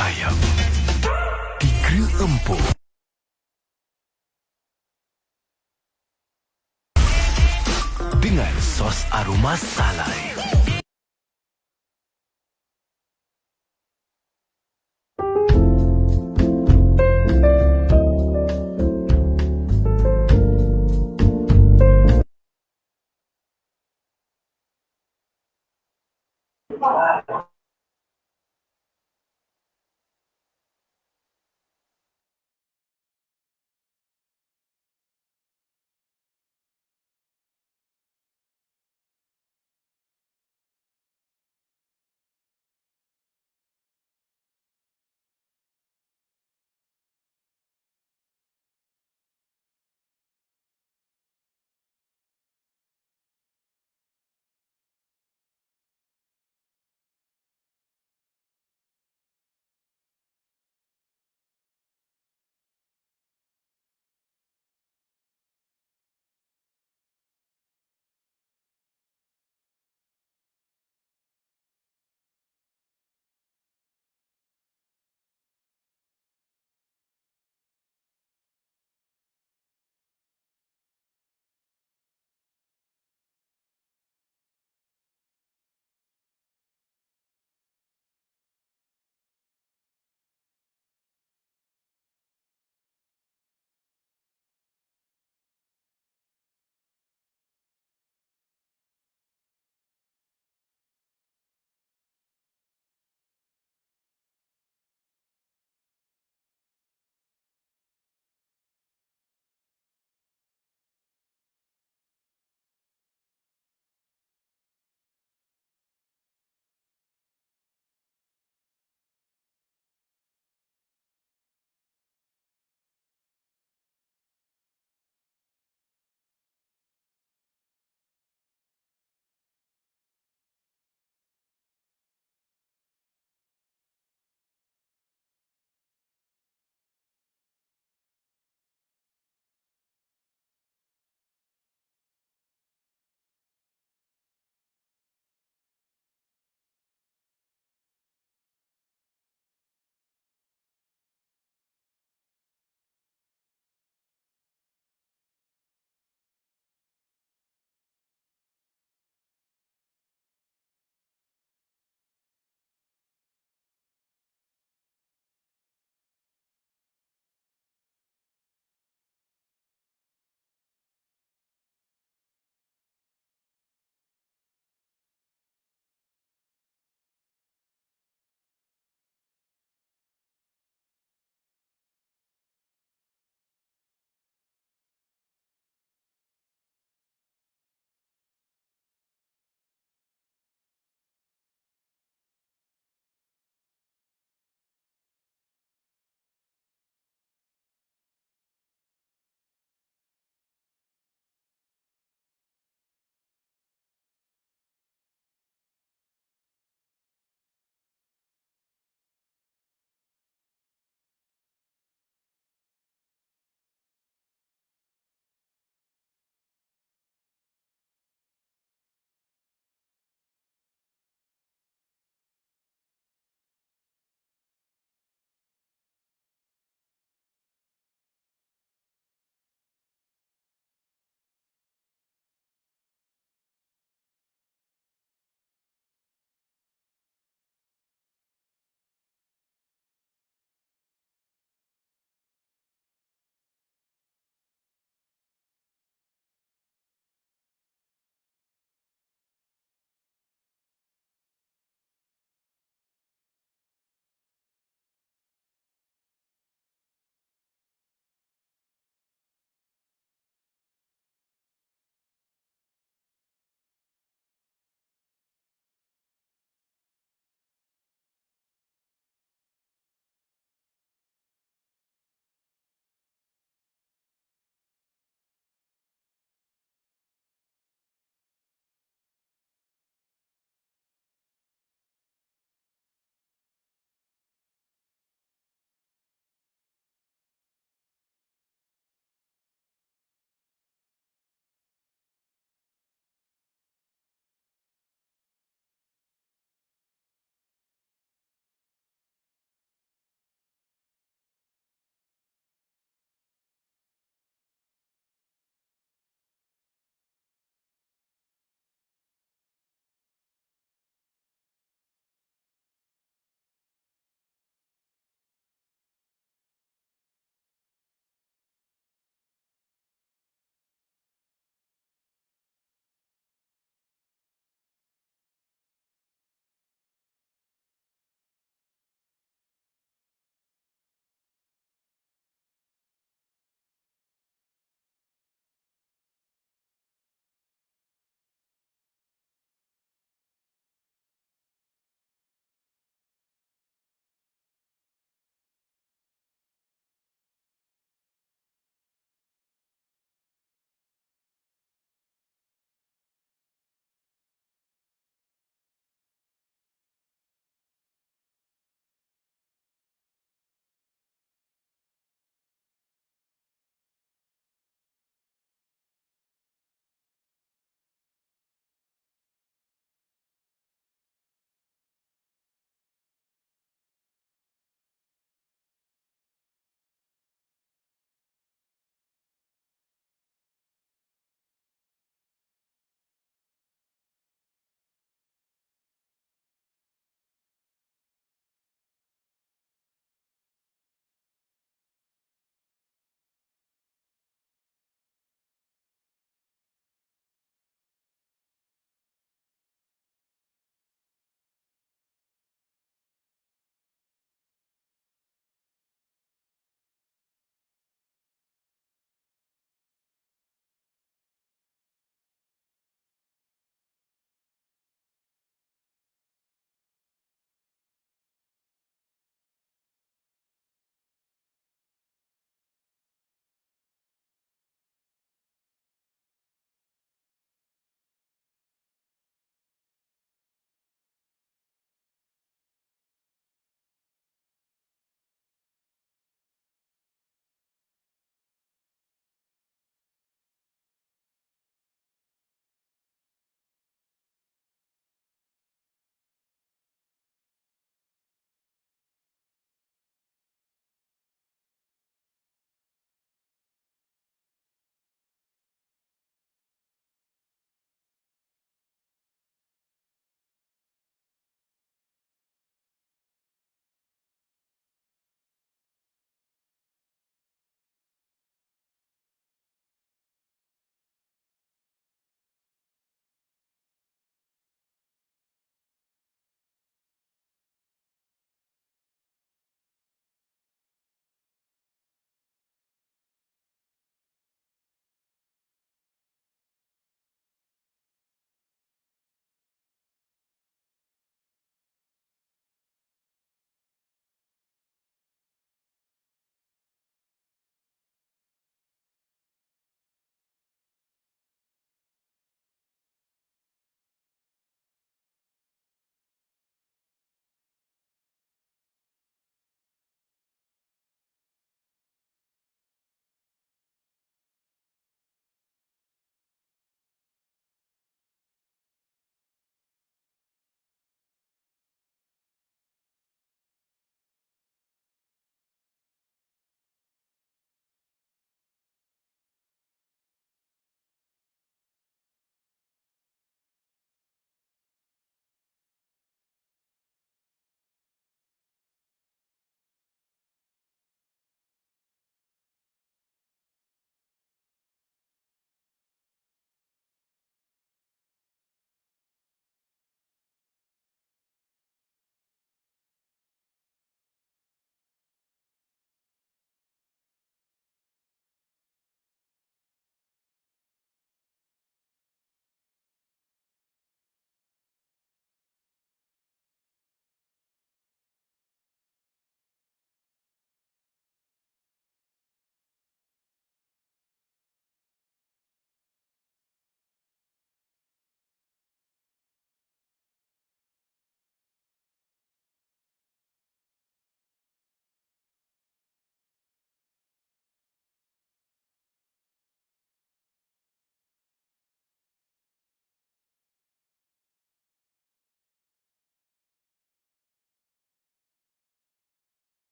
ayam, tiga empuk, dengan sos aroma salai.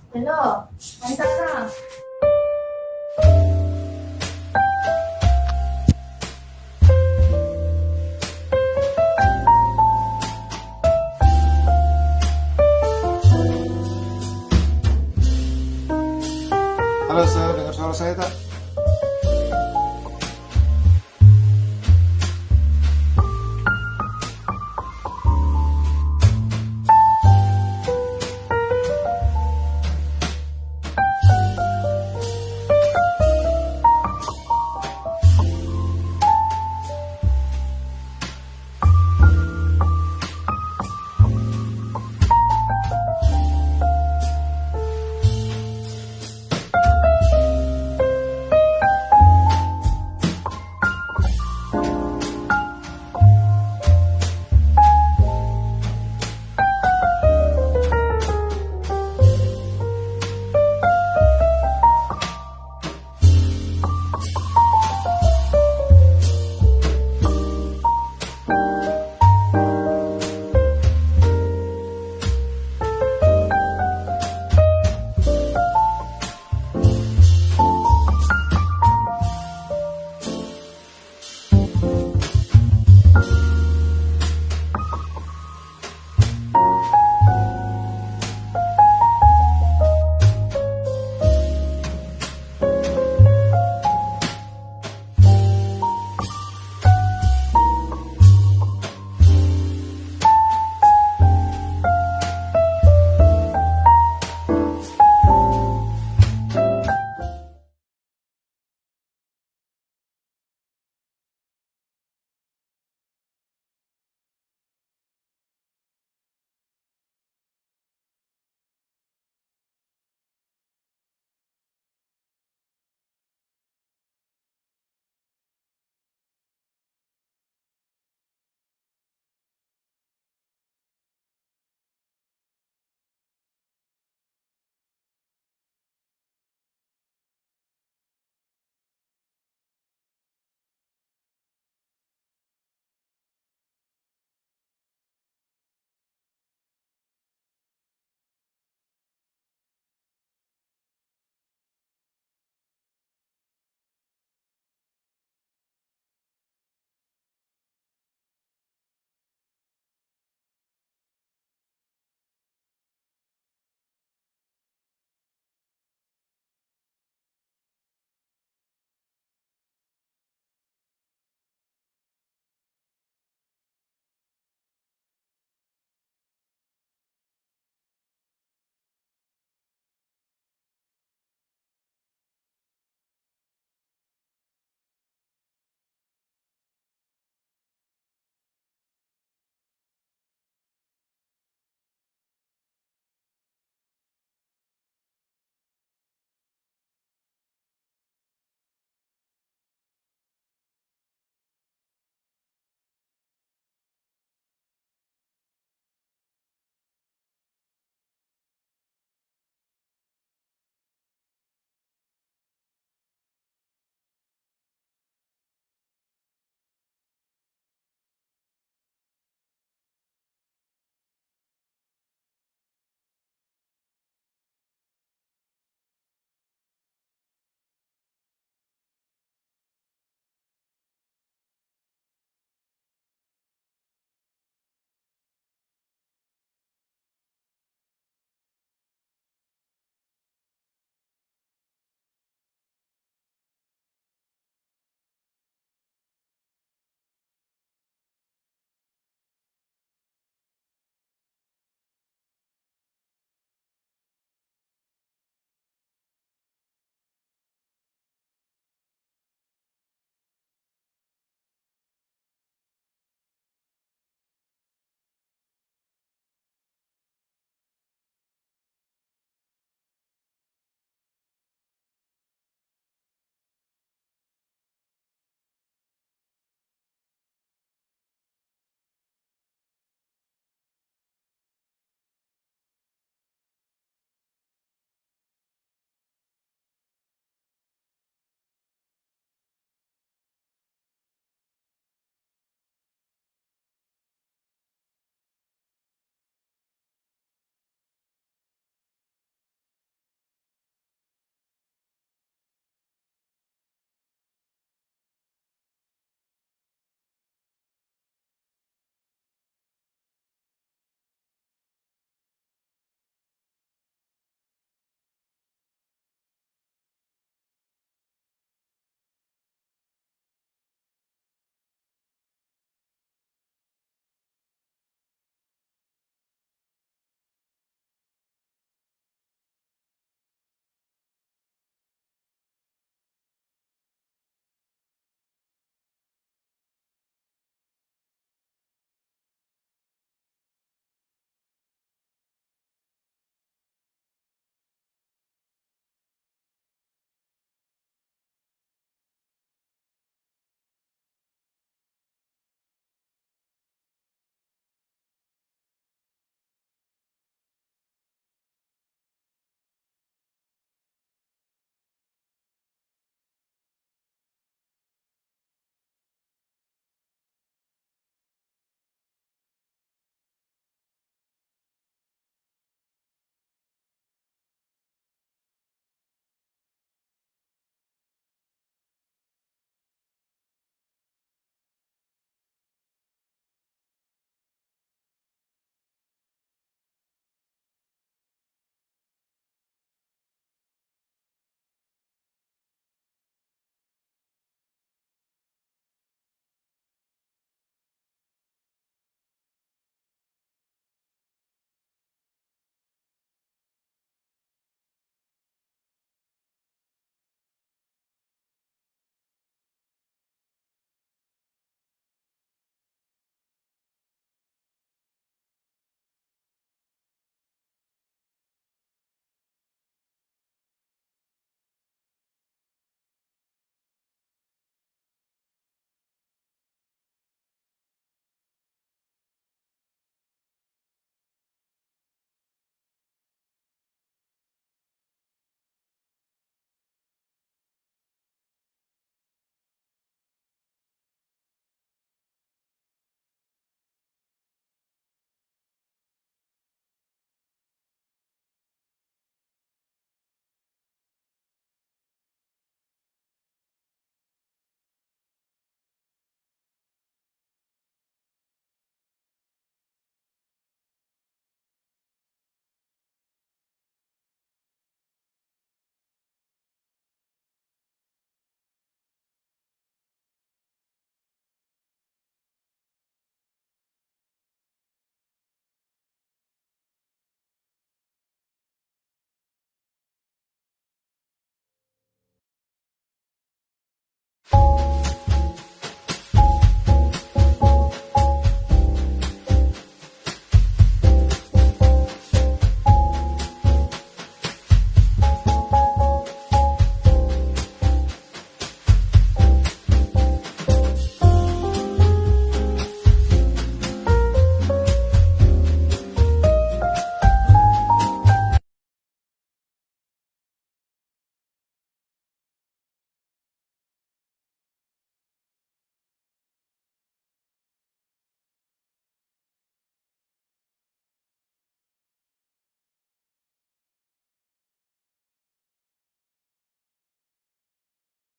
Hello, Masa. Halo sir, dengar suara saya tak?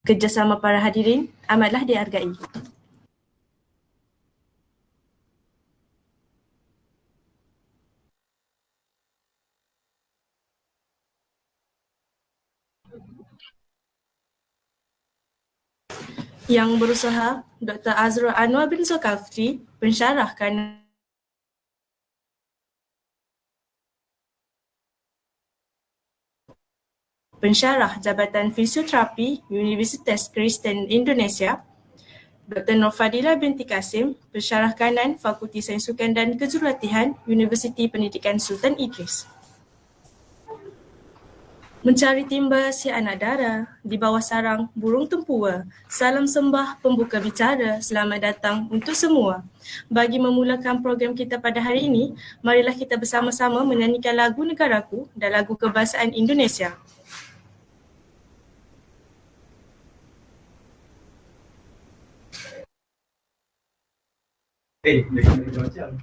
Kerjasama para hadirin amatlah dihargai. Yang berusaha Dr. Azrul Anuar bin Zolkafi, Pensyarah Kanan Pensyarah Jabatan Physiotherapy Universiti Kristen Indonesia, Dr. Nur Fadilah binti Kasim, Pensyarah Kanan Fakulti Sains Sukan dan Kejurulatihan Universiti Pendidikan Sultan Idris. Mencari timba si anak dara, di bawah sarang burung tempua. Salam sembah pembuka bicara, selamat datang untuk semua. Bagi memulakan program kita pada hari ini, marilah kita bersama-sama menyanyikan lagu negaraku dan lagu kebahasaan Indonesia. Macam Indonesia.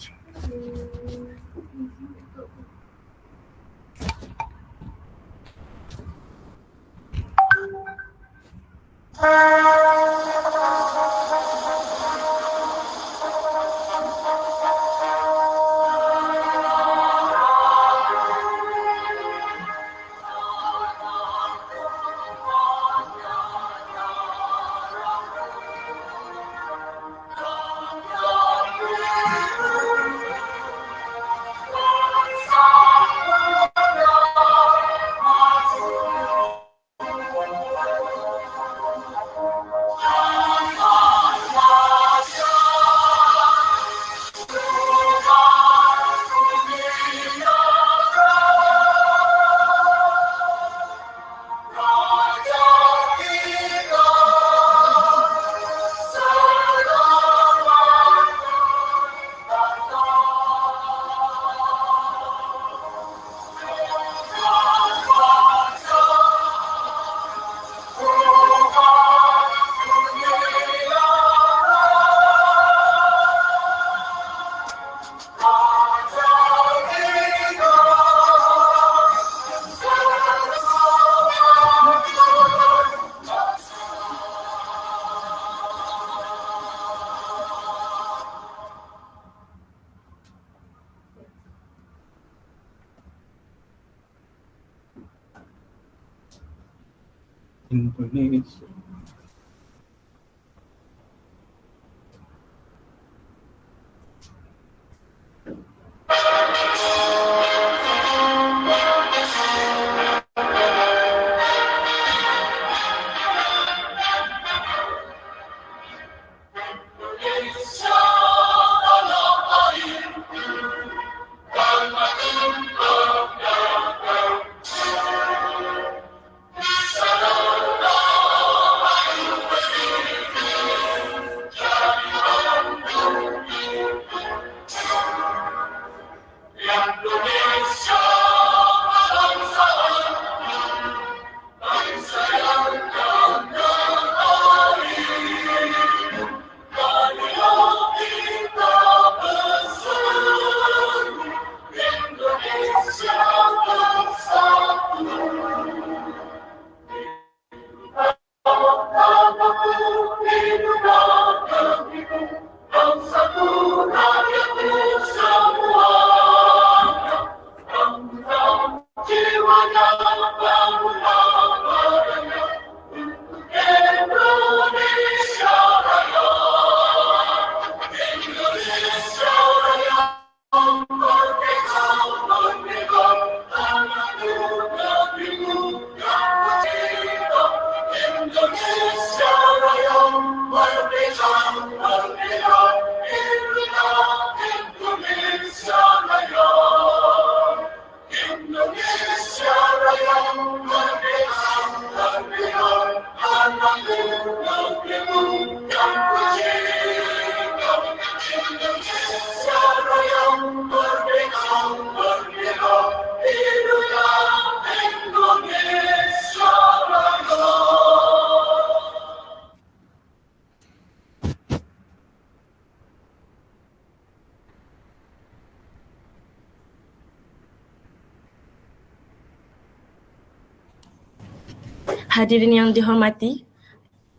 Hadirin yang dihormati,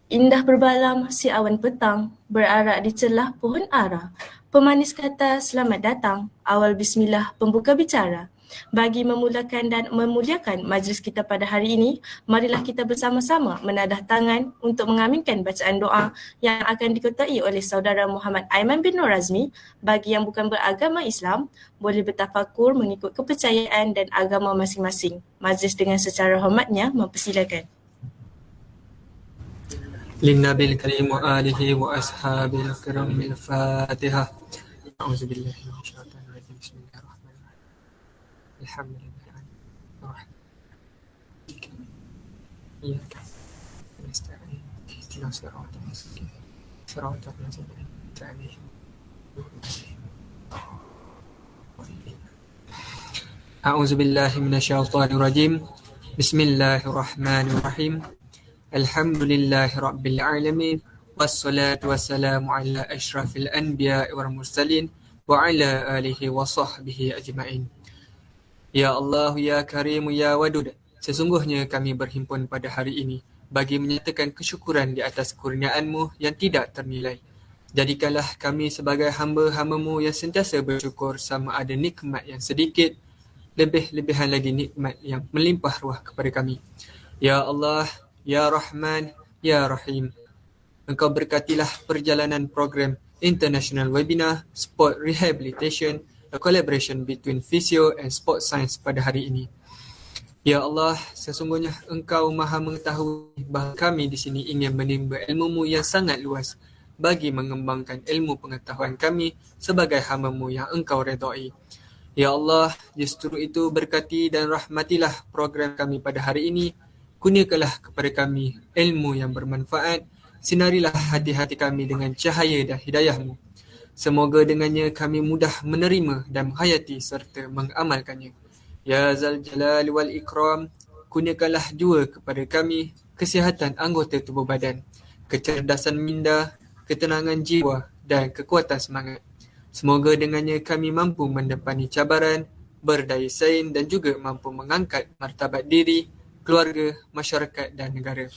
Indah berbalam si awan petang, berarak di celah pohon ara. Pemanis kata selamat datang, awal bismillah pembuka bicara. Bagi memulakan dan memuliakan majlis kita pada hari ini, marilah kita bersama-sama menadah tangan untuk mengaminkan bacaan doa yang akan dikotai oleh saudara Muhammad Aiman bin Nur Razmi. Bagi yang bukan beragama Islam, boleh bertafakur mengikut kepercayaan dan agama masing-masing. Majlis dengan secara hormatnya mempersilakan. للنبي الكريم وآله وأصحابه الكرام الفاتحة. أعوذ بالله من الشيطان الرجيم. بسم الله الرحمن الرحيم. الحمد لله الرحمن الرحيم. إياك نستعين اهدنا الصراط المستقيم صراط الذين أنعمت عليهم أعوذ بالله من الشيطان الرجيم. بسم الله الرحمن الرحيم. Alhamdulillahi Rabbil Alamin. Wassalatu wassalamu ala ashrafil anbiya wal mursalin wa ala alihi wa sahbihi ajma'in. Ya Allah, Ya Karim, Ya Wadud, sesungguhnya kami berhimpun pada hari ini bagi menyatakan kesyukuran di atas kurniaan-Mu yang tidak ternilai. Jadikanlah kami sebagai hamba-hamba-Mu yang sentiasa bersyukur sama ada nikmat yang sedikit, lebih-lebihan lagi nikmat yang melimpah ruah kepada kami. Ya Allah, Ya Rahman, Ya Rahim, Engkau berkatilah perjalanan program International Webinar Sport Rehabilitation, a collaboration between Physio and Sport Science pada hari ini. Ya Allah, sesungguhnya Engkau maha mengetahui bahawa kami di sini ingin menimba ilmu-Mu yang sangat luas bagi mengembangkan ilmu pengetahuan kami sebagai hamba-Mu yang Engkau redai. Ya Allah, justru itu berkati dan rahmatilah program kami pada hari ini. Kurniakanlah kepada kami ilmu yang bermanfaat, sinarilah hati-hati kami dengan cahaya dan hidayah-Mu. Semoga dengannya kami mudah menerima dan menghayati serta mengamalkannya. Ya Zal Jalal wal Ikram, kurniakanlah jua kepada kami kesihatan anggota tubuh badan, kecerdasan minda, ketenangan jiwa dan kekuatan semangat. Semoga dengannya kami mampu mendepani cabaran, berdaya saing dan juga mampu mengangkat martabat diri, keluarga, masyarakat dan negara.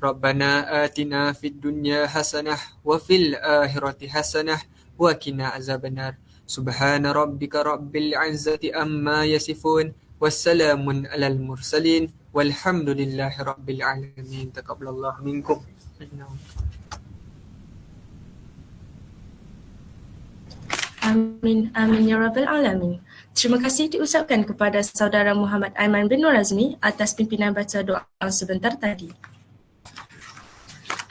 Rabbana atina fid dunya hasanah wa fil akhirati hasanah wa qina azabannar. Subhana rabbika rabbil izzati amma yasifun wassalamun alal mursalin walhamdulillahi rabbil alamin. Taqabbalallahu minkum. Amin, amin ya rabbal alamin. Terima kasih diucapkan kepada saudara Muhammad Aiman bin Nur Razmi atas pimpinan baca doa sebentar tadi.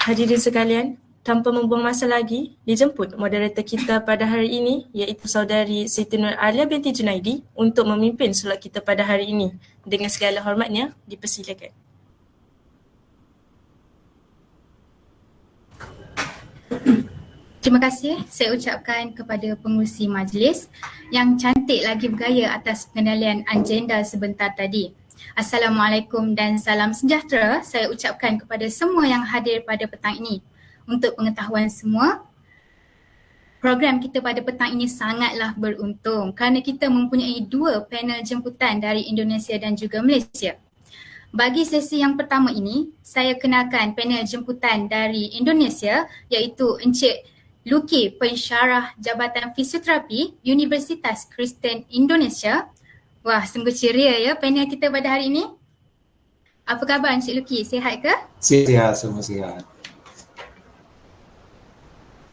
Hadirin sekalian, tanpa membuang masa lagi, dijemput moderator kita pada hari ini iaitu saudari Siti Nur Alia binti Junaidi untuk memimpin solat kita pada hari ini. Dengan segala hormatnya, dipersilakan. Terima kasih saya ucapkan kepada pengurusi majlis yang cantik lagi bergaya atas pengendalian agenda sebentar tadi. Assalamualaikum dan salam sejahtera saya ucapkan kepada semua yang hadir pada petang ini. Untuk pengetahuan semua, program kita pada petang ini sangatlah beruntung kerana kita mempunyai 2 panel jemputan dari Indonesia dan juga Malaysia. Bagi sesi yang pertama ini, saya kenalkan panel jemputan dari Indonesia iaitu Encik Luki, Pensyarah Jabatan Physiotherapy, Universitas Kristen Indonesia. Wah, sungguh ceria ya panel kita pada hari ini. Apa khabar Encik Luki? Sihat ke? Sihat, semua sihat.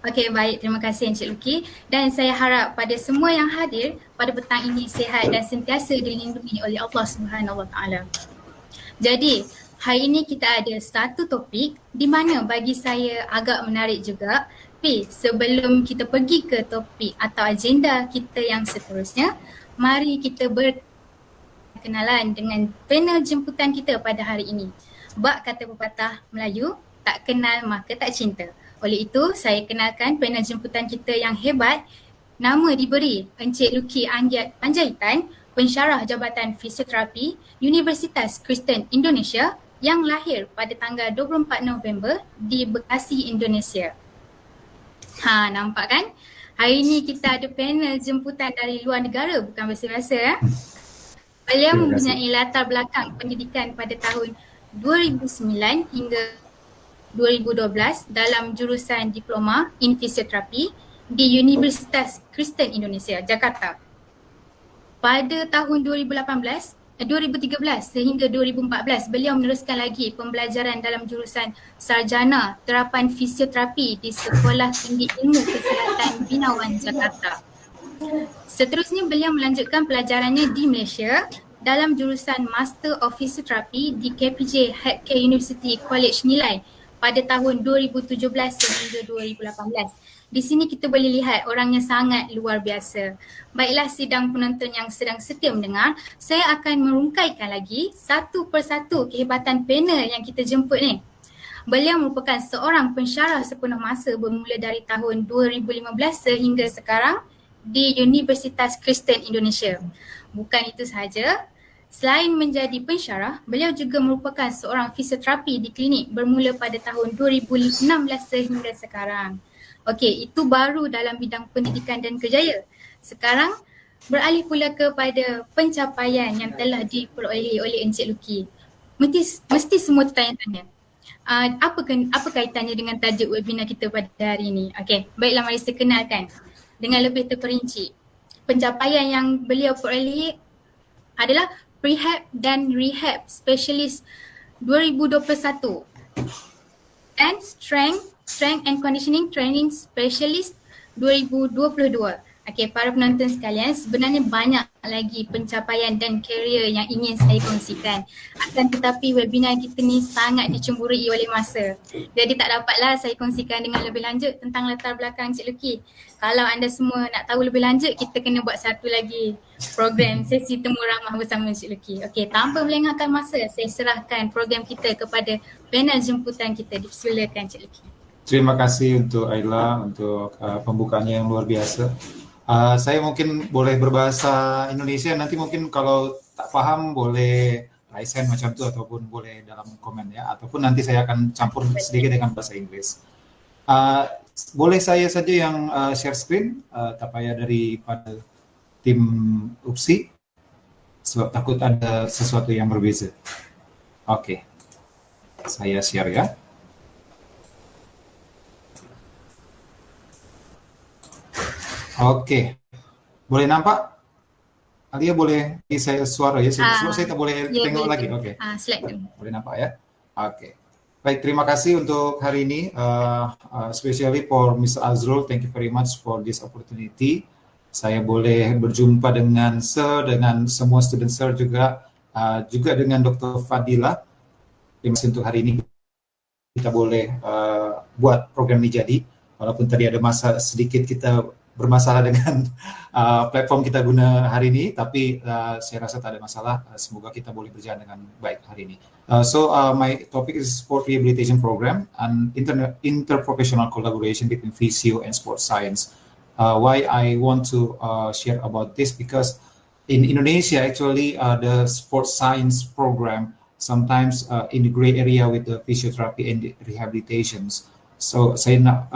Okey, baik. Terima kasih Encik Luki. Dan saya harap pada semua yang hadir pada petang ini sihat dan sentiasa dilindungi oleh Allah Subhanahu Wa Taala. Jadi, hari ini kita ada satu topik di mana bagi saya agak menarik juga. Tapi sebelum kita pergi ke topik atau agenda kita yang seterusnya, mari kita berkenalan dengan panel jemputan kita pada hari ini. Bak kata pepatah Melayu, tak kenal maka tak cinta. Oleh itu, saya kenalkan panel jemputan kita yang hebat. Nama diberi Encik Luki Anggiat Panjaitan, Pensyarah Jabatan Physiotherapy, Universitas Kristen Indonesia yang lahir pada tanggal 24 November di Bekasi, Indonesia. Nampak kan? Hari ini kita ada panel jemputan dari luar negara, bukan biasa-biasa. Beliau mempunyai latar belakang pendidikan pada tahun 2009 hingga 2012 dalam jurusan diploma in Physiotherapy di Universitas Kristen Indonesia, Jakarta. Pada tahun 2013 sehingga 2014, beliau meneruskan lagi pembelajaran dalam jurusan Sarjana Terapan Fisioterapi di Sekolah Tinggi Ilmu Kesihatan Binawan, Jakarta. Seterusnya, beliau melanjutkan pelajarannya di Malaysia dalam jurusan Master of Physiotherapy di KPJ Healthcare University College Nilai pada tahun 2017 sehingga 2018. Di sini kita boleh lihat orangnya sangat luar biasa. Baiklah sidang penonton yang sedang setia mendengar, saya akan merungkaikan lagi satu persatu kehebatan panel yang kita jemput ni. Beliau merupakan seorang pensyarah sepenuh masa bermula dari tahun 2015 sehingga sekarang di Universitas Kristen Indonesia. Bukan itu sahaja, selain menjadi pensyarah, beliau juga merupakan seorang fisioterapi di klinik bermula pada tahun 2016 sehingga sekarang. Okey, itu baru dalam bidang pendidikan dan kerjaya. Sekarang beralih pula kepada pencapaian yang telah diperolehi oleh Encik Luki. Mesti semua tertanya-tanya. Apa kaitannya dengan tajuk webinar kita pada hari ini? Okey, baiklah mari saya kenalkan dengan lebih terperinci. Pencapaian yang beliau perolehi adalah Prehab dan Rehab Specialist 2021 dan Strength and Conditioning Training Specialist 2022. Okey, para penonton sekalian, sebenarnya banyak lagi pencapaian dan karier yang ingin saya kongsikan. Akan tetapi webinar kita ni sangat dicemburui oleh masa. Jadi tak dapatlah saya kongsikan dengan lebih lanjut tentang latar belakang Encik Luki. Kalau anda semua nak tahu lebih lanjut, kita kena buat satu lagi program sesi temu ramah bersama Encik Luki. Okey, tanpa melengahkan masa, saya serahkan program kita kepada panel jemputan kita. Dipersilakan Encik Luki. Terima kasih untuk Ayla untuk pembukaannya yang luar biasa. Saya mungkin boleh berbahasa Indonesia, nanti mungkin kalau tak faham boleh raise hand macam tu ataupun boleh dalam komen ya, ataupun nanti saya akan campur sedikit dengan bahasa Inggris. Boleh saya saja yang share screen, tak payah daripada tim UPSI, sebab takut ada sesuatu yang berbeza. Oke, saya share ya. Oke, boleh nampak? Alia boleh beri saya suara ya, sebab saya tak boleh tengok lagi. Oke, boleh nampak ya? Oke, baik, terima kasih untuk hari ini, especially for Mr. Azrul, thank you very much for this opportunity. Saya boleh berjumpa dengan Sir, dengan semua student Sir juga dengan Dr. Fadila. Terima kasih untuk hari ini kita boleh buat program ini jadi, walaupun tadi ada masa sedikit kita bermasalah dengan platform kita guna hari ini, tapi saya rasa tak ada masalah. Semoga kita boleh berjalan dengan baik hari ini. My topic is sport rehabilitation program and interprofessional collaboration between physio and sports science. Why I want to share about this, because in Indonesia actually the sports science program sometimes in the gray area with the physiotherapy and the rehabilitations. So saya nak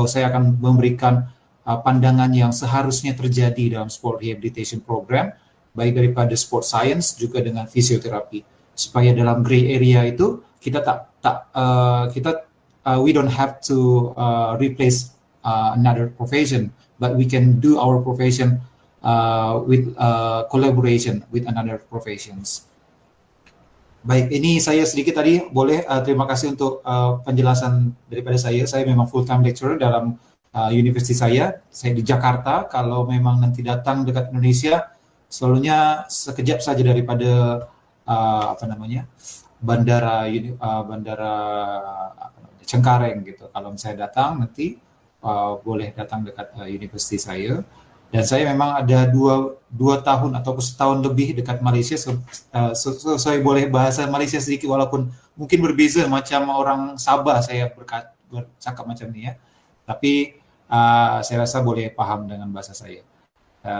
saya akan memberikan pandangan yang seharusnya terjadi dalam sport rehabilitation program, baik daripada sport science juga dengan fisioterapi, supaya dalam gray area itu kita we don't have to replace another profession, but we can do our profession with collaboration with another professions. Baik, ini saya sedikit tadi boleh terima kasih untuk penjelasan daripada saya. Saya memang full time lecturer dalam universiti saya di Jakarta. Kalau memang nanti datang dekat Indonesia, selalunya sekejap saja daripada bandara Cengkareng gitu. Kalau saya datang nanti boleh datang dekat universiti saya. Dan saya memang ada dua tahun ataupun setahun lebih dekat Malaysia. Saya boleh bahasa Malaysia sedikit walaupun mungkin berbeza macam orang Sabah saya bercakap macam ni ya. Tapi saya rasa boleh paham dengan bahasa saya.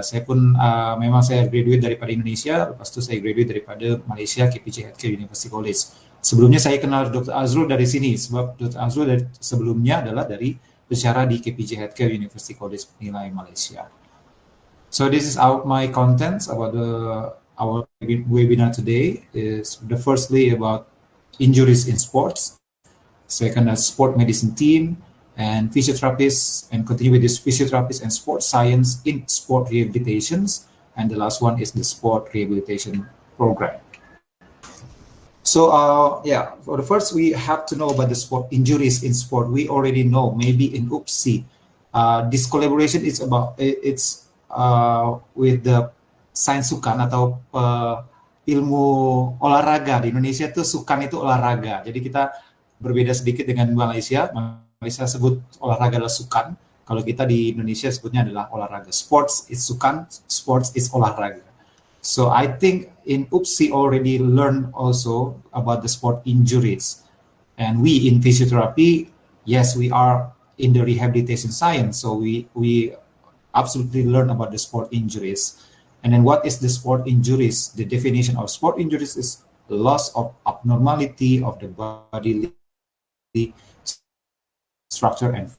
Saya pun memang saya graduate daripada Indonesia, lepas tu saya graduate daripada Malaysia, KPJ Healthcare University College. Sebelumnya saya kenal Dr. Azrul dari sini, sebab Dr. Azrul sebelumnya adalah dari pensyarah di KPJ Healthcare University College Penilai Malaysia. So this is my contents about our webinar today. Is the firstly about injuries in sports. second a sport medicine team, and physiotherapists, and continue with this physiotherapists and sports science in sport rehabilitations, and the last one is the sport rehabilitation program. So yeah, for the first, we have to know about the sport injuries in sport. We already know, maybe in UPSI, this collaboration is about, it's with the Sains Sukan atau ilmu olahraga. Di Indonesia tuh Sukan itu olahraga. Jadi kita berbeda sedikit dengan Malaysia. Malaysia sebut olahraga adalah Sukan. Kalau kita di Indonesia sebutnya adalah olahraga. Sports is Sukan, sports is olahraga. So I think in UPSI already learned also about the sport injuries. And we in physiotherapy, yes, we are in the rehabilitation science. So we absolutely learn about the sport injuries. And then what is the sport injuries? The definition of sport injuries is loss of abnormality of the bodily structure and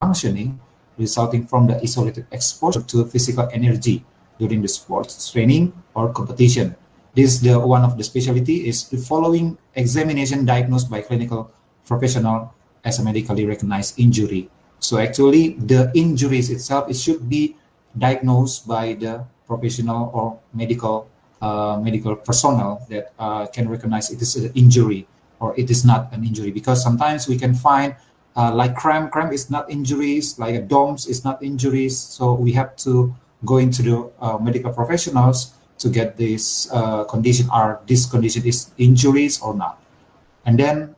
functioning resulting from the isolated exposure to physical energy during the sports training or competition. This is the one of the specialty is the following examination diagnosed by clinical professional as a medically recognized injury. So actually the injuries itself, it should be diagnosed by the professional or medical personnel that can recognize it is an injury or it is not an injury, because sometimes we can find like cramp is not injuries, like a DOMS is not injuries. So we have to go into the medical professionals to get this condition, are this condition is injuries or not. And then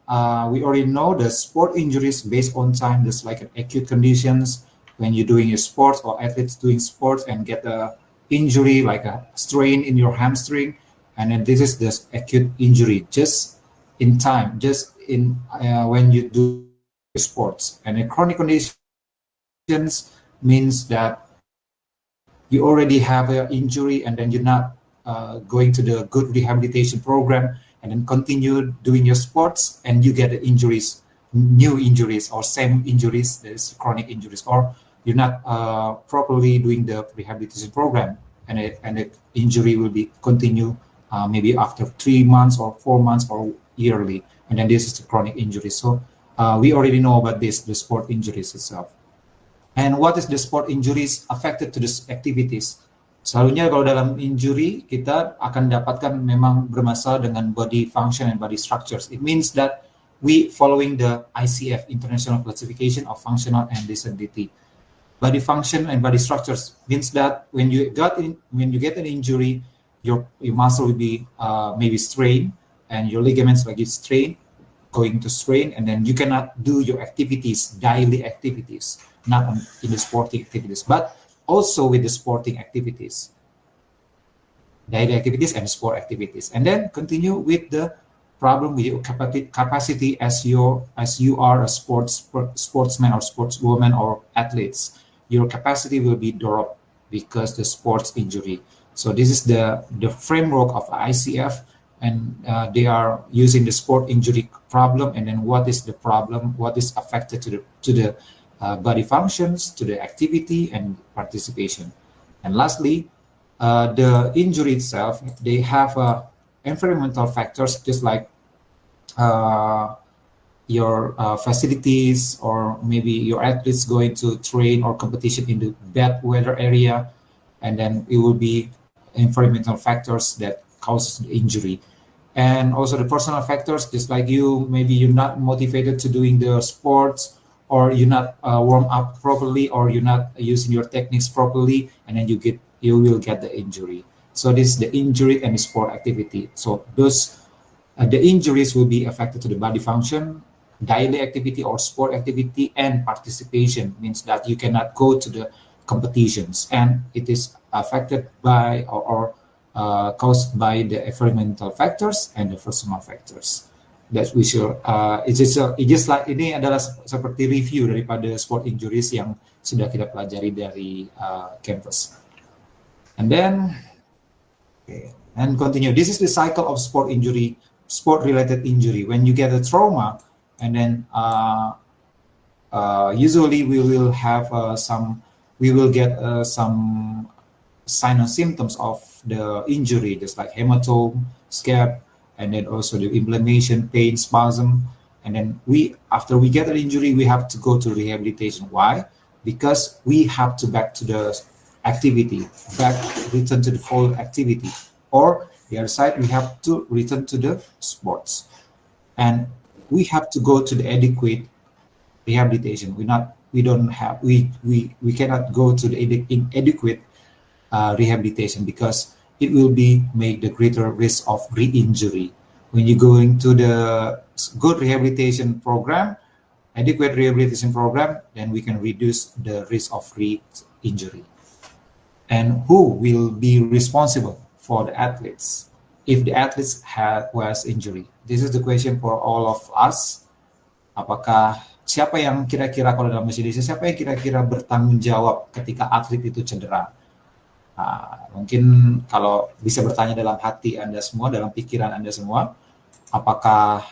we already know the sport injuries based on time. There's like an acute conditions when you're doing your sports or athletes doing sports and get a injury like a strain in your hamstring, and then this is the acute injury just in time, just in when you do sports. And a chronic conditions means that you already have an injury and then you're not going to the good rehabilitation program and then continue doing your sports and you get the injuries, new injuries or same injuries, that is chronic injuries, or you're not properly doing the rehabilitation program and the injury will be continue maybe after 3 months or 4 months or yearly, and then this is the chronic injury. So we already know about this, the sport injuries itself. And what is the sport injuries affected to the activities? Selalunya kalau dalam injury kita akan dapatkan memang bermasalah dengan body function and body structures. It means that we following the ICF, International Classification of Functional and Disability. Body function and body structures means that when you get an injury, your muscle will be maybe strained and your ligaments will get strained, going to strain, and then you cannot do your activities, daily activities, not in the sporting activities, but also with the sporting activities, daily activities and sport activities. And then continue with the problem with your capacity as you are a sportsman or sportswoman or athletes. Your capacity will be dropped because the sports injury. So this is the framework of ICF, and they are using the sport injury problem, and then what is the problem, what is affected to the body functions, to the activity and participation. And lastly, the injury itself, they have environmental factors, just like your facilities, or maybe your athletes going to train or competition in the bad weather area, and then it will be environmental factors that causes the injury. And also the personal factors, just like you, maybe you're not motivated to doing the sports, or you're not warm up properly, or you're not using your techniques properly, and then you will get the injury. So this is the injury and the sport activity. So those the injuries will be affected to the body function, daily activity or sport activity, and participation, means that you cannot go to the competitions, and it is affected by or caused by the environmental factors and the personal factors. That we should it's just like ini adalah seperti review daripada sport injuries yang sudah kita pelajari dari campus. And then and continue. This is the cycle of sport injury, sport related injury. When you get a trauma, and then usually we will get some signs and symptoms of the injury, just like hematome, scab, and then also the inflammation, pain, spasm, and then after we get an injury, we have to go to rehabilitation. Why? Because we have to back to the activity, return to the full activity. Or the other side, we have to return to the sports. And we have to go to the adequate rehabilitation. We cannot go to the inadequate rehabilitation, because it will make the greater risk of re-injury. When you go into the good rehabilitation program, adequate rehabilitation program, then we can reduce the risk of re-injury. And who will be responsible for the athletes if the athletes was injury? This is the question for all of us. Apakah siapa yang kira-kira, kalau dalam bahasa Indonesia, siapa yang kira-kira bertanggung jawab ketika atlet itu cedera? Mungkin kalau bisa bertanya dalam hati Anda semua, dalam pikiran Anda semua, apakah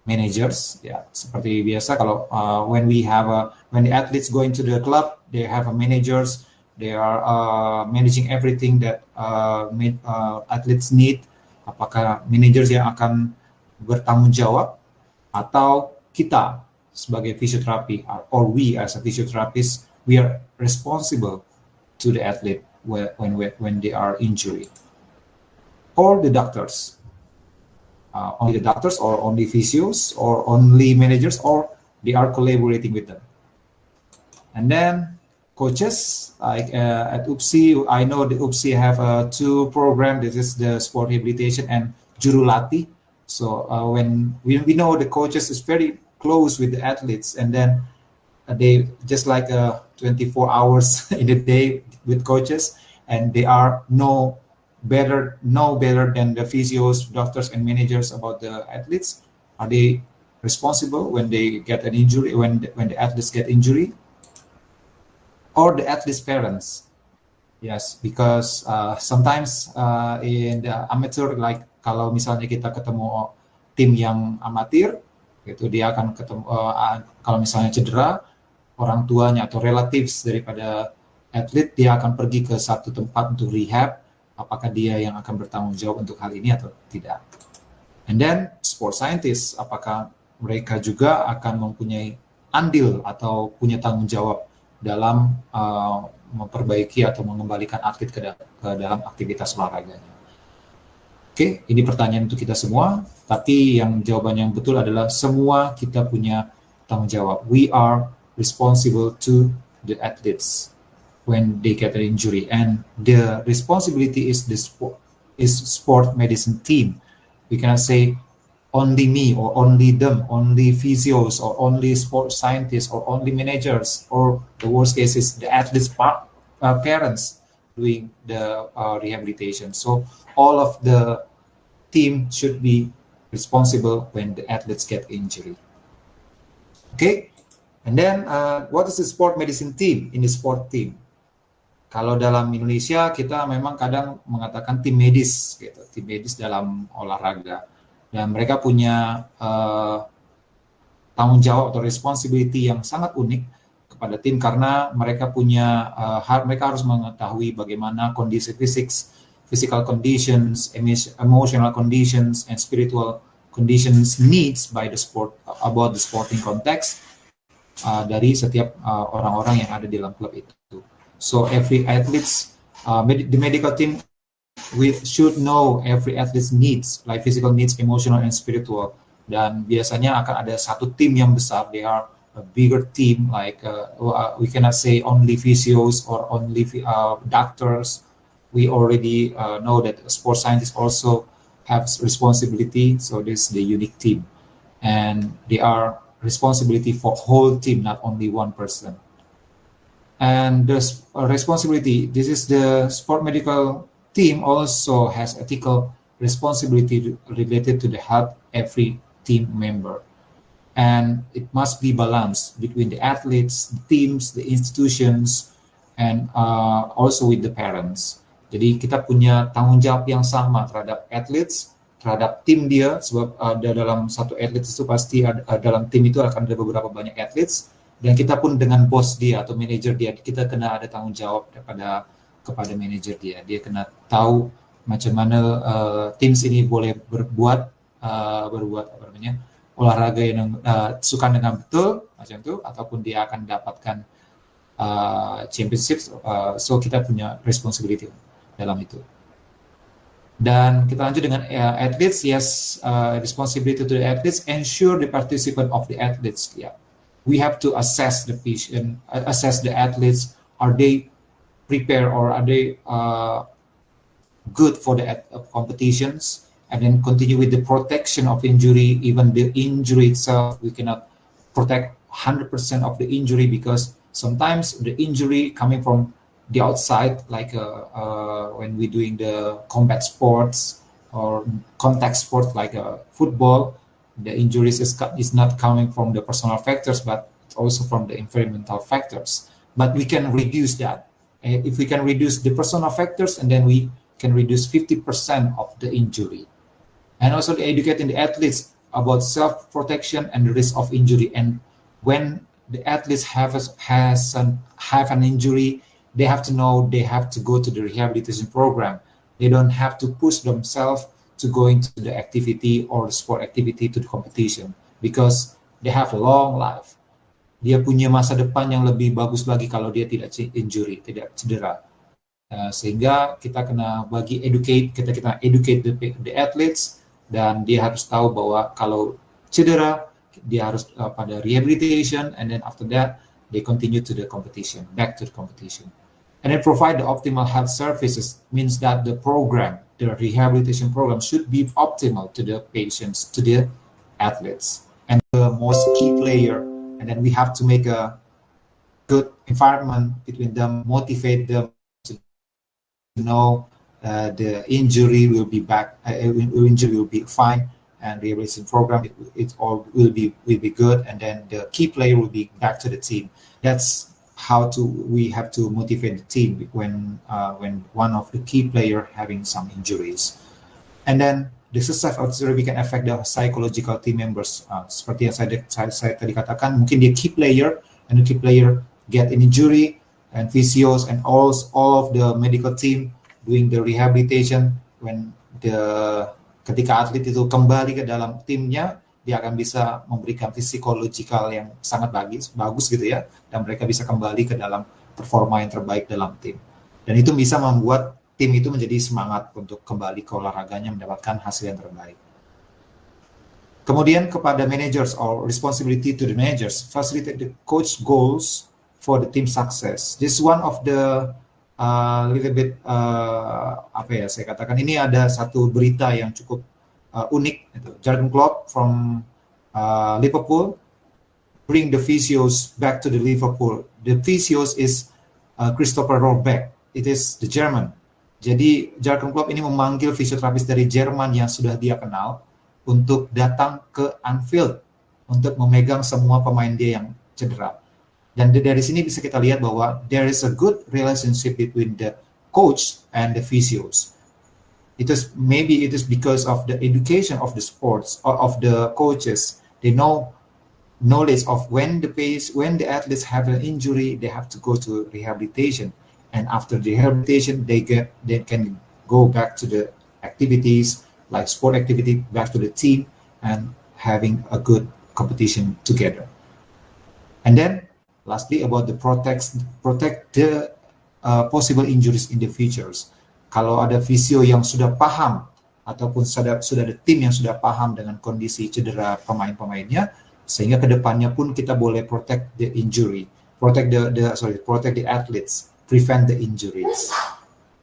managers? Ya, seperti biasa kalau when the athletes go into the club, they have a managers, they are managing everything that athletes need. Apakah managers yang akan bertanggung jawab, atau kita sebagai physiotherapy, or we as a physiotherapist, we are responsible to the athlete when they are injured? Or the doctors? Only the doctors, or only physios, or only managers, or they are collaborating with them? And then coaches, like at UPSI, I know the UPSI have two programs. This is the sport rehabilitation and Kejurulatihan. So when we know the coaches is very close with the athletes, and then they just like 24 hours in a day with coaches, and they are no better than the physios, doctors, and managers about the athletes. Are they responsible when they get an injury, when the athletes get injury? Or the athletes' parents? Yes, because sometimes in the amateur, like kalau misalnya kita ketemu tim yang amatir, itu dia akan ketemu kalau misalnya cedera, orang tuanya atau relatives daripada atlet, dia akan pergi ke satu tempat untuk rehab. Apakah dia yang akan bertanggung jawab untuk hal ini atau tidak? And then sport scientists, apakah mereka juga akan mempunyai andil atau punya tanggung jawab dalam memperbaiki atau mengembalikan atlet ke dalam aktivitas olahraganya? Oke, ini pertanyaan untuk kita semua, tapi yang jawaban yang betul adalah semua kita punya tanggung jawab. We are responsible to the athletes when they get an injury, and the responsibility is sport medicine team. We cannot say only me, or only them, only physios, or only sports scientists, or only managers, or the worst case is the athletes' parents doing the rehabilitation. So all of the team should be responsible when the athletes get injury. Okay, and then what is the sport medicine team in the sport team? Kalau dalam Indonesia kita memang kadang mengatakan tim medis, gitu, tim medis dalam olahraga. Dan mereka punya tanggung jawab atau responsibility yang sangat unik kepada tim, karena mereka mereka harus mengetahui bagaimana kondisi physical conditions, emotional conditions, and spiritual conditions needs by the sport, about the sporting context dari setiap orang-orang yang ada di dalam klub itu. So every athletes, the medical team, we should know every athlete's needs, like physical needs, emotional, and spiritual. Dan biasanya akan ada satu tim yang besar. They are a bigger team, like we cannot say only physios or only doctors. We already know that sports scientists also have responsibility. So this is the unique team, and they are responsibility for whole team, not only one person. And the responsibility, this is the sport medical team also has ethical responsibility related to the health every team member. And it must be balanced between the athletes, the teams, the institutions, and also with the parents. Jadi kita punya tanggung jawab yang sama terhadap athletes, terhadap tim dia, sebab dalam satu atlet itu pasti dalam tim itu akan ada beberapa banyak athletes. Dan kita pun dengan bos dia atau manajer dia, kita kena ada tanggung jawab kepada manajer dia. Dia kena tahu macam mana tim ini boleh berbuat olahraga yang sukan dengan betul macam itu, ataupun dia akan dapatkan championship. So kita punya responsibility dalam itu. Dan kita lanjut dengan athletes. Yes, responsibility to the athletes, ensure the participant of the athletes. Yeah, we have to assess the patient, assess the athletes. Are they prepared, or are they good for the competitions? And then continue with the protection of injury. Even the injury itself, we cannot protect 100% of the injury, because sometimes the injury coming from the outside, like when we're doing the combat sports or contact sports like football, the injuries is not coming from the personal factors, but it's also from the environmental factors. But we can reduce that. If we can reduce the personal factors, and then we can reduce 50% of the injury. And also educating the athletes about self-protection and the risk of injury. And when the athletes have an injury, they have to know they have to go to the rehabilitation program. They don't have to push themselves to go into the activity or the sport activity to the competition, because they have a long life. Dia punya masa depan yang lebih bagus lagi kalau dia tidak injury, tidak cedera. Sehingga kita kena kita educate the athletes, dan dia harus tahu bahwa kalau cedera dia harus pada rehabilitation, and then after that they continue to the competition, back to the competition. And then provide the optimal health services, means that the rehabilitation program should be optimal to the patients, to the athletes, and the most key player. And then we have to make a good environment between them, motivate them to know the injury will be back, injury will be fine, and rehabilitation program it all will be good, and then the key player will be back to the team. That's how we have to motivate the team when one of the key player having some injuries. And then the success of therapy can affect the psychological team members. Seperti yang saya tadi katakan, mungkin dia key player, and the key player get an injury, and physios and all of the medical team doing the rehabilitation. Ketika atlet itu kembali ke dalam timnya, dia akan bisa memberikan psikologikal yang sangat bagus gitu ya, dan mereka bisa kembali ke dalam performa yang terbaik dalam tim. Dan itu bisa membuat tim itu menjadi semangat untuk kembali ke olahraganya, mendapatkan hasil yang terbaik. Kemudian kepada managers, or responsibility to the managers, facilitate the coach goals for the team success. This is one of the little bit saya katakan, ini ada satu berita yang cukup unik. Jurgen Klopp from Liverpool bring the physios back to the Liverpool. The physios is Christopher Rohrbeck. It is the German. Jadi Jurgen Klopp ini memanggil fisioterapis dari Jerman yang sudah dia kenal untuk datang ke Anfield untuk memegang semua pemain dia yang cedera. Dan dari sini bisa kita lihat bahwa there is a good relationship between the coach and the physios. Maybe it is because of the education of the sports or of the coaches. They know knowledge of when the athletes have an injury, they have to go to rehabilitation, and after the rehabilitation, they can go back to the activities like sport activity, back to the team, and having a good competition together. And then lastly, about the protect the possible injuries in the futures. Kalau ada fisio yang sudah paham, ataupun sudah ada tim yang sudah paham dengan kondisi cedera pemain-pemainnya, sehingga kedepannya pun kita boleh protect the injury, protect the athletes, prevent the injuries.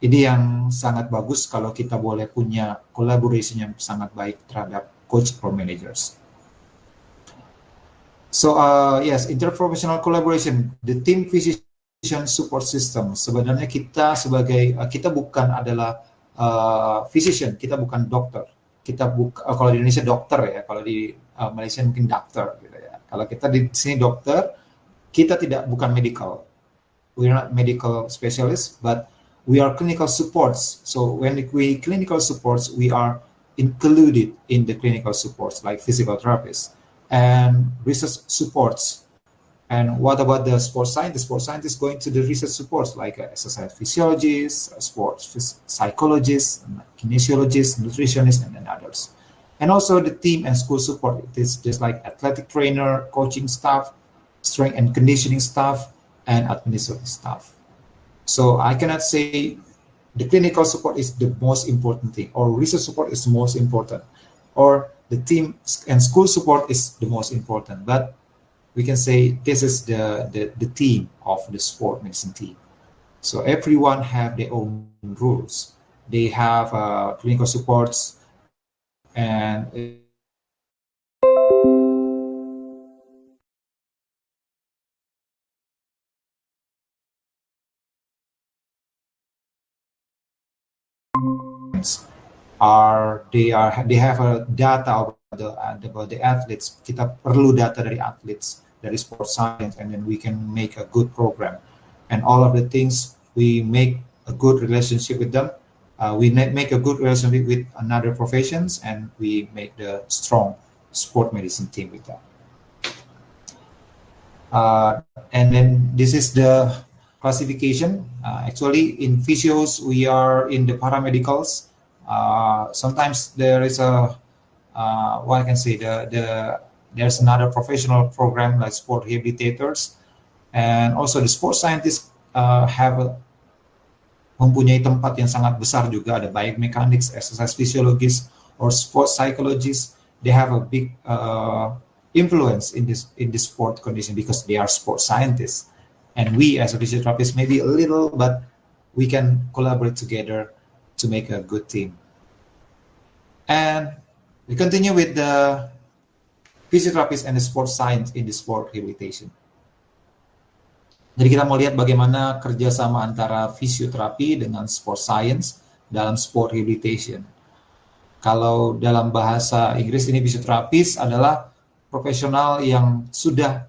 Ini yang sangat bagus kalau kita boleh punya collaboration yang sangat baik terhadap coach or managers. So yes, interprofessional collaboration, the team physician support system. Sebenarnya kita bukan adalah physician, kita bukan dokter. Kalau di Indonesia dokter ya, kalau di Malaysia mungkin dokter gitu ya. Kalau kita di sini dokter, kita bukan medical. We are not medical specialists, but we are clinical supports. So when we clinical supports, we are included in the clinical supports like physical therapists and research supports. And what about the sports scientists? Sports scientists going to the research supports like exercise physiologists, sports psychologists, kinesiologists, nutritionists, and others. And also the team and school support. It is just like athletic trainer, coaching staff, strength and conditioning staff, and administrative staff. So I cannot say the clinical support is the most important thing, or research support is the most important, or the team and school support is the most important. But we can say this is the team of the sport medicine team. So everyone have their own rules. They have clinical supports and they have a data about the athletes. Kita perlu data dari athletes, dari sports science, and then we can make a good program. And all of the things, we make a good relationship with them. We make a good relationship with another professions, and we make the strong sport medicine team with them. And then this is the classification. Actually, in physios, we are in the paramedicals. Sometimes there is a what I can say, there's another professional program like sport rehabilitators, and also the sports scientists mempunyai tempat yang sangat besar juga. Ada biomechanics, exercise physiologists, or sports psychologists. They have a big influence in this sport condition because they are sports scientists, and we as a physiotherapists maybe a little, but we can collaborate together to make a good team. And we continue with the physiotherapists and the sports science in the sport rehabilitation. Jadi kita mau lihat bagaimana kerjasama antara fisioterapi dengan sports science dalam sport rehabilitation. Kalau dalam bahasa Inggris ini, fisioterapis adalah profesional yang sudah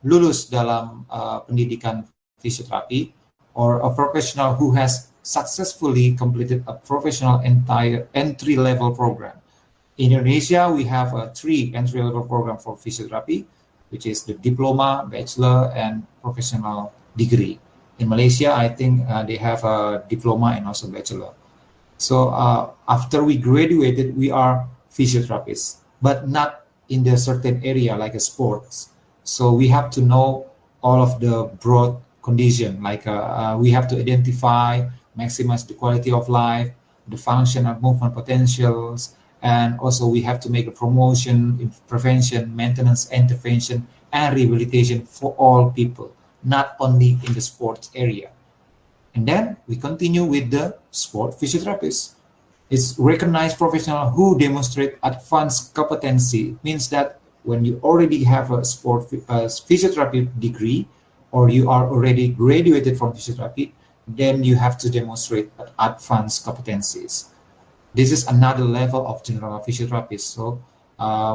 lulus dalam pendidikan fisioterapi, or a professional who has successfully completed a professional entry-level program. In Indonesia, we have 3 entry-level program for physiotherapy, which is the diploma, bachelor, and professional degree. In Malaysia, I think they have a diploma and also bachelor. So after we graduated, we are physiotherapists, but not in the certain area like a sports. So we have to know all of the broad condition, like we have to identify, maximize the quality of life, the function and movement potentials, and also we have to make a promotion, prevention, maintenance, intervention, and rehabilitation for all people, not only in the sports area. And then we continue with the sport physiotherapist. It's recognized professional who demonstrate advanced competency. It means that when you already have a sport physiotherapy degree, or you are already graduated from physiotherapy, then you have to demonstrate advanced competencies. This is another level of general physiotherapist. So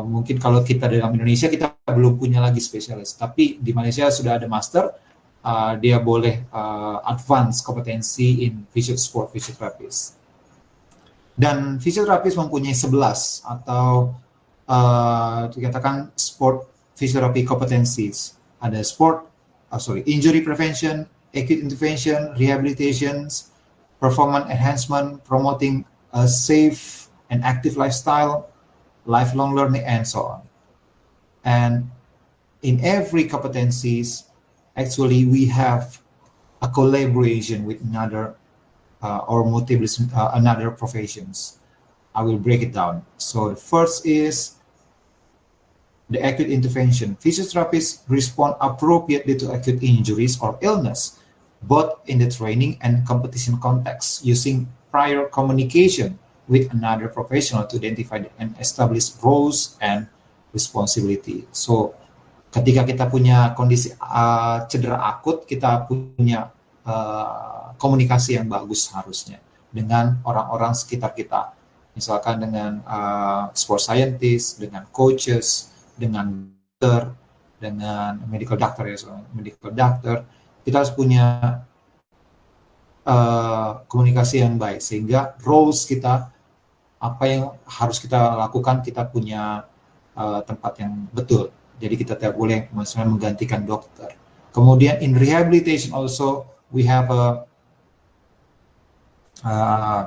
mungkin kalau kita dalam Indonesia kita belum punya lagi spesialis, tapi di Malaysia sudah ada master, dia boleh advance kompetensi in sport physiotherapist. Dan fisioterapis mempunyai 11 atau dikatakan sport physiotherapy competencies. Ada injury prevention, acute intervention, rehabilitations, performance enhancement, promoting a safe and active lifestyle, lifelong learning, and so on. And in every competencies, actually we have a collaboration with another or multiple another professions. I will break it down. So the first is the acute intervention. Physiotherapists respond appropriately to acute injuries or illness, both in the training and competition context, using prior communication with another professional to identify and establish roles and responsibility. So, ketika kita punya kondisi cedera akut, kita punya komunikasi yang bagus harusnya dengan orang-orang sekitar kita. Misalkan dengan sport scientist, dengan coaches, dengan dokter, dengan medical doctor kita harus punya komunikasi yang baik sehingga roles kita, apa yang harus kita lakukan, kita punya tempat yang betul. Jadi kita tidak boleh menggantikan dokter. Kemudian in rehabilitation also we have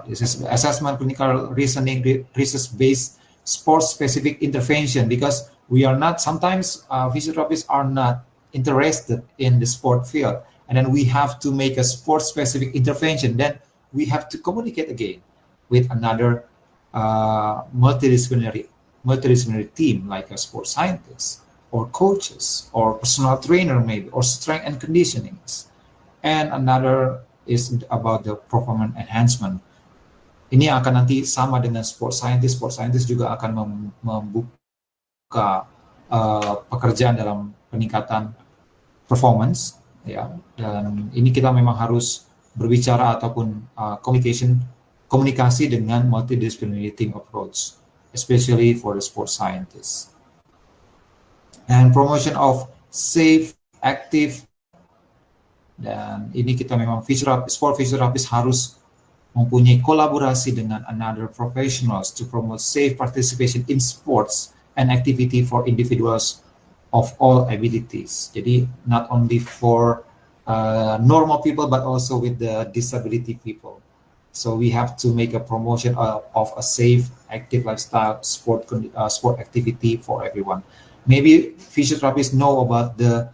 this is assessment, clinical reasoning, research-based sport-specific intervention, because we are not, sometimes physiotherapists are not interested in the sport field, and then we have to make a sport-specific intervention. Then we have to communicate again with another multidisciplinary team, like a sports scientist or coaches or personal trainer maybe, or strength and conditioning. And another is about the performance enhancement. Ini akan nanti sama dengan sports scientist. Sports scientist juga akan membuka pekerjaan dalam peningkatan performance, ya. Dan ini kita memang harus berbicara ataupun komunikasi dengan multidisciplinary team approach, especially for the sports scientists. And promotion of safe, active, dan ini kita memang sport physiotherapist harus mempunyai kolaborasi dengan another professionals to promote safe participation in sports and activity for individuals of all abilities. Jadi not only for normal people but also with the disability people. So we have to make a promotion of a safe, active lifestyle, sport activity for everyone. Maybe physiotherapists know about the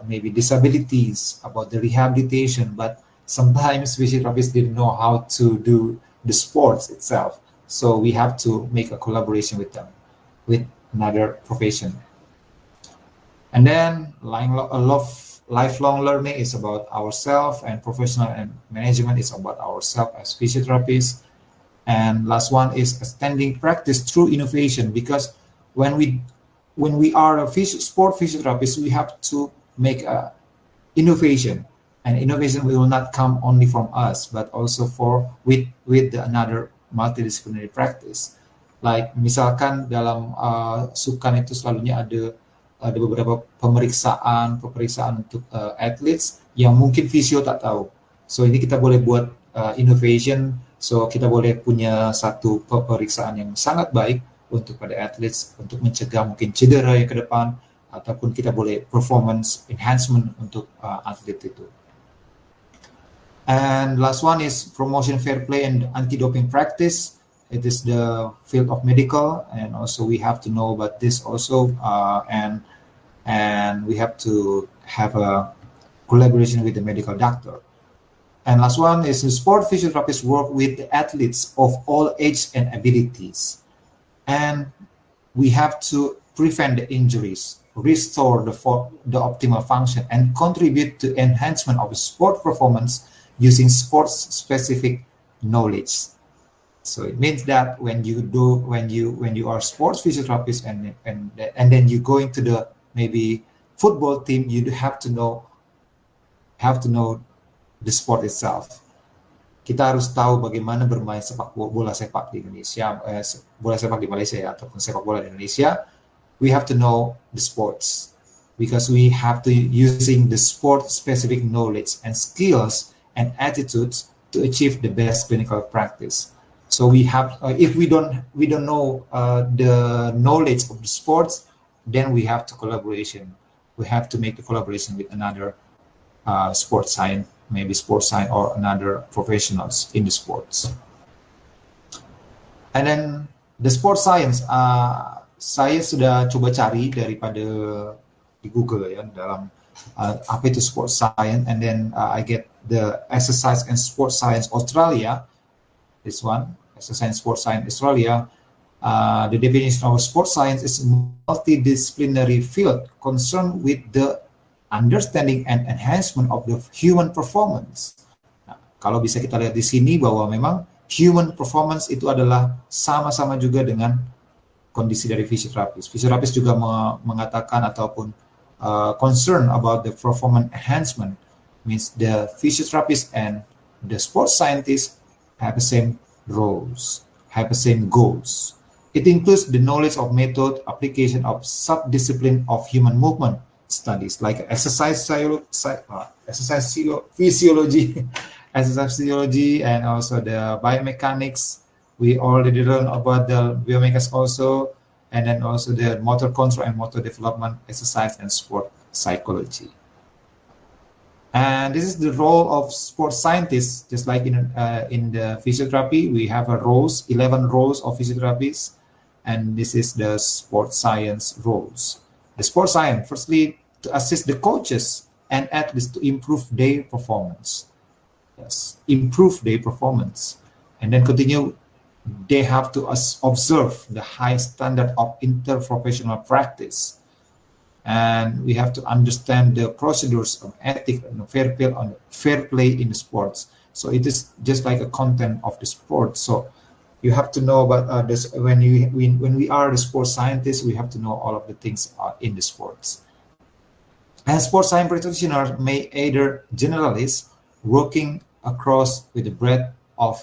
maybe disabilities, about the rehabilitation, but sometimes physiotherapists didn't know how to do the sports itself. So we have to make a collaboration with them, with another profession. And then lifelong learning is about ourselves, and professional and management is about ourselves as physiotherapists. And last one is extending practice through innovation, because when we are a sport physiotherapist, we have to make a innovation, and innovation will not come only from us, but also with another multidisciplinary practice. Like misalkan dalam Sukan itu selalunya ada beberapa pemeriksaan untuk athletes yang mungkin physio tak tahu. So ini kita boleh buat innovation, so kita boleh punya satu pemeriksaan yang sangat baik untuk pada athletes, untuk mencegah mungkin cedera yang ke depan, ataupun kita boleh performance enhancement untuk atlet itu. And last one is promotion fair play and anti-doping practice. It is the field of medical, and also we have to know about this also, and we have to have a collaboration with the medical doctor. And last one is the sport physiotherapists work with the athletes of all ages and abilities. And we have to prevent the injuries, restore the optimal function, and contribute to enhancement of sport performance using sports-specific knowledge. So it means that when you are sports physiotherapist and then you go into the maybe football team, you have to know the sport itself. Kita harus tahu bagaimana bermain bola sepak di Indonesia, bola sepak di Malaysia ya, ataupun sepak bola di Indonesia. We have to know the sports, because we have to using the sport-specific knowledge and skills and attitudes to achieve the best clinical practice. So we have, if we don't know the knowledge of the sports, then we have to collaboration. We have to make the collaboration with another sports science, maybe sports science or another professionals in the sports. And then the sports science, saya sudah coba cari daripada di Google ya, dalam apa itu sports science, and then I get the Exercise and Sports Science Australia, this one, Exercise and Sports Science Australia. The definition of sports science is a multidisciplinary field concerned with the understanding and enhancement of the human performance. Nah, kalau bisa kita lihat di sini bahwa memang human performance itu adalah sama-sama juga dengan kondisi dari fisioterapis. Fisioterapis juga mengatakan ataupun concern about the performance enhancement, means the physiotherapist and the sports scientist have the same roles, have the same goals. It includes the knowledge of method, application of sub-discipline of human movement studies like exercise physiology, and also the biomechanics. We already learned about the biomechanics also, and then also the motor control and motor development, exercise and sport psychology. And this is the role of sports scientists. Just like in the physiotherapy, we have 11 roles of physiotherapists, and this is the sports science roles. The sports science, firstly, to assist the coaches and athletes to improve their performance. Yes, improve their performance. And then continue, they have to observe the high standard of interprofessional practice. And we have to understand the procedures of ethics and fair play in the sports. So it is just like a content of the sport. So you have to know about this. When we are the sports scientists, we have to know all of the things in the sports. And sports science practitioners may either generalists working across with the breadth of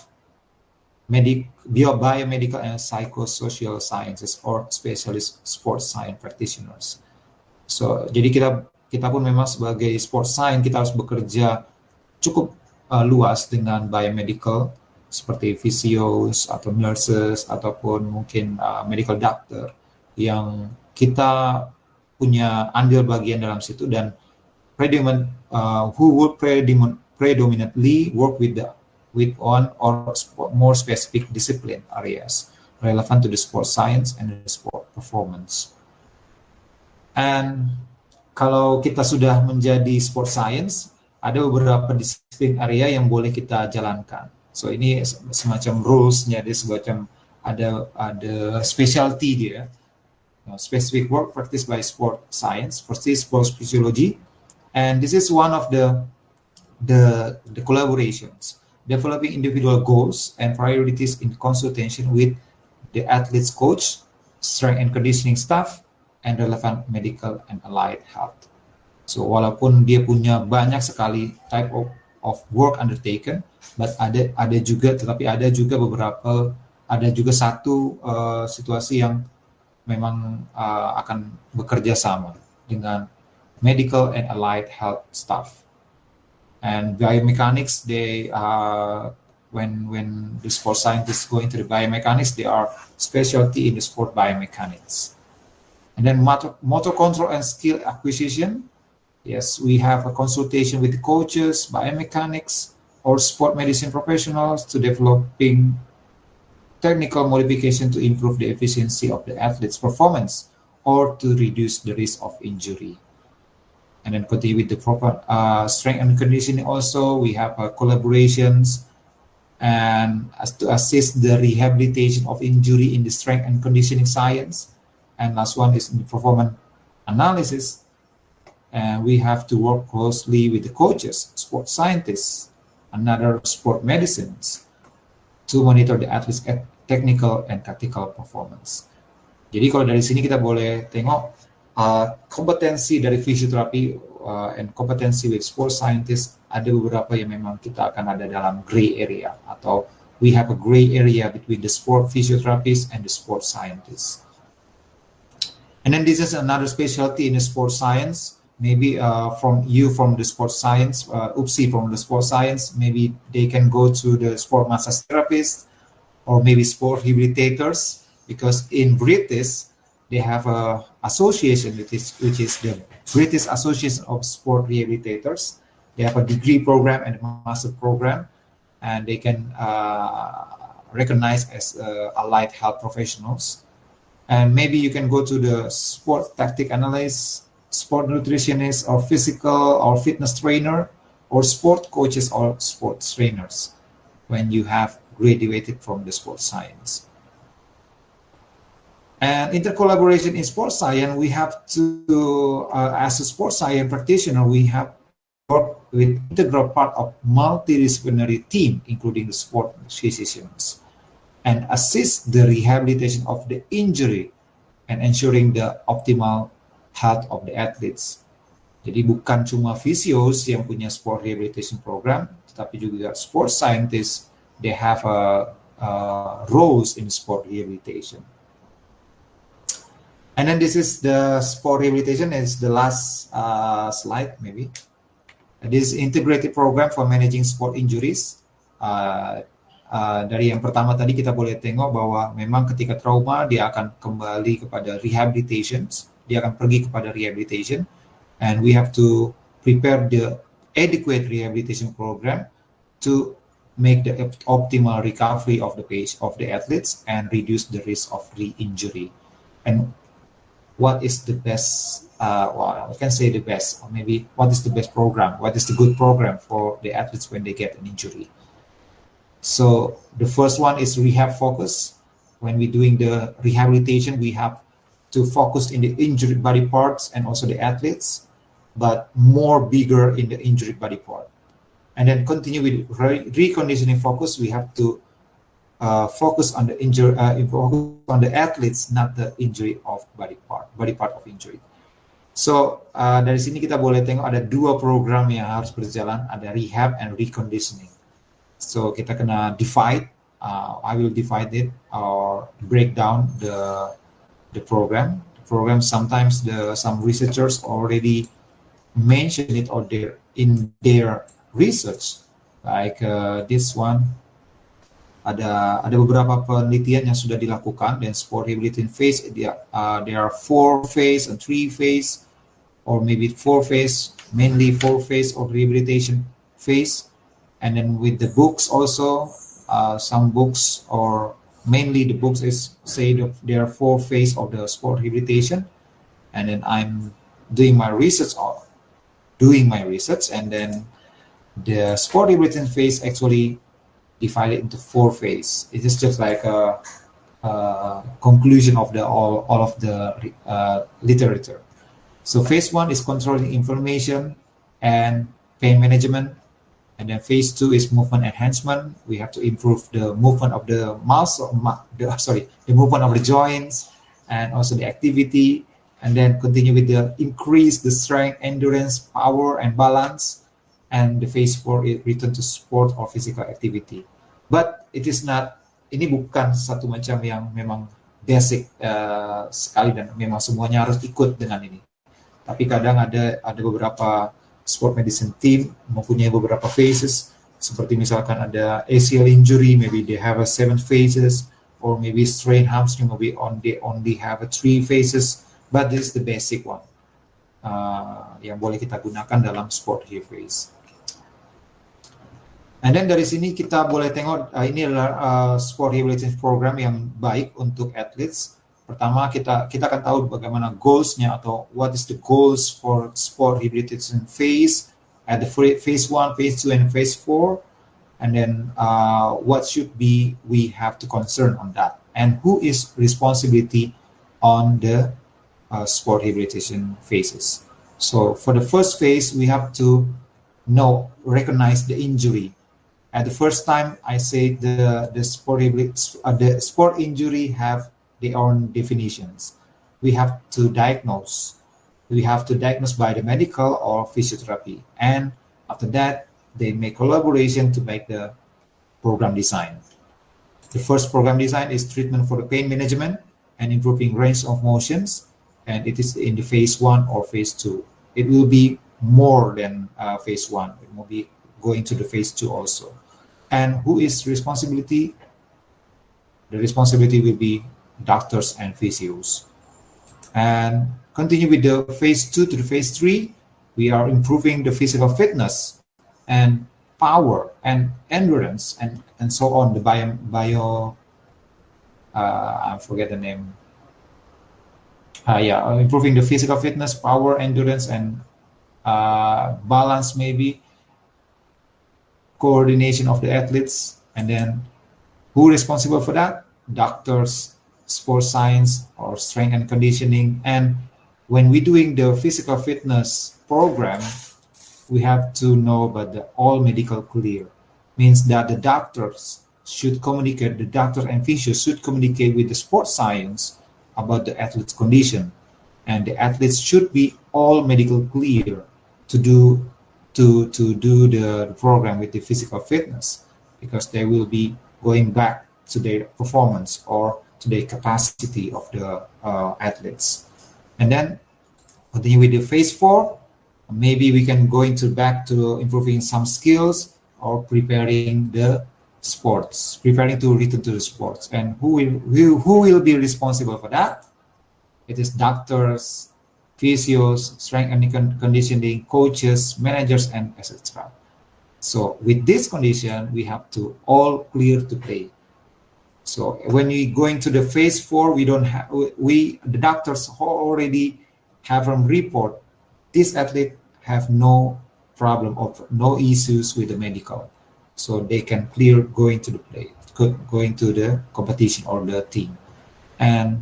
biomedical and psychosocial sciences, or specialist sports science practitioners. So, jadi kita pun memang sebagai sports science kita harus bekerja cukup luas dengan biomedical seperti physios atau nurses ataupun mungkin medical doctor yang kita punya andil bagian dalam situ, dan who would predominantly work with one or more specific discipline areas relevant to the sports science and the sport performance. And kalau kita sudah menjadi sports science, ada beberapa disiplin area yang boleh kita jalankan. So ini semacam rules-nya, dia semacam ada specialty dia. Specific work practiced by sport science, first is sports physiology, and this is one of the collaborations, developing individual goals and priorities in consultation with the athlete's coach, strength and conditioning staff, and relevant medical and allied health. So walaupun dia punya banyak sekali type of work undertaken, but ada juga satu situasi yang memang akan bekerja sama dengan medical and allied health staff. And biomechanics, they when the sports scientists go into the biomechanics, they are specialty in the sport biomechanics. And then motor control and skill acquisition. Yes, we have a consultation with the coaches, biomechanics, or sport medicine professionals to developing technical modification to improve the efficiency of the athlete's performance or to reduce the risk of injury. And then continue with the proper strength and conditioning. Also, we have collaborations and to assist the rehabilitation of injury in the strength and conditioning science. And last one is in the performance analysis. And we have to work closely with the coaches, sports scientists, and other sport medicines to monitor the athlete's technical and tactical performance. Jadi kalau dari sini kita boleh tengok kompetensi dari physiotherapy and kompetensi with sports scientists, ada beberapa yang memang kita akan ada dalam gray area, atau we have a gray area between the sport physiotherapists and the sports scientists. And then this is another specialty in the sports science. Maybe from the sports science, from the sports science, maybe they can go to the sport massage therapist or maybe sport rehabilitators, because in British they have a association which is the British Association of Sport Rehabilitators. They have a degree program and a master program, and they can recognize as allied health professionals. And maybe you can go to the sport tactic analyst, sport nutritionist, or physical or fitness trainer, or sport coaches or sports trainers when you have graduated from the sports science. And intercollaboration in sports science, we have to, as a sports science practitioner, we have work with integral part of multidisciplinary team, including the sport physicians, and assist the rehabilitation of the injury and ensuring the optimal health of the athletes. Jadi bukan cuma physios yang punya sport rehabilitation program, tetapi juga sports scientists, they have roles in sport rehabilitation. And then this is the sport rehabilitation, is the last slide maybe. This is integrated program for managing sport injuries. Dari yang pertama tadi kita boleh tengok bahwa memang ketika trauma dia akan kembali kepada rehabilitation, dia akan pergi kepada rehabilitation, and we have to prepare the adequate rehabilitation program to make the optimal recovery of the athletes and reduce the risk of re-injury. And what is the best, well, I can say the best, or maybe what is the best program, what is the good program for the athletes when they get an injury. So the first one is rehab focus. When we're doing the rehabilitation, we have to focus in the injured body parts and also the athletes, but more bigger in the injured body part. And then continue with reconditioning focus. We have to focus on the on the athletes, not the injury of body part of injury. So dari sini kita boleh tengok ada dua program yang harus berjalan, ada rehab and reconditioning. So kita kena divide. I will divide it or break down the program. The program sometimes some researchers already mention it or in their research, like this one. Ada beberapa penelitian yang sudah dilakukan dan sport rehabilitation phase. There are 4 phase and 3 phase, or maybe 4 phase, mainly 4 phase of rehabilitation phase. And then with the books also, some books, or mainly the books is say there are 4 phase of the sport rehabilitation. And then I'm doing my research, and then the sport rehabilitation phase actually divided into 4 phase. It is just like a conclusion of all of the literature. So phase 1 is controlling inflammation and pain management, and then phase 2 is movement enhancement. We have to improve the movement of the the movement of the joints and also the activity, and then continue with increase the strength, endurance, power, and balance. And the phase 4 is return to sport or physical activity. But it is not, ini bukan satu macam yang memang basic sekali dan memang semuanya harus ikut dengan ini. Tapi kadang ada beberapa sport medicine team mempunyai beberapa phases, seperti misalkan ada ACL injury, maybe they have 7 phases, or maybe strain hamstring, maybe they only have 3 phases, but this is the basic one yang boleh kita gunakan dalam sport rehab phase. And then dari sini kita boleh tengok ini adalah sport rehabilitation program yang baik untuk athletes. Pertama kita akan tahu bagaimana goals-nya atau what is the goals for sport rehabilitation phase at the phase 1, phase 2, and phase 4, and then what should be we have to concern on that, and who is responsibility on the sport rehabilitation phases. So for the first phase, we have to recognize the injury. At the first time, I say the sport injury have their own definitions. We have to diagnose. We have to diagnose by the medical or physiotherapy, and after that, they make collaboration to make the program design. The first program design is treatment for the pain management and improving range of motions, and it is in the phase 1 or phase 2. It will be more than phase 1. It will be going to the phase 2 also. And who is responsibility? The responsibility will be doctors and physios. And continue with the phase 2 to the phase 3. We are improving the physical fitness and power and endurance and so on. The I forget the name. Improving the physical fitness, power, endurance, and balance, maybe coordination of the athletes. And then who responsible for that? Doctors, sports science, or strength and conditioning. And when we're doing the physical fitness program, we have to know about the all medical clear. Means that the doctors should communicate, the doctor and physio should communicate with the sports science about the athlete's condition, and the athletes should be all medical clear to do the program with the physical fitness, because they will be going back to their performance or to the capacity of the athletes. And then continue with the phase 4. Maybe we can go back to improving some skills or preparing the sports, preparing to return to the sports. And who will be responsible for that? It is doctors, physios, strength and conditioning, coaches, managers, and etc. So with this condition, we have to all clear to play. So when we going to the phase 4, we don't have, the doctors already have a report. This athlete have no problem of no issues with the medical. So they can clear going to the play, going to the competition or the team. And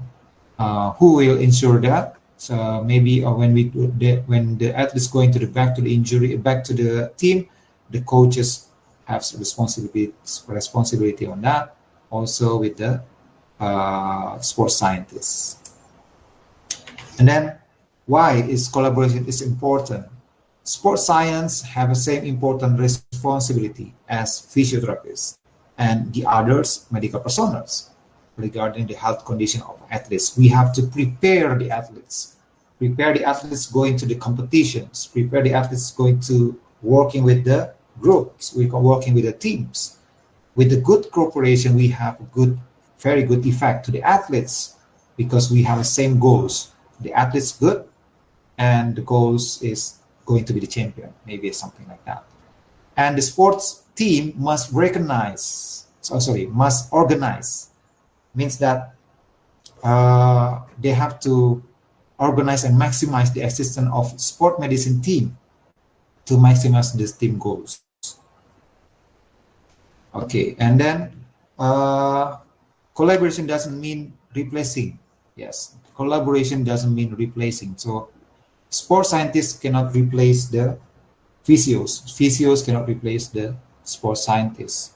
who will ensure that? So maybe when the athlete is going to the back to the team, the coaches have responsibility on that. Also with the sports scientists. And then why is collaboration is important? Sports science have the same important responsibility as physiotherapists and the others medical personnel regarding the health condition of athletes. We have to prepare the athletes going to the competitions, prepare the athletes going to working with the groups, working with the teams. With the good cooperation, we have very good effect to the athletes because we have the same goals. The athletes good, and the goals is going to be the champion, maybe something like that. And the sports team must organize. Means that they have to organize and maximize the existence of sport medicine team to maximize this team goals. Okay, and then collaboration doesn't mean replacing. Yes, collaboration doesn't mean replacing. So sports scientists cannot replace the physios. Physios cannot replace the sports scientists.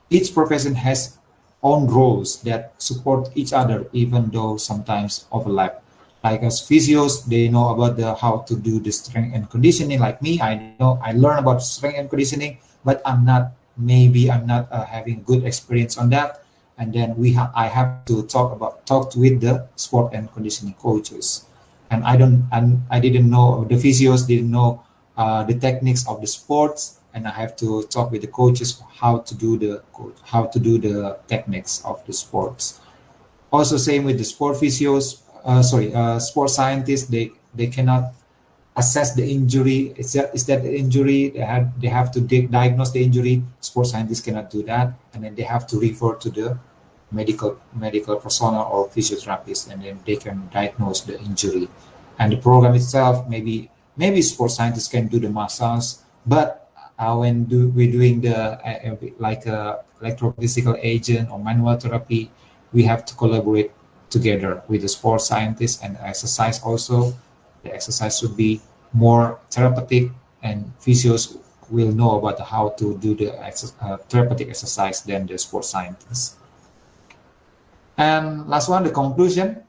Each profession has own roles that support each other, even though sometimes overlap. Like as physios, they know about how to do the strength and conditioning. Like me, I learn about strength and conditioning, but I'm not having good experience on that. And then I have to talk with the sport and conditioning coaches. And I didn't know, the physios didn't know the techniques of the sports, and I have to talk with the coaches how to do the techniques of the sports. Also, same with the sport physios. Sports scientists, they cannot assess the injury. Is that the injury? They have to diagnose the injury. Sports scientists cannot do that, and then they have to refer to the medical personnel or physiotherapists, and then they can diagnose the injury. And the program itself, maybe sports scientists can do the massage, but when we're doing the electrophysical agent or manual therapy, we have to collaborate together with the sports scientists. And exercise also, the exercise should be more therapeutic, and physios will know about how to do the therapeutic exercise than the sports scientists. And last one, the conclusion.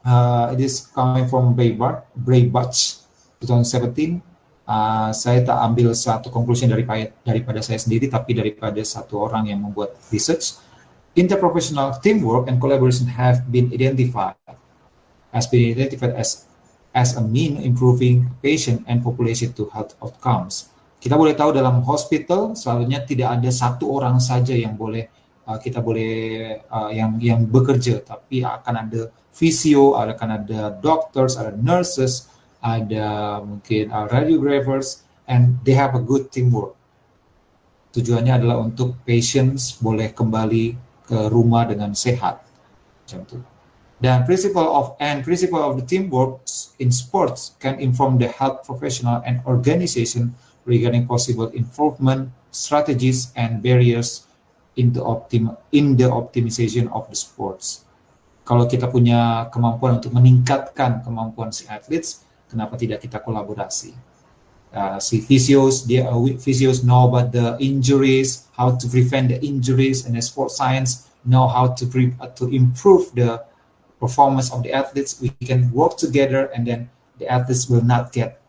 It is coming from Breitbart 2017. Saya tak ambil satu conclusion daripada saya sendiri, tapi daripada satu orang yang membuat research. Interprofessional teamwork and collaboration have been identified as a mean improving patient and population to health outcomes. Kita boleh tahu dalam hospital selalunya tidak ada satu orang saja yang boleh yang bekerja, tapi akan ada physio, akan ada doctors, ada nurses, ada mungkin radiographers, and they have a good teamwork. Tujuannya adalah untuk patients boleh kembali ke rumah dengan sehat, macam itu. Dan principle of the teamwork in sports can inform the health professional and organization regarding possible improvement strategies and barriers in the optimization of the sports. Kalau kita punya kemampuan untuk meningkatkan kemampuan si athletes, kenapa tidak kita kolaborasi? Si physios know about the injuries, how to prevent the injuries, and the sports science know how to improve the performance of the athletes. We can work together, and then the athletes will not get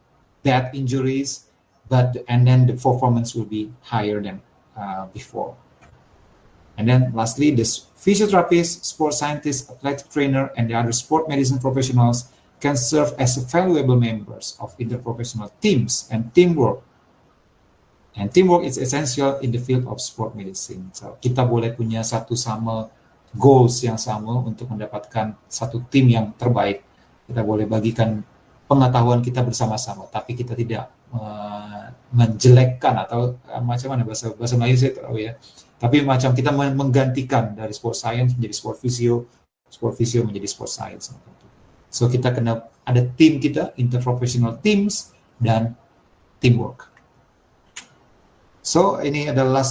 bad injuries, and then the performance will be higher than before. And then lastly, the physiotherapists, sports scientists, athletic trainer, and the other sport medicine professionals can serve as valuable members of interprofessional teams and teamwork. And teamwork is essential in the field of sport medicine. So kita boleh punya satu sama goals yang sama untuk mendapatkan satu tim yang terbaik. Kita boleh bagikan pengetahuan kita bersama-sama, tapi kita tidak menjelekkan atau macam mana bahasa Melayu saya tak tahu ya. Tapi macam kita menggantikan dari sport science menjadi sport physio menjadi sport science. So kita kena ada tim kita, interprofessional teams dan teamwork. So ini adalah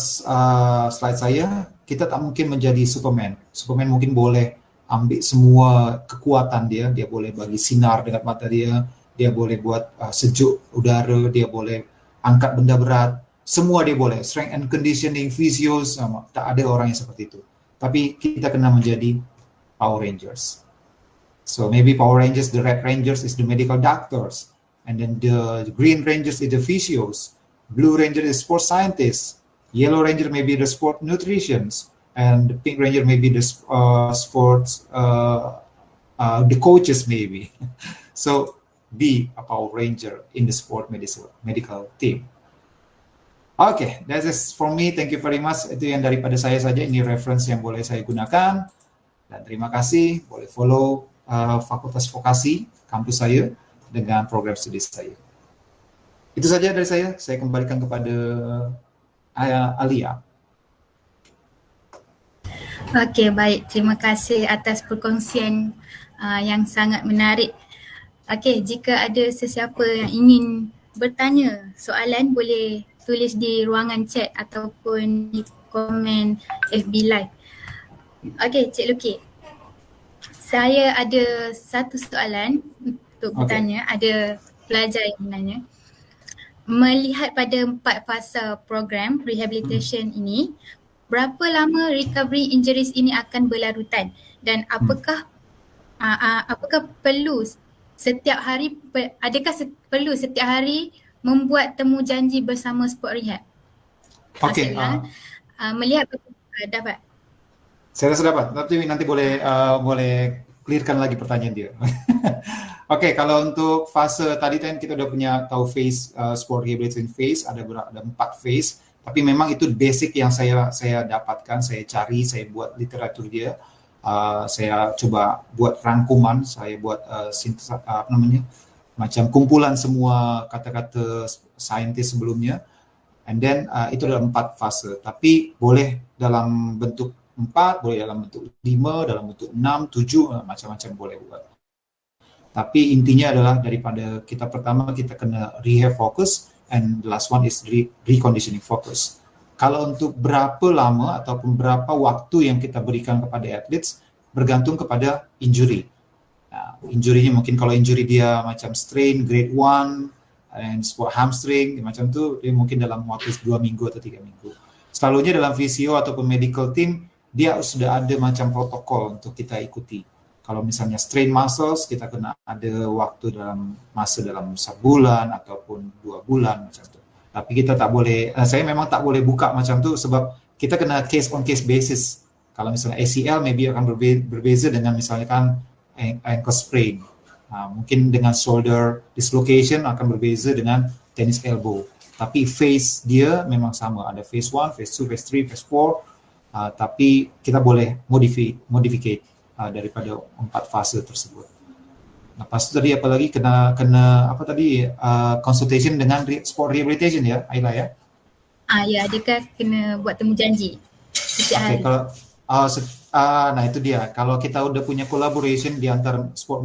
slide saya. Kita tak mungkin menjadi Superman. Superman mungkin boleh ambil semua kekuatan dia boleh bagi sinar dengan mata dia boleh buat sejuk udara, dia boleh angkat benda berat, semua dia boleh, strength and conditioning, physios, tak ada orang yang seperti itu. Tapi kita kena menjadi Power Rangers. So maybe Power Rangers, the Red Rangers is the medical doctors, and then the Green Rangers is the physios, Blue Ranger is sport scientists, Yellow Ranger may be the sport nutritions, and the Pink Ranger may be the sports, the coaches maybe. So be a Power Ranger in the sport medical team. Okay, that is for me. Thank you very much. Itu yang daripada saya saja. Ini reference yang boleh saya gunakan. Dan terima kasih. Boleh follow Fakultas Vokasi kampus saya dengan program studi saya. Itu saja dari saya. Saya kembalikan kepada Alia. Okey, baik. Terima kasih atas perkongsian yang sangat menarik. Okey, jika ada sesiapa yang ingin bertanya soalan, boleh tulis di ruangan chat ataupun di komen FB Live. Okey, Cik Luki. Saya ada satu soalan untuk bertanya. Ada pelajar yang menanya. Melihat pada 4 fasa program rehabilitation ini, berapa lama recovery injuries ini akan berlarutan dan apakah perlu setiap hari, perlu setiap hari membuat temu janji bersama sport rehab? Okey. Melihat dapat. Saya rasa dapat, tapi nanti boleh clearkan lagi pertanyaan dia. Okey, kalau untuk fase tadi kan kita udah punya tahu phase sport rehabilitation phase, ada 4 phase, tapi memang itu basic yang saya dapatkan, saya cari, saya buat literatur dia. Saya coba buat rangkuman, saya buat macam kumpulan semua kata-kata saintis sebelumnya, and then itu dalam 4 fase, tapi boleh dalam bentuk 4, boleh dalam bentuk 5, dalam bentuk 6, 7, macam-macam boleh buat. Tapi intinya adalah daripada pertama kita kena rehab focus, and the last one is reconditioning focus. Kalau untuk berapa lama ataupun berapa waktu yang kita berikan kepada athletes bergantung kepada injury. Injury-nya mungkin kalau injury dia macam strain grade 1 and sport hamstring macam tu, dia mungkin dalam waktu 2 minggu atau 3 minggu. Selalunya dalam physio ataupun medical team dia sudah ada macam protokol untuk kita ikuti. Kalau misalnya strain muscles, kita kena ada waktu dalam sebulan ataupun 2 bulan macam tu. Tapi kita tak boleh, saya memang tak boleh buka macam tu sebab kita kena case on case basis. Kalau misalnya ACL maybe akan berbeza dengan misalnya kan ankle sprain. Mungkin dengan shoulder dislocation akan berbeza dengan tennis elbow. Tapi phase dia memang sama. Ada phase 1, phase 2, phase 3, phase 4. Tapi kita boleh modificate daripada 4 fase tersebut. Lepas tu tadi apa lagi kena apa tadi consultation dengan sport rehabilitation ya, Ayla ya? Ya, adakah kena buat temu janji setiap hari? Kalau nah itu dia. Kalau kita udah punya collaboration di antara sport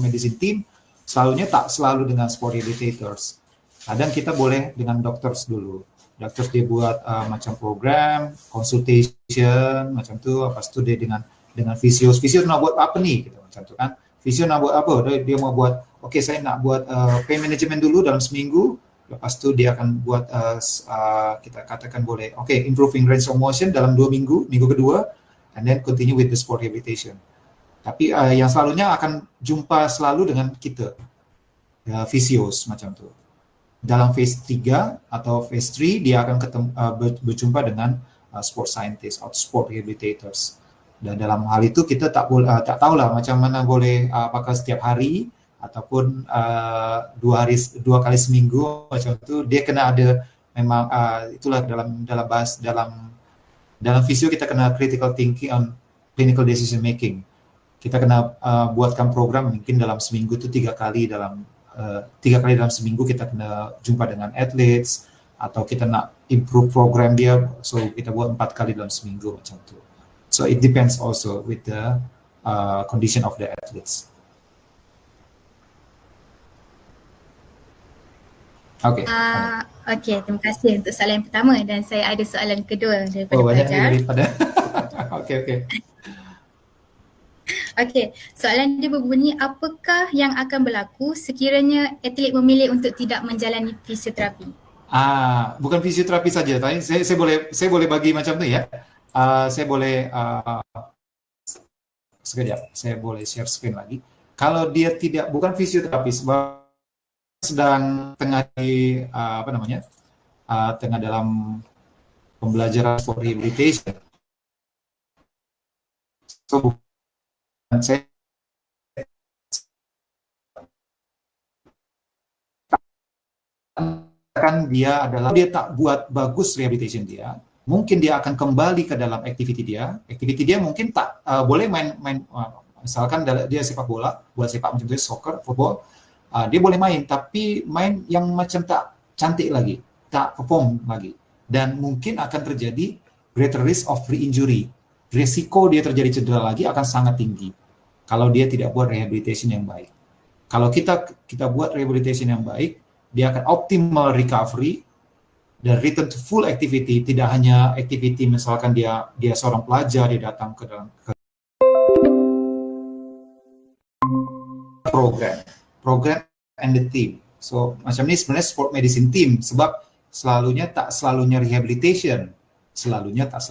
medicine team, selalunya tak selalu dengan sport rehabilitators. Kadang kita boleh dengan doctors dulu. Doctors dia buat macam program consultation macam tu, lepas tu dia dengan physio nak buat apa nih gitu macam tu kan. Physio nak buat apa? Dia mau buat, okay, saya nak buat pain management dulu dalam seminggu. Lepas tu dia akan buat, kita katakan boleh, okay, improving range of motion dalam 2 minggu, minggu kedua, and then continue with the sport rehabilitation. Tapi yang selalunya akan jumpa selalu dengan kita, physios macam tu. Dalam phase 3 atau phase 3, dia akan berjumpa dengan sport scientist atau sport rehabilitators. Dan dalam hal itu kita tak tahulah macam mana boleh apakah setiap hari ataupun 2 kali seminggu macam tu. Dia kena ada memang itulah dalam physio kita kena critical thinking on clinical decision making. Kita kena buatkan program mungkin dalam seminggu itu 3 kali dalam seminggu kita kena jumpa dengan athletes, atau kita nak improve program dia, so kita buat 4 kali dalam seminggu macam tu. So it depends also with the condition of the athletes. Okay. Okay, terima kasih untuk soalan yang pertama, dan saya ada soalan kedua daripada banyak pelajar. Daripada Okay. Okey, soalan dia berbunyi, apakah yang akan berlaku sekiranya atlet memilih untuk tidak menjalani fisioterapi? Bukan fisioterapi saja, tapi saya boleh bagi macam tu ya. Saya boleh sekejap, saya boleh share screen lagi. Kalau dia bukan fisioterapi, sebab sedang tengah tengah dalam pembelajaran for rehabilitation. So saya kan dia tak buat bagus rehabilitation dia, mungkin dia akan kembali ke dalam aktiviti dia. Aktiviti dia mungkin tak boleh main misalkan dia sepak bola, buat sepak macam tu, soccer, football, dia boleh main, tapi main yang macam tak cantik lagi, tak perform lagi, dan mungkin akan terjadi greater risk of re-injury. Risiko dia terjadi cedera lagi akan sangat tinggi kalau dia tidak buat rehabilitation yang baik. Kalau kita buat rehabilitation yang baik, dia akan optimal recovery dan return to full activity. Tidak hanya activity, misalkan dia seorang pelajar, dia datang ke dalam program and the team. So macam ni sebenarnya sport medicine team, sebab selalunya tak selalunya rehabilitation, selalunya tak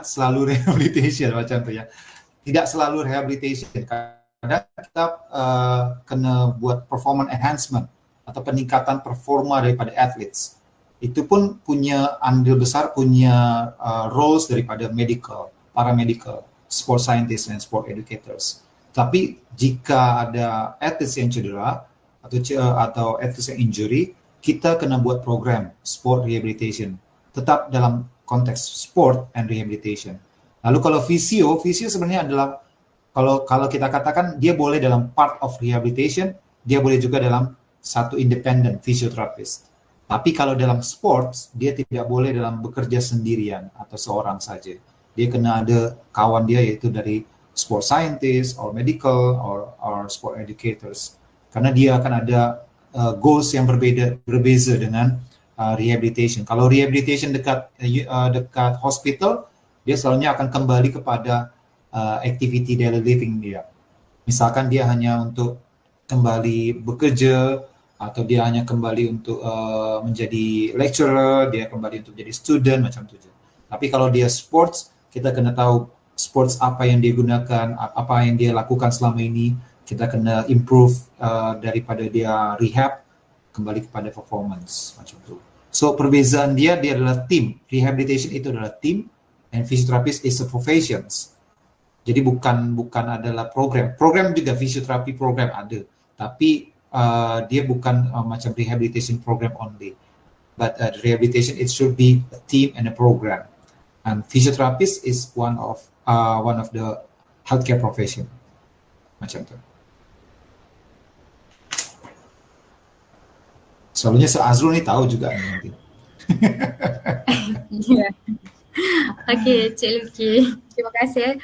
selalu rehabilitation macam tu ya. Tidak selalu rehabilitation. Kadang kita kena buat performance enhancement atau peningkatan performa daripada athletes. Itu pun punya andil besar, punya roles daripada medical, paramedical, sport scientists and sport educators. Tapi jika ada athletes yang cedera atau athletes yang injury, kita kena buat program sport rehabilitation, tetap dalam konteks sport and rehabilitation. Lalu kalau physio sebenarnya adalah, kalau kita katakan dia boleh dalam part of rehabilitation, dia boleh juga dalam satu independent physiotherapist. Tapi kalau dalam sports, dia tidak boleh dalam bekerja sendirian atau seorang saja. Dia kena ada kawan dia, yaitu dari sport scientist or medical or sport educators. Karena dia akan ada goals yang berbeza dengan rehabilitation. Kalau rehabilitation dekat hospital, dia selalunya akan kembali kepada activity daily living dia. Misalkan dia hanya untuk kembali bekerja, atau dia hanya kembali untuk menjadi lecturer, dia kembali untuk jadi student, macam tu je. Tapi kalau dia sports, kita kena tahu sports apa yang dia gunakan, apa yang dia lakukan selama ini. Kita kena improve daripada dia rehab kembali kepada performance, macam tu. So perbezaan dia adalah team. Rehabilitation itu adalah team, and physiotherapist is a profession. Jadi bukan adalah program. Program juga, physiotherapy program ada, tapi dia bukan macam rehabilitation program only. But rehabilitation, it should be a team and a program. And physiotherapist is one of the healthcare profession. Macam tu. Soalnya Azrul ni tahu juga nanti. Ya. Okey, Cik Luki. Terima kasih.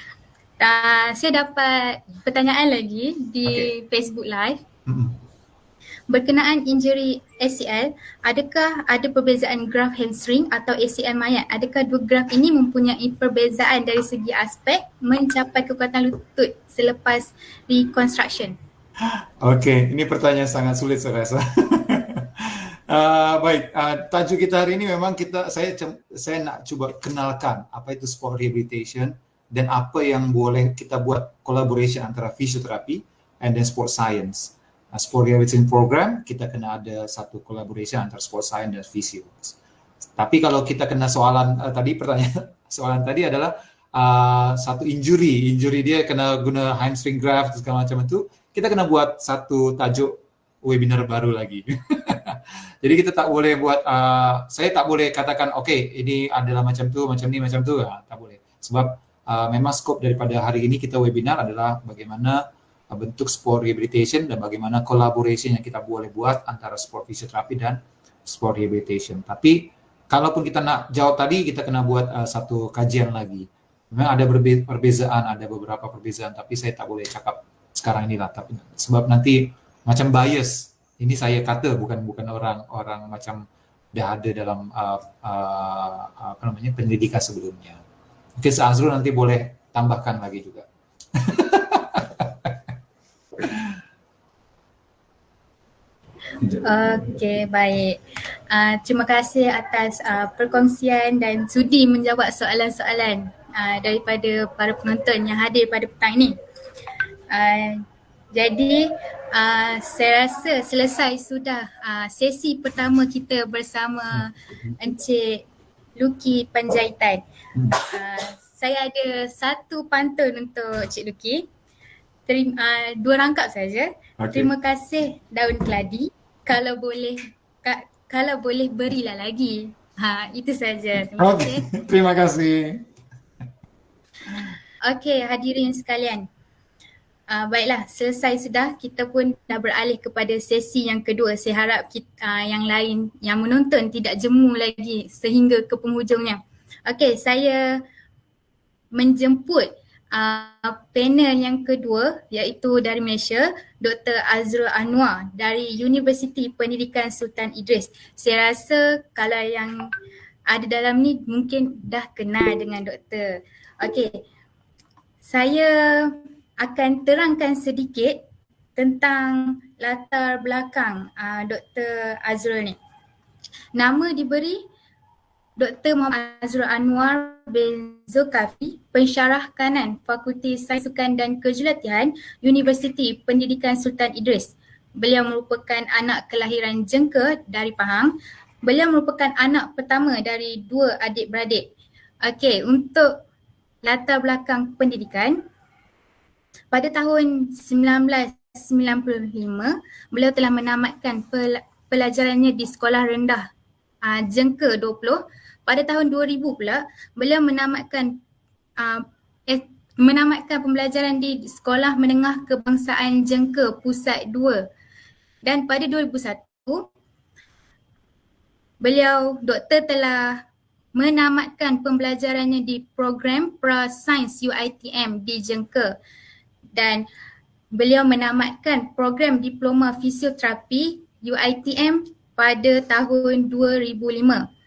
Saya dapat pertanyaan lagi di Facebook Live. Berkenaan injury ACL, adakah ada perbezaan graf hamstring atau ACL mayat? Adakah dua graf ini mempunyai perbezaan dari segi aspek mencapai kekuatan lutut selepas reconstruction? Okey, ini pertanyaan sangat sulit saya rasa. Baik, tajuk kita hari ini memang saya nak cuba kenalkan apa itu sport rehabilitation dan apa yang boleh kita buat collaboration antara physiotherapy and then sport science. Sport rehabilitation program, kita kena ada satu collaboration antara sport science dan physio. Tapi kalau kita kena soalan tadi adalah satu injury dia kena guna hamstring graft segala macam itu, kita kena buat satu tajuk webinar baru lagi. Jadi kita tak boleh buat, saya tak boleh katakan okay ini adalah macam tu, macam ni, macam tu, tak boleh. Sebab memang skop daripada hari ini kita webinar adalah bagaimana bentuk sport rehabilitation dan bagaimana collaboration yang kita boleh buat antara sport fisioterapi dan sport rehabilitation. Tapi kalaupun kita nak jawab tadi, kita kena buat satu kajian lagi. Memang ada perbezaan, ada beberapa perbezaan, tapi saya tak boleh cakap sekarang inilah. Tapi sebab nanti macam bias. Ini saya kata bukan orang macam dah ada dalam pendidikan sebelumnya. Mungkin Azrul nanti boleh tambahkan lagi juga. Okey, baik. Terima kasih atas perkongsian dan sudi menjawab soalan-soalan daripada para penonton yang hadir pada petang ini. Jadi saya rasa selesai sudah sesi pertama kita bersama Encik Luki Panjaitan. Saya ada satu pantun untuk Cik Luki. Dua rangkap saja. Okay. Terima kasih daun keladi. Kalau boleh berilah lagi. Itu saja. Terima kasih. Terima kasih. Okey, hadirin sekalian. Baiklah, selesai sudah. Kita pun dah beralih kepada sesi yang kedua. Saya harap yang lain yang menonton tidak jemu lagi sehingga ke penghujungnya. Okey, saya menjemput panel yang kedua iaitu dari Malaysia, Dr. Azrul Anuar dari Universiti Pendidikan Sultan Idris. Saya rasa kalau yang ada dalam ni mungkin dah kenal dengan doktor. Okey, saya akan terangkan sedikit tentang latar belakang Dr. Azrul ni. Nama diberi Dr. Muhammad Azrul Anuar bin Zolkafi, Pensyarah Kanan, Fakulti Sains, Sukan dan Kejurulatihan, Universiti Pendidikan Sultan Idris. Beliau merupakan anak kelahiran jengka dari Pahang. Beliau merupakan anak pertama dari 2 adik-beradik. Okey, untuk latar belakang pendidikan, pada tahun 1995, beliau telah menamatkan pelajarannya di sekolah rendah jengka 20. Pada tahun 2000 pula, beliau menamatkan pembelajaran di Sekolah Menengah Kebangsaan Jengka Pusat 2. Dan pada 2001, doktor telah menamatkan pembelajarannya di program Sains UiTM di Jengka. Dan beliau menamatkan program Diploma Physiotherapy UiTM pada tahun 2005.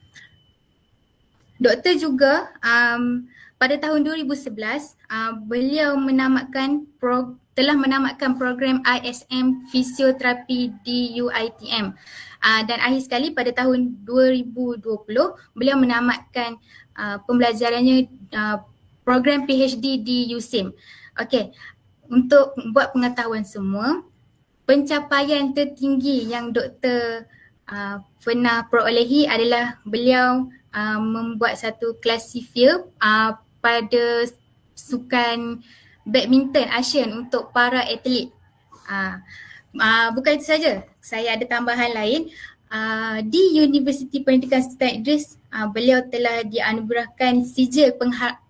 Doktor juga pada tahun 2011 beliau telah menamatkan program ISM Physiotherapy di UiTM. Dan akhir sekali pada tahun 2020 beliau menamatkan pembelajarannya program PhD di USIM. Okey, untuk buat pengetahuan semua, pencapaian tertinggi yang doktor pernah perolehi adalah beliau membuat satu klasifir pada sukan badminton Asian untuk para atlet. Bukan itu saja, saya ada tambahan lain. Di Universiti Pendidikan Sultan Idris, beliau telah dianugerahkan sijil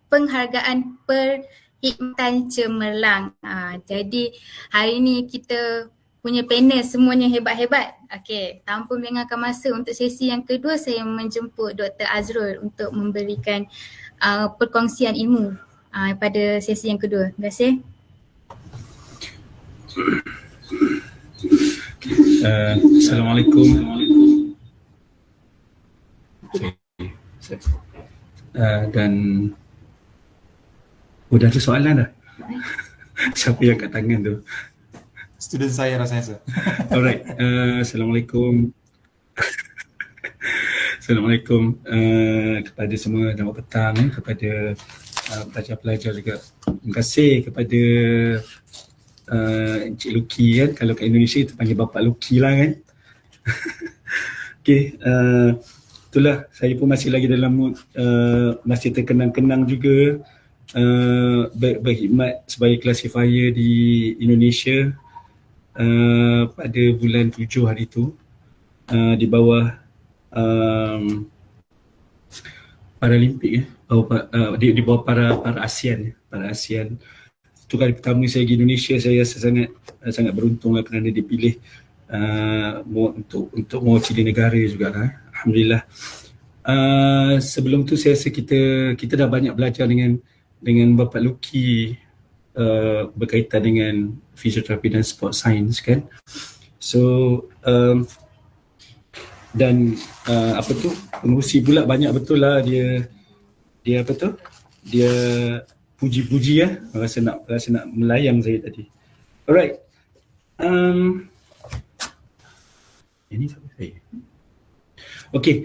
penghargaan perkhidmatan cemerlang. Jadi hari ini kita punya panel semuanya hebat-hebat. Okey, tanpa melengahkan masa untuk sesi yang kedua, saya menjemput Dr. Azrul untuk memberikan perkongsian ilmu pada sesi yang kedua. Terima kasih. Assalamualaikum. Dan udah ada soalan dah? Siapa yang kat tangan tu? Student saya rasanya. Alright, Assalamualaikum. Assalamualaikum kepada semua, selamat petang kepada pelajar-pelajar juga. Terima kasih kepada Encik Luki kan, kalau kat Indonesia kita panggil Bapak Luki lah kan. Okay, itulah saya pun masih lagi dalam mood, masih terkenang-kenang juga berkhidmat sebagai classifier di Indonesia pada bulan 7 hari tu di bawah Paralimpik di bawah para ASEAN, Itu kali pertama saya pergi Indonesia, saya rasa sangat beruntung lah kerana dipilih untuk mewakili negara juga lah. Alhamdulillah. Sebelum tu saya rasa kita dah banyak belajar dengan Bapak Luki berkaitan dengan Physiotherapy dan Sport Science kan. So dan pengurusi pula banyak betul lah dia puji-puji ya, rasa nak melayang saya tadi. Alright. Ini siapa saya? Okay.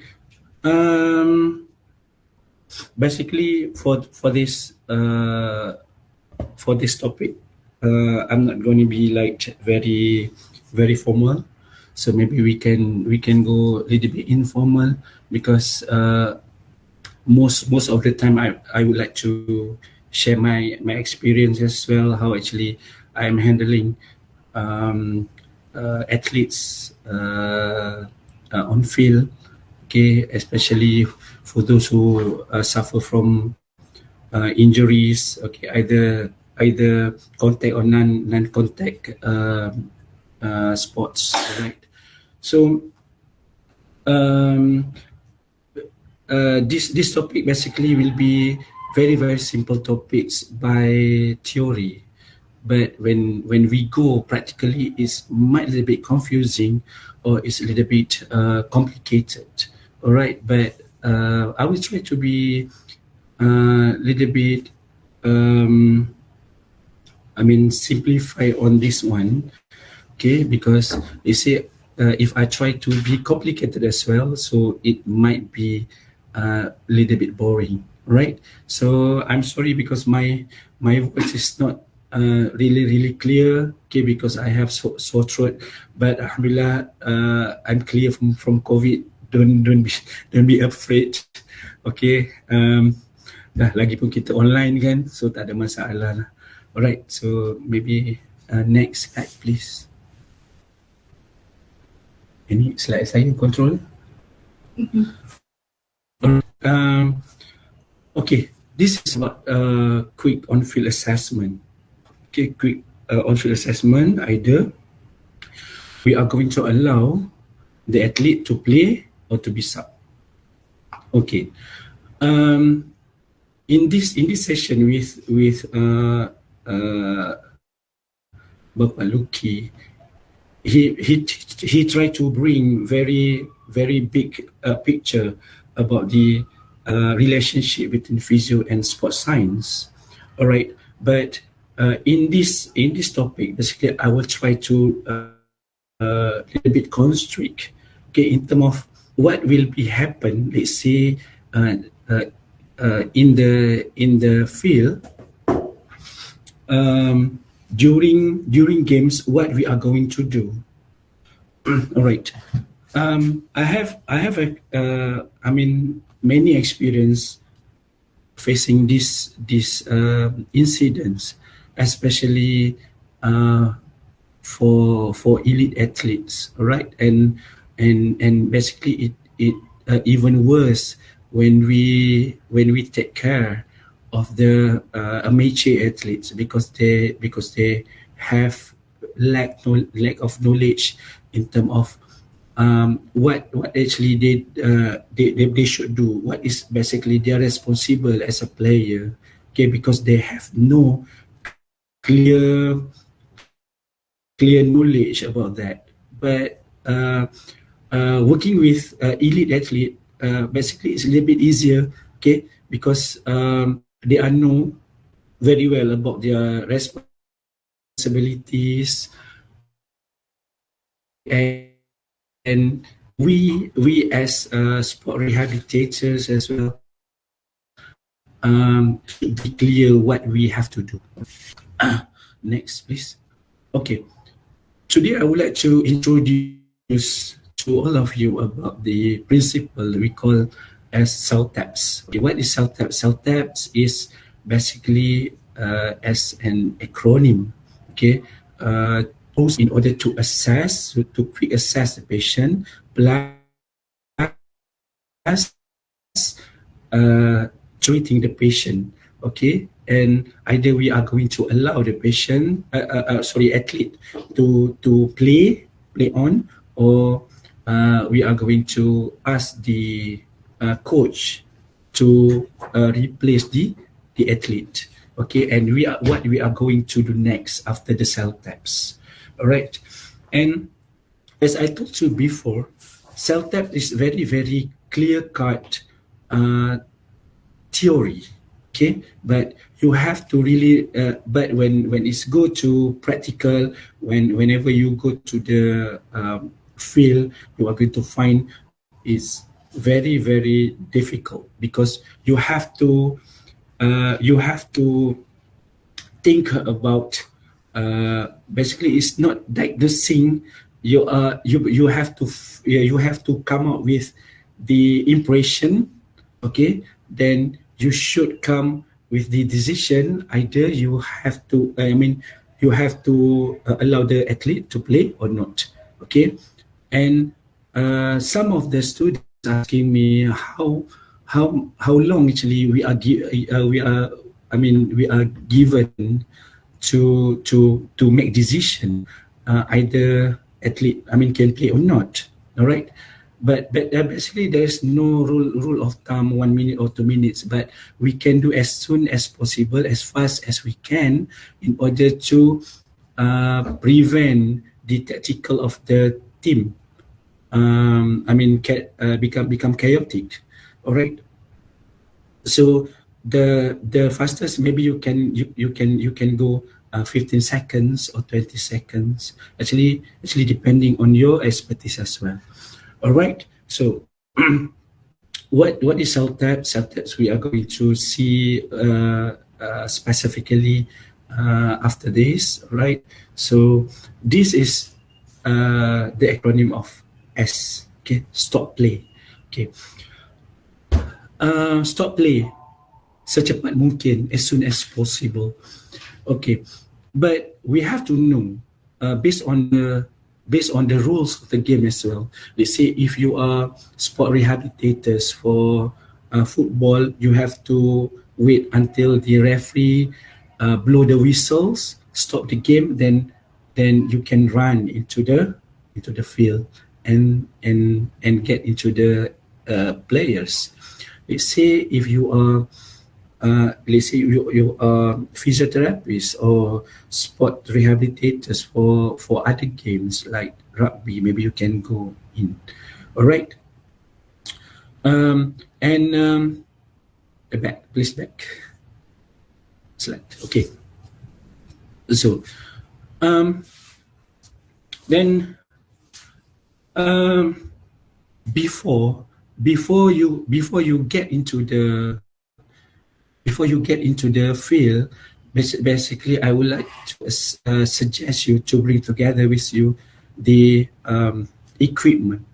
Basically for this topic, I'm not going to be like very formal. So maybe we can go a little bit informal because most of the time I would like to share my experience as well, how actually I'm handling athletes on field, okay, especially for those who suffer from injuries, okay, either contact or non-contact sports, right? So this topic basically will be very simple topics by theory, but when we go practically, it's might a little bit confusing or it's a little bit complicated. All right, but I will try to be a little bit simplify on this one, okay, because you see if I try to be complicated as well, so it might be a little bit boring, right? So I'm sorry because my voice is not really clear, okay, because I have sore throat, but alhamdulillah I'm clear from COVID. Don't be afraid, okay. Lagi pun kita online kan, so tak ada masalah lah. Alright, so maybe next slide please. Ini slide saya control. Okay, this is about quick on-field assessment. Okay, quick on-field assessment. Either we are going to allow the athlete to play or to be sub. Okay. In this session with Bapak Luki, he tried to bring very big picture about the relationship between physio and sports science. All right, but in this topic, basically, I will try to a little bit constrict, okay, in terms of what will be happen. Let's say in the field during games, what we are going to do. All right. I have many experience facing this incidents, especially for elite athletes, right? And basically it even worse when we take care of the amateur athletes because they have lack of knowledge in terms of what actually they should do, what is basically their responsible as a player, okay, because they have no clear knowledge about that. But working with elite athlete basically it's a little bit easier, okay, because they are know very well about their responsibilities, and we as sport rehabilitators as well should be clear what we have to do. Next please. Okay, today I would like to introduce to all of you about the principle we call as CELTAPS. Okay, what is CELTAPS? CELTAPS is basically as an acronym, okay, in order to assess, to quick assess the patient, plus treating the patient, okay, and either we are going to allow the patient, athlete to play on, or we are going to ask the coach to replace the athlete, okay, and what we are going to do next after the cell taps. All right, and as I told you before, cell tap is very, very clear-cut theory, okay, but you have to really but when it's go to practical, whenever you go to the field, you are going to find it's very, very difficult, because you have to think about basically it's not diagnosing. You have to come up with the impression, okay, then you should come with the decision. Either you have to allow the athlete to play or not, okay. And some of the students asking me how long actually we are given to make decision, either athlete can play or not. All right, but basically there's no rule of thumb 1 minute or 2 minutes, but we can do as soon as possible, as fast as we can, in order to prevent the tactical of the team become chaotic. All right, so the fastest maybe you can go 15 seconds or 20 seconds, actually depending on your expertise as well. All right, so what is cell tap? Cell taps we are going to see specifically after this, right? So this is the acronym of S, okay, stop play, okay. Stop play secepat mungkin, as soon as possible, okay. But we have to know based on the rules of the game as well. Let's say if you are sport rehabilitators for football, you have to wait until the referee blow the whistles, stop the game, then you can run into the field and get into the players. Let's say if you are you are physiotherapists or sport rehabilitators for other games like rugby, maybe you can go in. All right, back, please, back slide. Okay, so then before you get into the field, basically I would like to suggest you to bring together with you the equipment.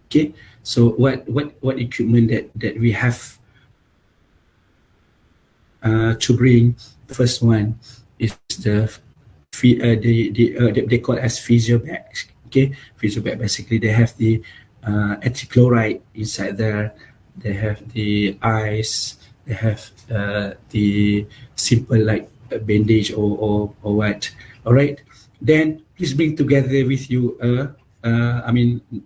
Okay, so what equipment that we have to bring? The first one is they call as physio bags. Okay, physio bag, basically they have the anti-chloride inside there, they have the ice, they have the simple like a bandage or what. All right, then please bring together with you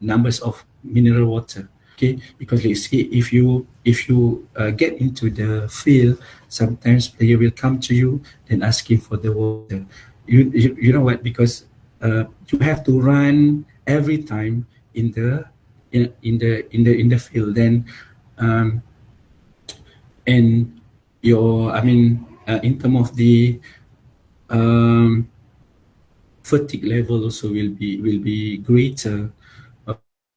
numbers of mineral water. Okay, because let's say if you get into the field, sometimes player will come to you and asking for the water. You know what, because you have to run every time in the field, then and your in terms of the fatigue level also will be greater,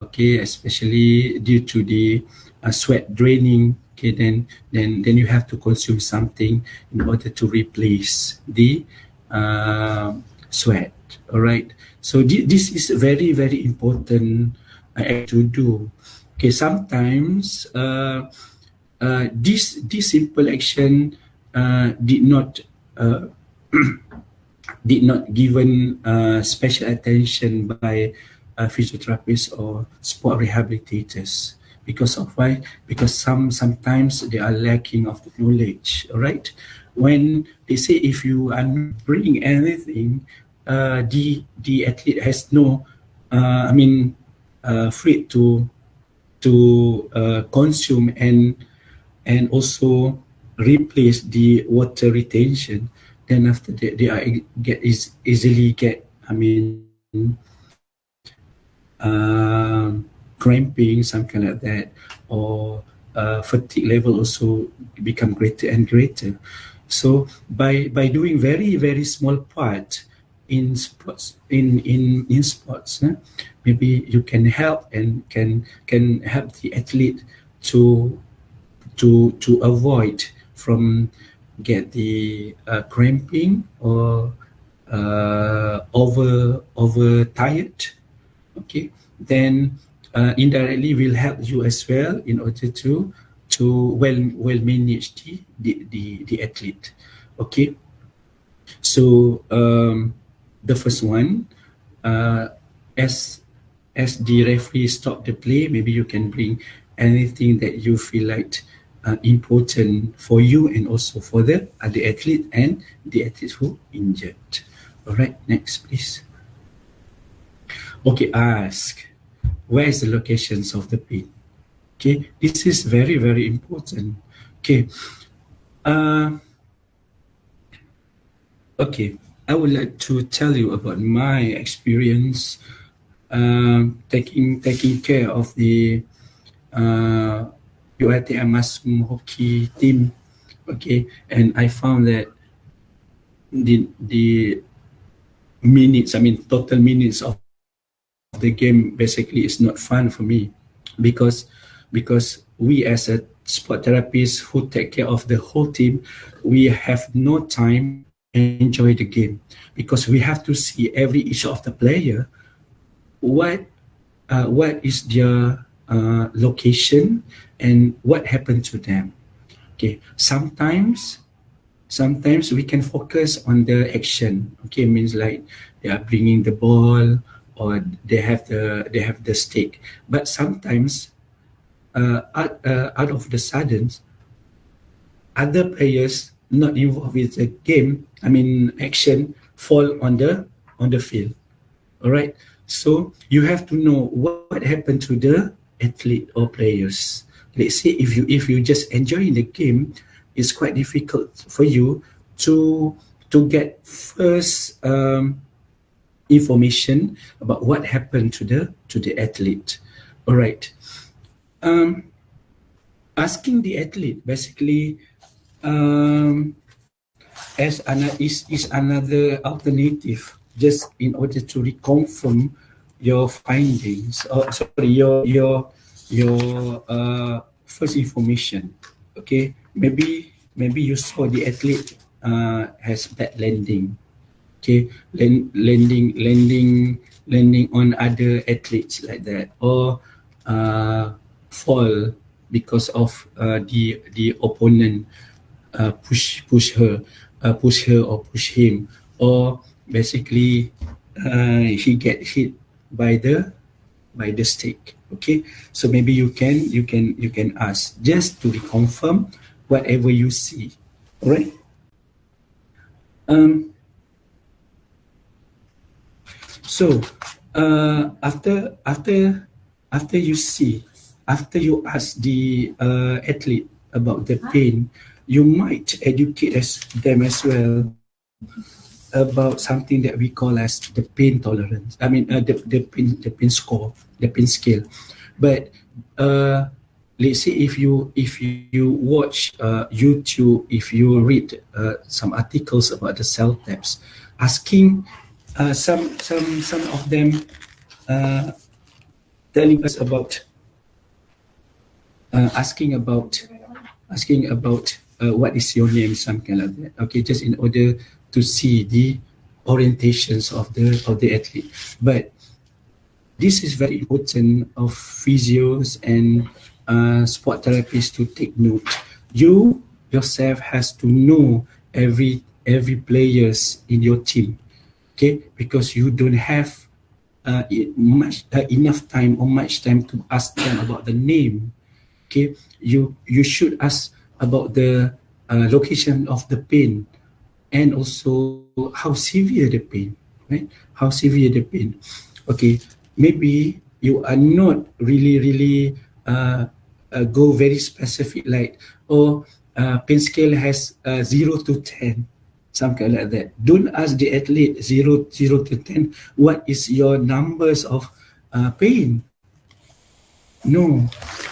okay, especially due to the sweat draining. Okay, then you have to consume something in order to replace the sweat. All right, so this is very, very important to do. Okay, sometimes this simple action did not given special attention by physiotherapists or sport rehabilitators. Because of why? Because sometimes they are lacking of the knowledge. All right. When they say if you are not bringing anything, the athlete has no, free to consume and also replace the water retention. Then after that, they are easily get cramping, something like that, or fatigue level also become greater and greater. So by doing very very small part in sports, in sports, maybe you can help and can help the athlete to avoid from get the cramping or over tired. Okay, then indirectly will help you as well in order to well manage the athlete. Okay, so the first one, as the referee stop the play, maybe you can bring anything that you feel like important for you and also for the athlete and the athlete who injured. All right, next please. Okay, ask, where is the locations of the pin? Okay, this is very very important. Okay, okay, I would like to tell you about my experience taking care of the UiTM Masum hockey team. Okay, and I found that the minutes, total minutes of the game basically is not fun for me, because we as a sport therapist who take care of the whole team, we have no time to enjoy the game, because we have to see each of the player what is their location and what happened to them. Okay, sometimes we can focus on the action. Okay, means like they are bringing the ball or they have the stick, but sometimes out of the sudden, other players not involved with the game, action, fall on the field. All right, so you have to know what happened to the athlete or players. Let's say if you just enjoy the game, it's quite difficult for you to get first information about what happened to the athlete. All right, asking the athlete basically is another alternative, just in order to reconfirm your findings, or sorry, your first information. Okay, maybe you saw the athlete has bad landing. Okay, landing on other athletes like that, or fall because of the opponent push her or push him, or basically he get hit by the stick. Okay, so maybe you can ask just to reconfirm whatever you see. All right. So after you ask the athlete about the pain, you might educate them as well about something that we call as the pain tolerance. The pain score, the pain scale. But let's say if you watch YouTube, if you read some articles about the cell taps, asking some of them telling us about asking about what is your name, something like that. Okay, just in order to see the orientations of the athlete. But this is very important of physios and sport therapists to take note. You yourself has to know every players in your team. Okay, because you don't have enough time or much time to ask them about the name. Okay, you should ask about the location of the pain, and also how severe the pain, right? How severe the pain. Okay, maybe you are not really go very specific, like, oh, pain scale has 0 to 10, something like that. Don't ask the athlete 0 to 10, what is your numbers of pain? No,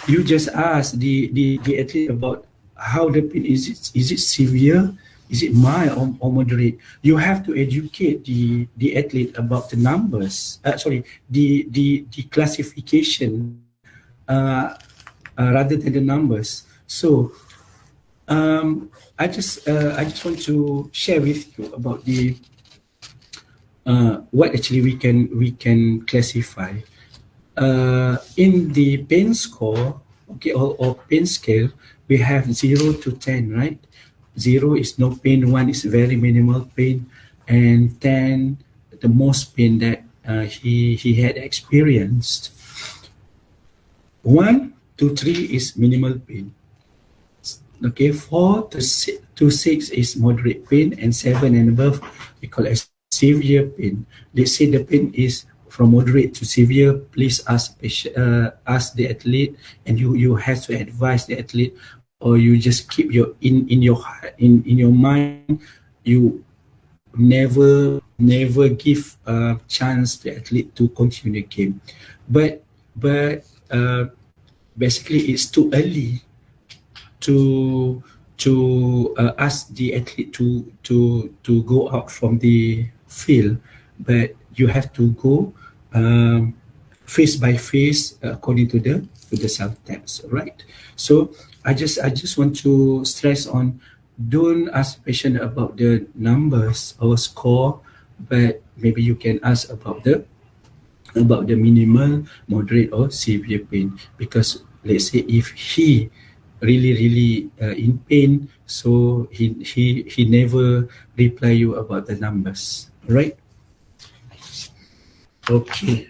you just ask the athlete about how the pain is. Is it severe? Is it mild or moderate? You have to educate the athlete about the numbers. The classification rather than the numbers. So I just want to share with you about the what actually we can classify. In the pain score, okay, or pain scale, we have 0 to 10, right? 0 is no pain, 1 is very minimal pain, and 10 the most pain that he had experienced. 1 to 3 is minimal pain. Okay, 4 to 6 is moderate pain, and 7 and above we call as severe pain. Let's say the pain is from moderate to severe. Please ask the athlete, and you have to advise the athlete, or you just keep your in your mind. You never give a chance to the athlete to continue the game, but basically it's too early to ask the athlete to go out from the field, but you have to go face by face according to the self-taps, right? So I just want to stress on, don't ask patient about the numbers or score, but maybe you can ask about the minimal, moderate, or severe pain. Because let's say if he really in pain, so he never reply you about the numbers, right? Okay.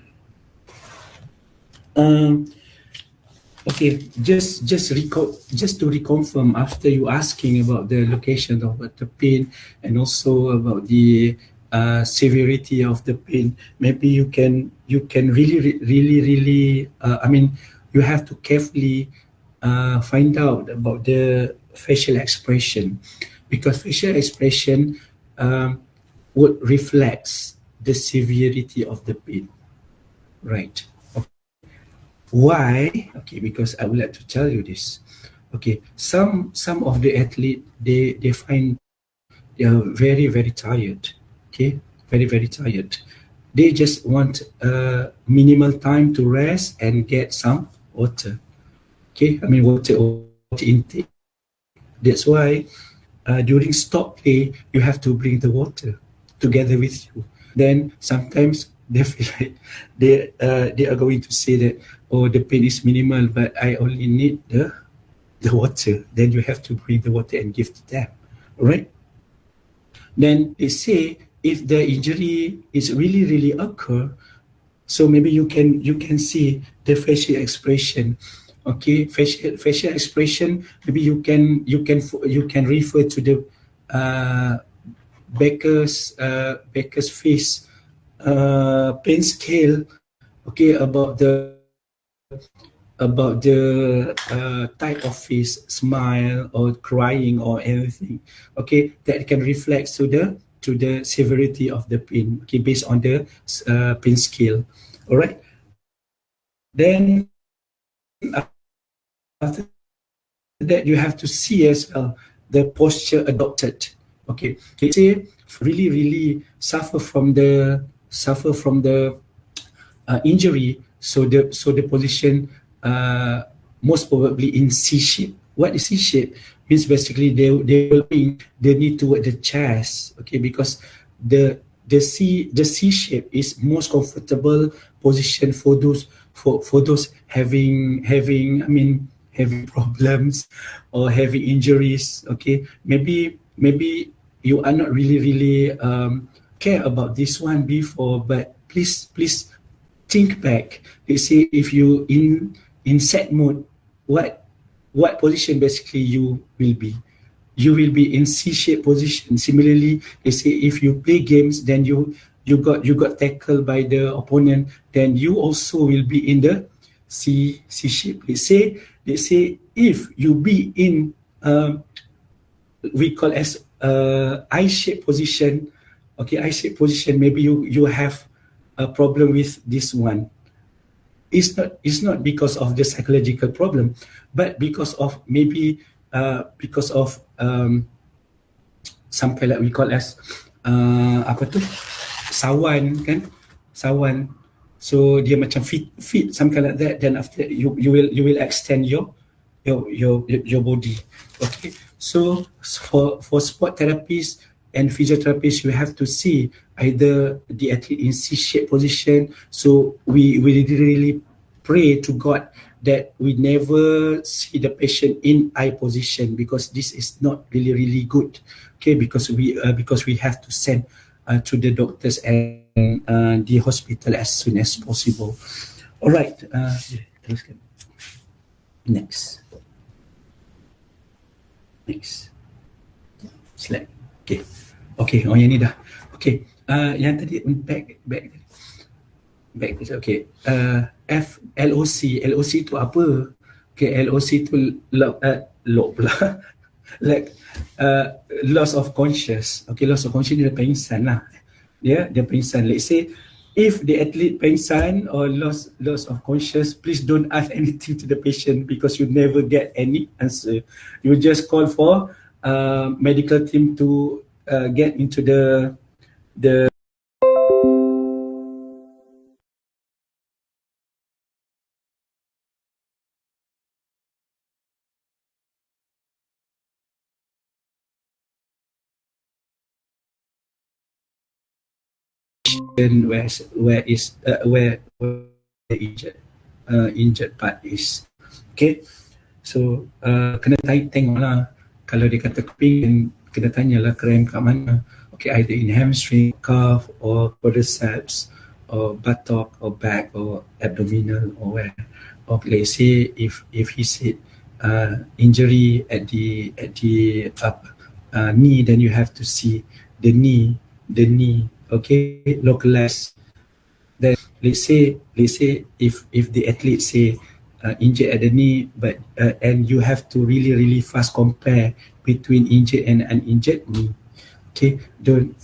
Okay, just to reconfirm, after you asking about the location of the pain and also about the severity of the pain, maybe you can really I mean, you have to carefully find out about the facial expression, because facial expression would reflects the severity of the pain, right? Why? Okay, because I would like to tell you this. Okay, some of the athlete, they find they are very tired. Okay, very tired. They just want minimal time to rest and get some water. Okay, I mean water intake. That's why during stop play you have to bring the water together with you. Then sometimes they feel like they are going to say that, oh, the pain is minimal, but I only need the water. Then you have to bring the water and give to them, right? Then they say if the injury is really occur, so maybe you can see the facial expression. Okay, facial expression. Maybe you can refer to the Becker's face pain scale. Okay, about the type of face, smile or crying or anything. Okay, that can reflect to the severity of the pain. Okay, based on the pain scale. All right. Then after that, you have to see as well the posture adopted. Okay, they say really suffer from the injury. So the position most probably in C shape. What is C shape? Means basically they will bring the knee toward the chest. Okay, because the C shape is most comfortable position for those having problems or having injuries. Okay, maybe you are not really care about this one before, but please think back. They say if you in set mode, what what position basically you will be. You will be in C-shaped position. Similarly, they say if you play games, then you got tackled by the opponent, then you also will be in the C-shape. They say if you be in we call as I-shaped position. Okay, I-shaped position. Maybe you have a problem with this one. It's not because of the psychological problem, but because of maybe because of some kind like we call as apa tu, sawan kan, sawan. So dia macam fit some kind like that. Then after that, you will extend your body. Okay. So for sport therapists and physiotherapists, you have to see either the athlete in C-shaped position. So we really pray to God that we never see the patient in I position, because this is not really good. Okay, because we have to send to the doctors and the hospital as soon as possible. All right. Next slide. Okay, yang ni dah. Okay, yang tadi back. Okay, LOC itu apa? Okay, LOC itu like loss of conscious. Okay, loss of conscious dia pingsan lah. Dia pingsan. Let's say if the athlete pingsan or loss of conscious, please don't ask anything to the patient, because you never get any answer. You just call for medical team to get into the where the injured part is. Okay, so kena tengok lah. Kalau dia kata keping, kena tanyalah krem kat mana. Okay, either in hamstring, calf, or quadriceps, or buttock, or back, or abdominal, or where. Or let's say if he said injury at the knee, then you have to see the knee. Okay, localized. Then let's say if the athlete say injured at the knee, but and you have to really fast compare between injured and uninjured knee. Okay, don't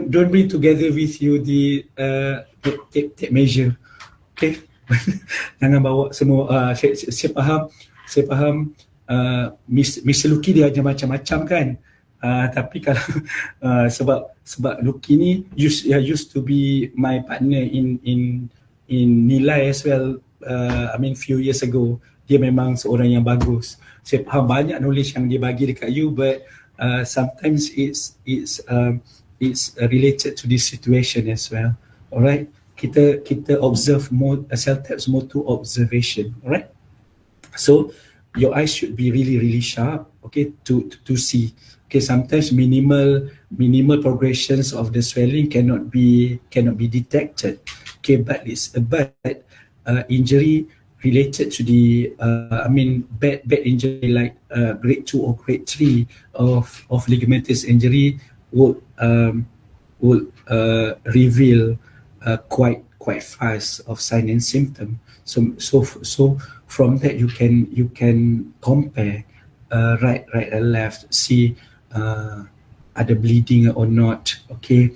bring together with you the tape measure. Okay, jangan bawa semua. Saya faham. Mr. Luki dia ada macam-macam kan. Tapi kalau sebab Luki ni used to be my partner in nilai as well. I mean few years ago, dia memang seorang yang bagus. Saya faham banyak knowledge yang dia bagi dekat you, but sometimes it's related to this situation as well. Alright, kita observe more cell taps more to observation. Alright, so your eyes should be really sharp. Okay, to see. Okay, sometimes minimal progressions of the swelling cannot be detected. Okay, but injury related to the bad injury like grade 2 or grade 3 of ligamentous injury would reveal quite fast of sign and symptom. So from that you can compare right and left, see ada bleeding or not. Okay,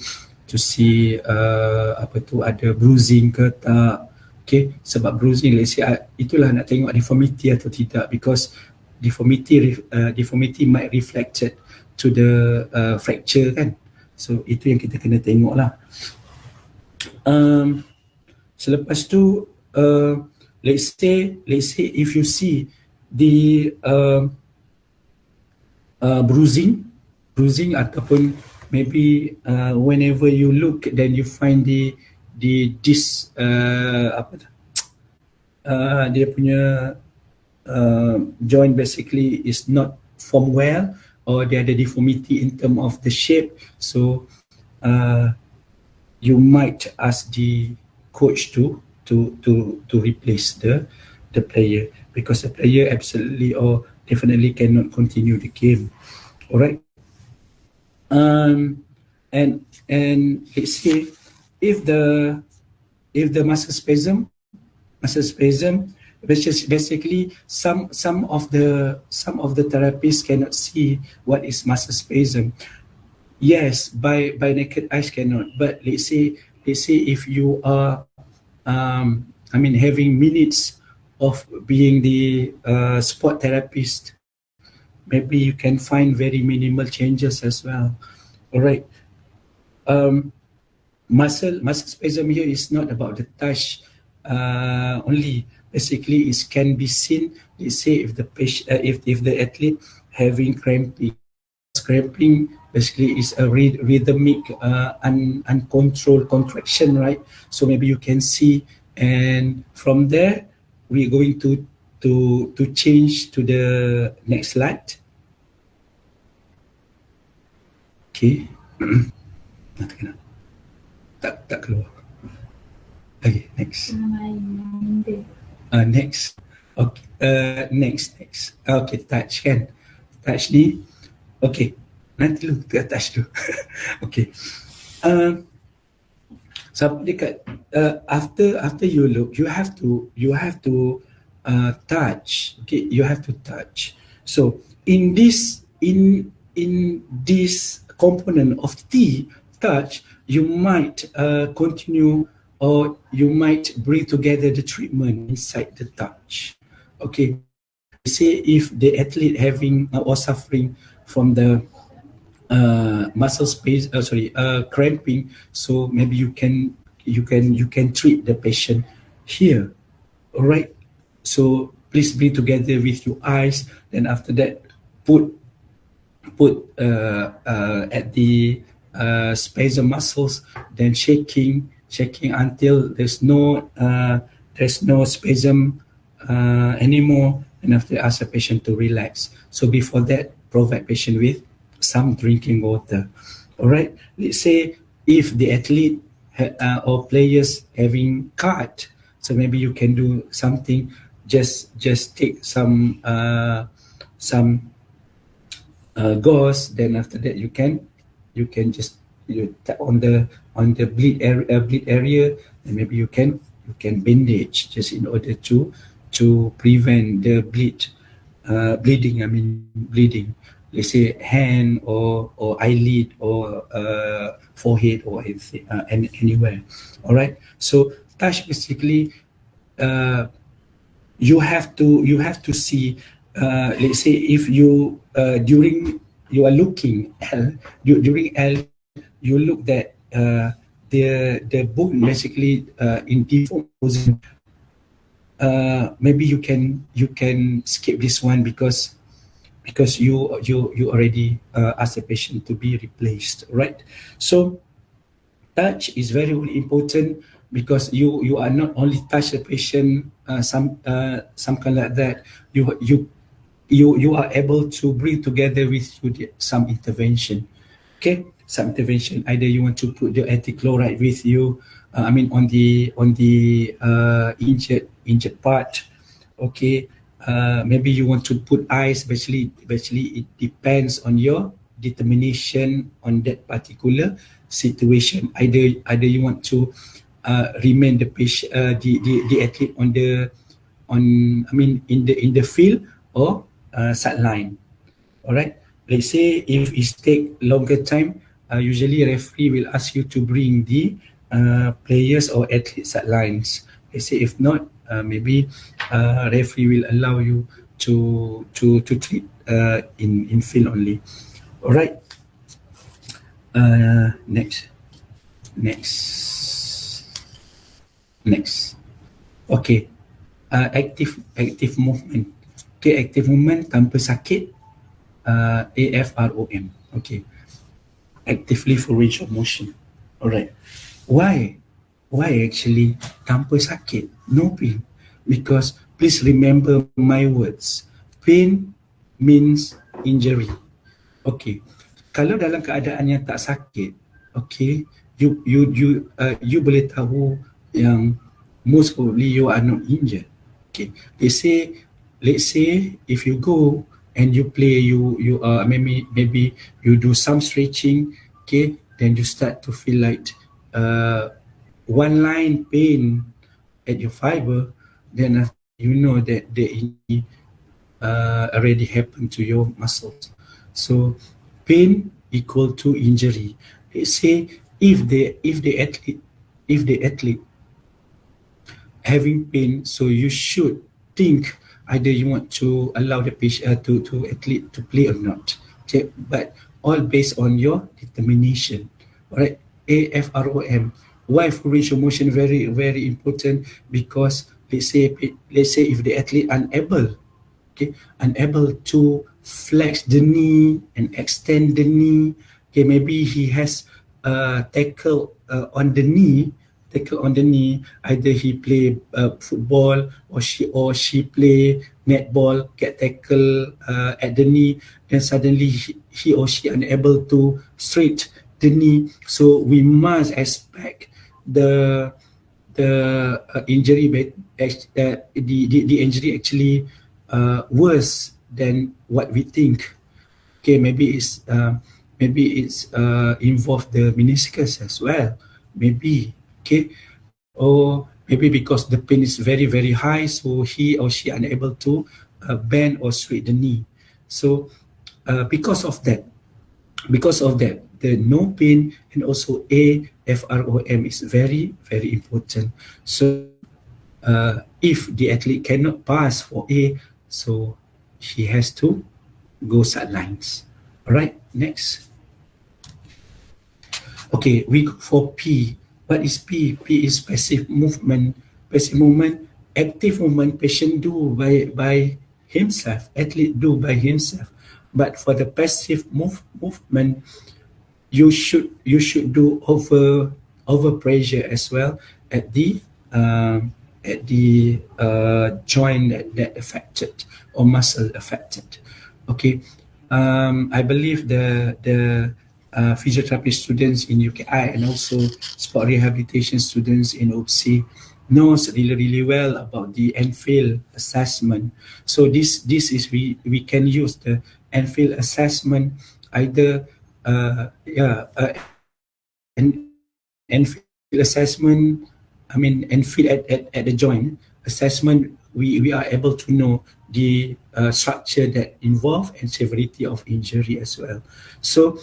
to see ada bruising ke tak. Okay, sebab bruising, let's say itulah nak tengok deformity atau tidak, because deformity might reflected to the fracture kan. So itu yang kita kena tengok lah. Selepas tu let's say if you see the bruising ataupun maybe whenever you look, then you find dia punya joint basically is not formed well, or dia ada deformity in term of the shape. So you might ask the coach to replace the player, because the player absolutely or definitely cannot continue the game. All right. And let's say if the muscle spasm, which is basically some of the therapists cannot see what is muscle spasm. Yes, by naked eyes cannot. But let's say if you are having minutes of being the sport therapist, maybe you can find very minimal changes as well. All right. Muscle spasm here is not about the touch only. Basically, it can be seen. Let's say if the patient, if the athlete having cramping basically is a rhythmic uncontrolled contraction, right? So maybe you can see, and from there we're going to change to the next slide. Okay. tak keluar. Okay, next. Next. Okay, next. Okay, touch kan. Touch ni. Okay. Nanti dulu kita touch dulu. Okay. So dekat after you look, you have to touch. Okay, you have to touch. So in this component of T, touch, you might continue, or you might bring together the treatment inside the touch. Okay, say if the athlete having or suffering from the muscle space, cramping, so maybe you can treat the patient here. All right, so please bring together with your eyes, then after that put at the spasm muscles, then shaking until there's no spasm anymore, and after ask the patient to relax. So before that, provide patient with some drinking water. All right. Let's say if the athlete or players having cut, so maybe you can do something. Just take some gauze. Then after that, you can just tap on the bleed area, and maybe you can bandage just in order to prevent the bleeding. Bleeding. Let's say hand or eyelid or forehead or anything, anywhere. All right. So touch basically, you have to see. Let's say if you during you are looking during L, you look that the bone basically in different position. Maybe you can skip this one because you already asked the patient to be replaced, right? So touch is very, very important, because you are not only touch the patient some kind like that. You are able to bring together with you some intervention. Okay, some intervention. Either you want to put the anti-chloride with you. On the injured part. Okay. Maybe you want to put ice. Basically it depends on your determination on that particular situation. Either you want to remain the patient, the athlete in the field or sideline. All right. Let's say if it take longer time, usually referee will ask you to bring the players or athletes sidelines. Let's say if not, maybe referee will allow you to treat in field only. All right. Next. Okay. Active movement. Okay, active movement tanpa sakit. AFROM. Okay. Actively for range of motion. All right. Why actually tanpa sakit? No pain. Because please remember my words. Pain means injury. Okay. Kalau dalam keadaan yang tak sakit, okay, you boleh tahu yang most probably you are not injured. Okay. Let's say if you go and you play, maybe you do some stretching, okay, then you start to feel like one line pain at your fiber, then you know that the injury already happened to your muscles. So pain equal to injury. They say if the athlete having pain, so you should think either you want to allow the patient to athlete to play or not. Okay, but all based on your determination. All right, AFROM. Why full range of motion very very important? Because let's say if the athlete unable to flex the knee and extend the knee, okay, maybe he has tackle on the knee, either he play football or she play netball, get tackle at the knee, then suddenly he or she unable to straight the knee. So we must expect the injury, the injury actually worse than what we think. Okay, maybe it's involved the meniscus as well, maybe. Okay, or maybe because the pain is very very high, so he or she unable to bend or straight the knee. So because of that, the no pain and also AFROM is very very important. So if the athlete cannot pass for A, so he has to go sidelines. All right, next. Okay, we go for P. What is P? P is passive movement. Passive movement, active movement, patient do by himself, athlete do by himself. But for the passive movement, you should do over pressure as well at the joint that affected or muscle affected. Okay, I believe the physiotherapy students in UKI and also sport rehabilitation students in OPC knows really really well about the Enfield assessment. So this is we can use the Enfield assessment either Enfield assessment. I mean Enfield at the joint assessment. We are able to know the structure that involved and severity of injury as well. So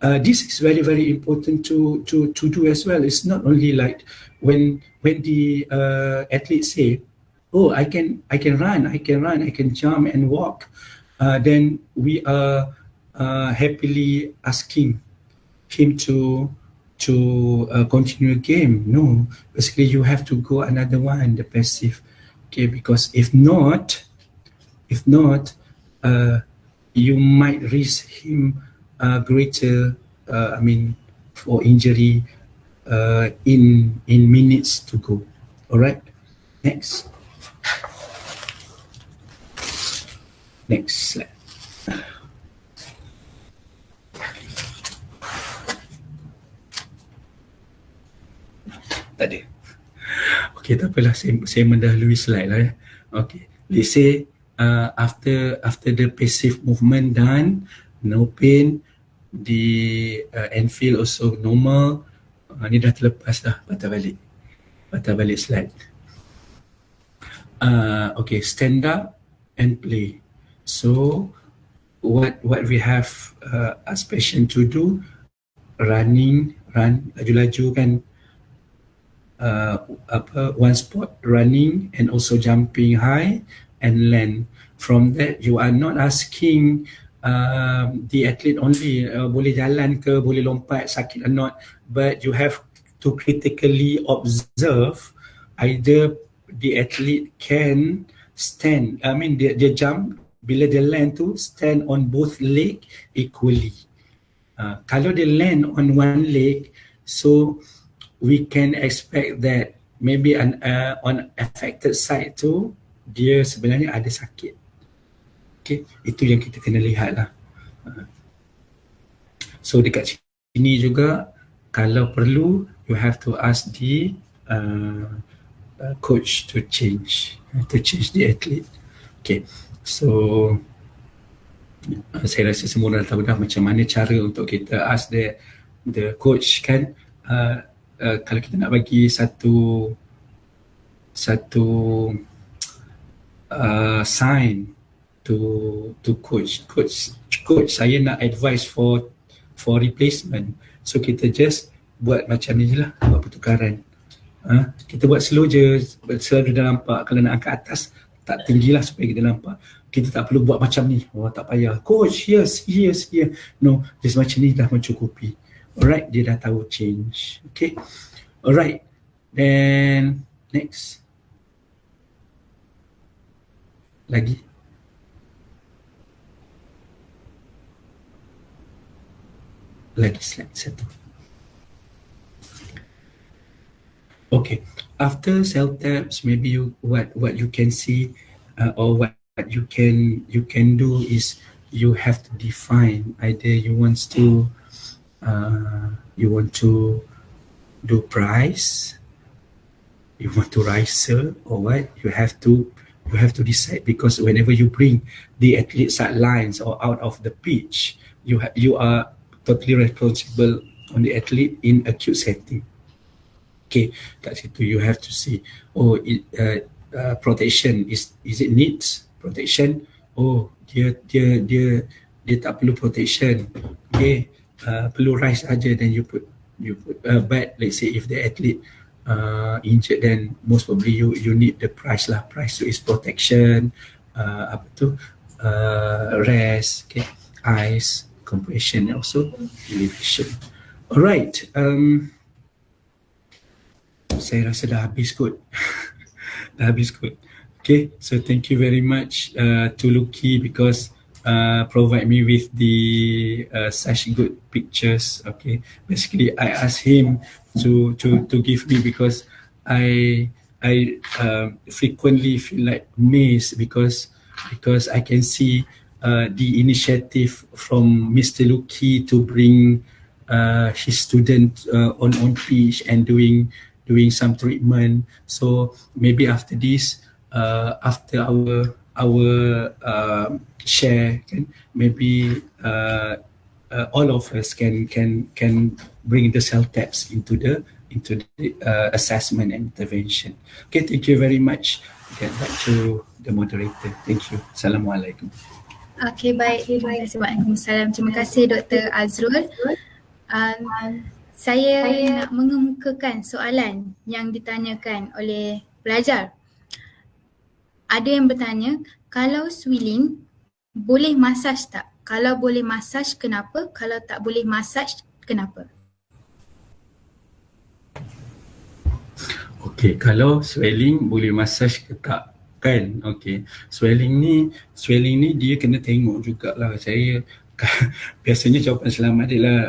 this is very very important to do as well. It's not only like when the athletes say, "Oh, I can run, I can jump and walk," then we are happily asking him to continue game. No, basically you have to go another one, the passive. Okay, because if not, you might risk him greater, for injury in minutes to go. All right, next slide. Tadi. Okay, tak apalah, saya mendahului slide lah ya. Okay, let's say after the passive movement done, no pain, the Enfield also normal. Ni dah terlepas dah, patah balik slide. Okay, stand up and play. So what we have as patient to do, run laju-laju kan, one spot running and also jumping high and land. From that, you are not asking the athlete only boleh jalan ke, boleh lompat, sakit or not, but you have to critically observe either the athlete can stand, dia jump, bila dia land tu stand on both leg equally. Kalau dia land on one leg, so we can expect that maybe on affected side tu dia sebenarnya ada sakit. Okay, itu yang kita kena lihat lah. So dekat sini juga kalau perlu you have to ask the coach to change the athlete. Okay, so Saya rasa semua orang tahu dah macam mana cara untuk kita ask the coach kan, kalau kita nak bagi satu sign to coach saya nak advice for replacement, so kita just buat macam ni je lah, buat pertukaran. Kita buat slow je, selalu dah nampak. Kalau nak angkat atas tak tinggilah supaya kita nampak. Kita tak perlu buat macam ni, tak payah coach yes. No, just macam ni dah mencukupi. Alright, dia dah tahu change. Okay, alright, then next lagi. Slide satu. Okay, after cell taps, maybe what you can see or what you can do is you have to define either you want to do price, you want to riser, or what. You have to decide, because whenever you bring the athlete sidelines or out of the pitch, you are totally responsible on the athlete in acute setting. Okay, kat situ you have to see, protection is it needs protection, dia tak perlu protection, okay, perlu rise aja, then you put but let's say if the athlete injured, then most probably you need the price lah. Price is protection, rest, okay, ice, compression, and also elevation. Alright, saya rasa dah habis kot. Okay, so thank you very much to Luki, because provide me with the such good pictures. Okay, basically I asked him to give me, because I frequently feel like amazed because I can see the initiative from Mr. Luki to bring his student on pitch and doing some treatment. So maybe after this, after our share, maybe all of us can bring the cell taps into the assessment and intervention. Okay, thank you very much. Get back to the moderator. Thank you. Assalamualaikum. Okay, baik. Waalaikumsalam. Terima kasih Dr. Azrul. Saya nak mengemukakan soalan yang ditanyakan oleh pelajar. Ada yang bertanya, kalau swelling boleh masaj tak? Kalau boleh masaj, kenapa? Kalau tak boleh masaj, kenapa? Okay, kalau swelling boleh masaj ke tak? Kan? Okay, swelling ni dia kena tengok jugalah. Saya biasanya jawapan selamat dia lah,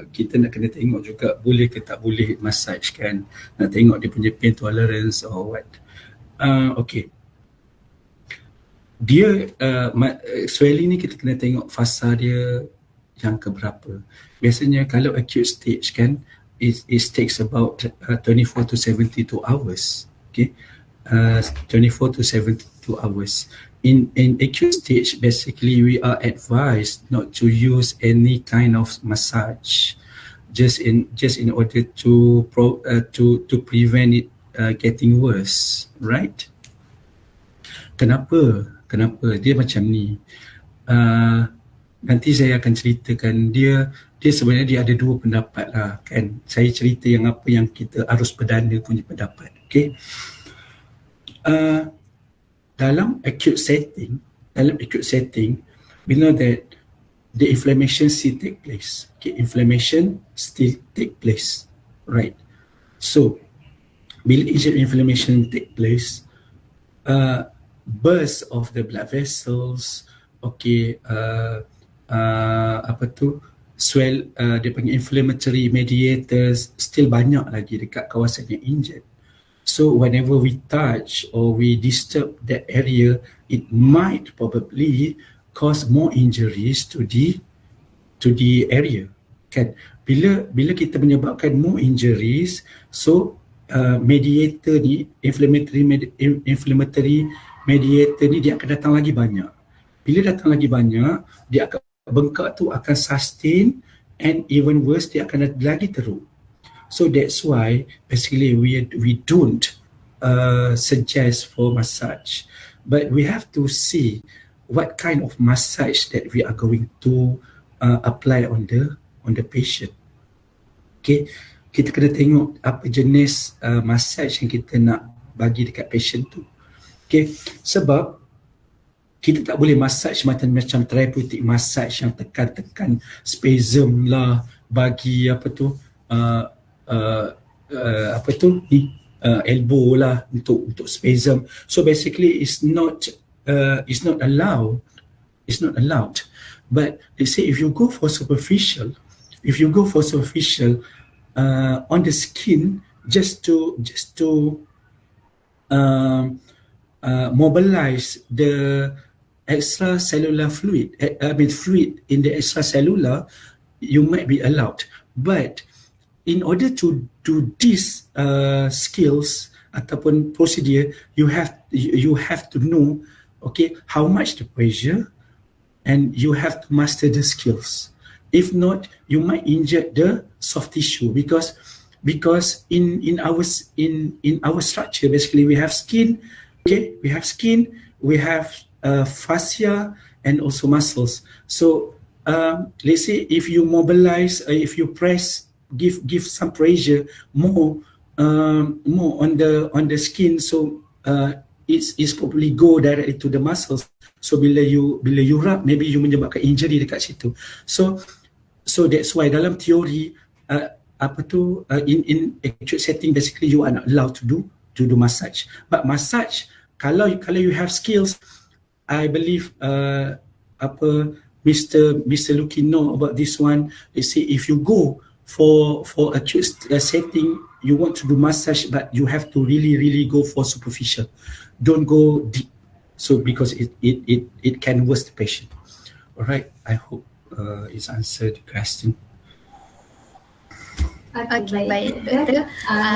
kita nak kena tengok juga boleh ke tak boleh massage kan, nak tengok dia punya pain tolerance or what. Okay, dia swelling ni kita kena tengok fasa dia yang keberapa. Biasanya kalau acute stage kan, it takes about 24 to 72 hours. Okay, 24 to 72 hours. In acute stage, basically we are advised not to use any kind of massage, just in order to prevent it getting worse, right? Kenapa dia macam ni? Nanti saya akan ceritakan dia sebenarnya dia ada dua pendapat lah kan. Saya cerita yang apa yang kita arus perdana punya pendapat. Okay. Dalam acute setting, we know that the inflammation still take place. Okay, inflammation still take place, right? So, bila inflammation take place, burst of the blood vessels, okay, dia panggil inflammatory mediators still banyak lagi dekat kawasan yang injured. So whenever we touch or we disturb that area, it might probably cause more injuries to the area. Kan? Bila kita menyebabkan more injuries, so mediator ni, inflammatory mediator ni dia akan datang lagi banyak. bila datang lagi banyak, dia akan bengkak tu akan sustain, and even worse, dia akan lagi teruk. So that's why basically we don't suggest for massage, but we have to see what kind of massage that we are going to apply on the patient. Okay, kita kena tengok apa jenis massage yang kita nak bagi dekat patient tu. Okay, sebab kita tak boleh massage macam therapeutic massage yang tekan-tekan spasm lah, bagi elbow lah untuk spasm. So basically it's not allowed. It's not allowed. But they say if you go for superficial on the skin, just to mobilize the extracellular fluid, fluid in the extracellular, you might be allowed. But in order to do these skills ataupun procedure, you have to know, okay, how much the pressure, and you have to master the skills. If not, you might injure the soft tissue, because in our structure, basically we have skin, okay, we have fascia and also muscles. So let's say if you mobilize, if you press, give some pressure more on the skin, so it's probably go directly to the muscles. So bila you rub, maybe you menyebabkan injury dekat situ. So that's why dalam teori in actual setting, basically you are not allowed to do massage. But massage, kalau you have skills, I believe Mr. Luki know about this one. They say if you go for acute setting, you want to do massage, but you have to really go for superficial. Don't go deep. So because it can worse the patient. All right, I hope it's answered the question. Okey, baik doktor.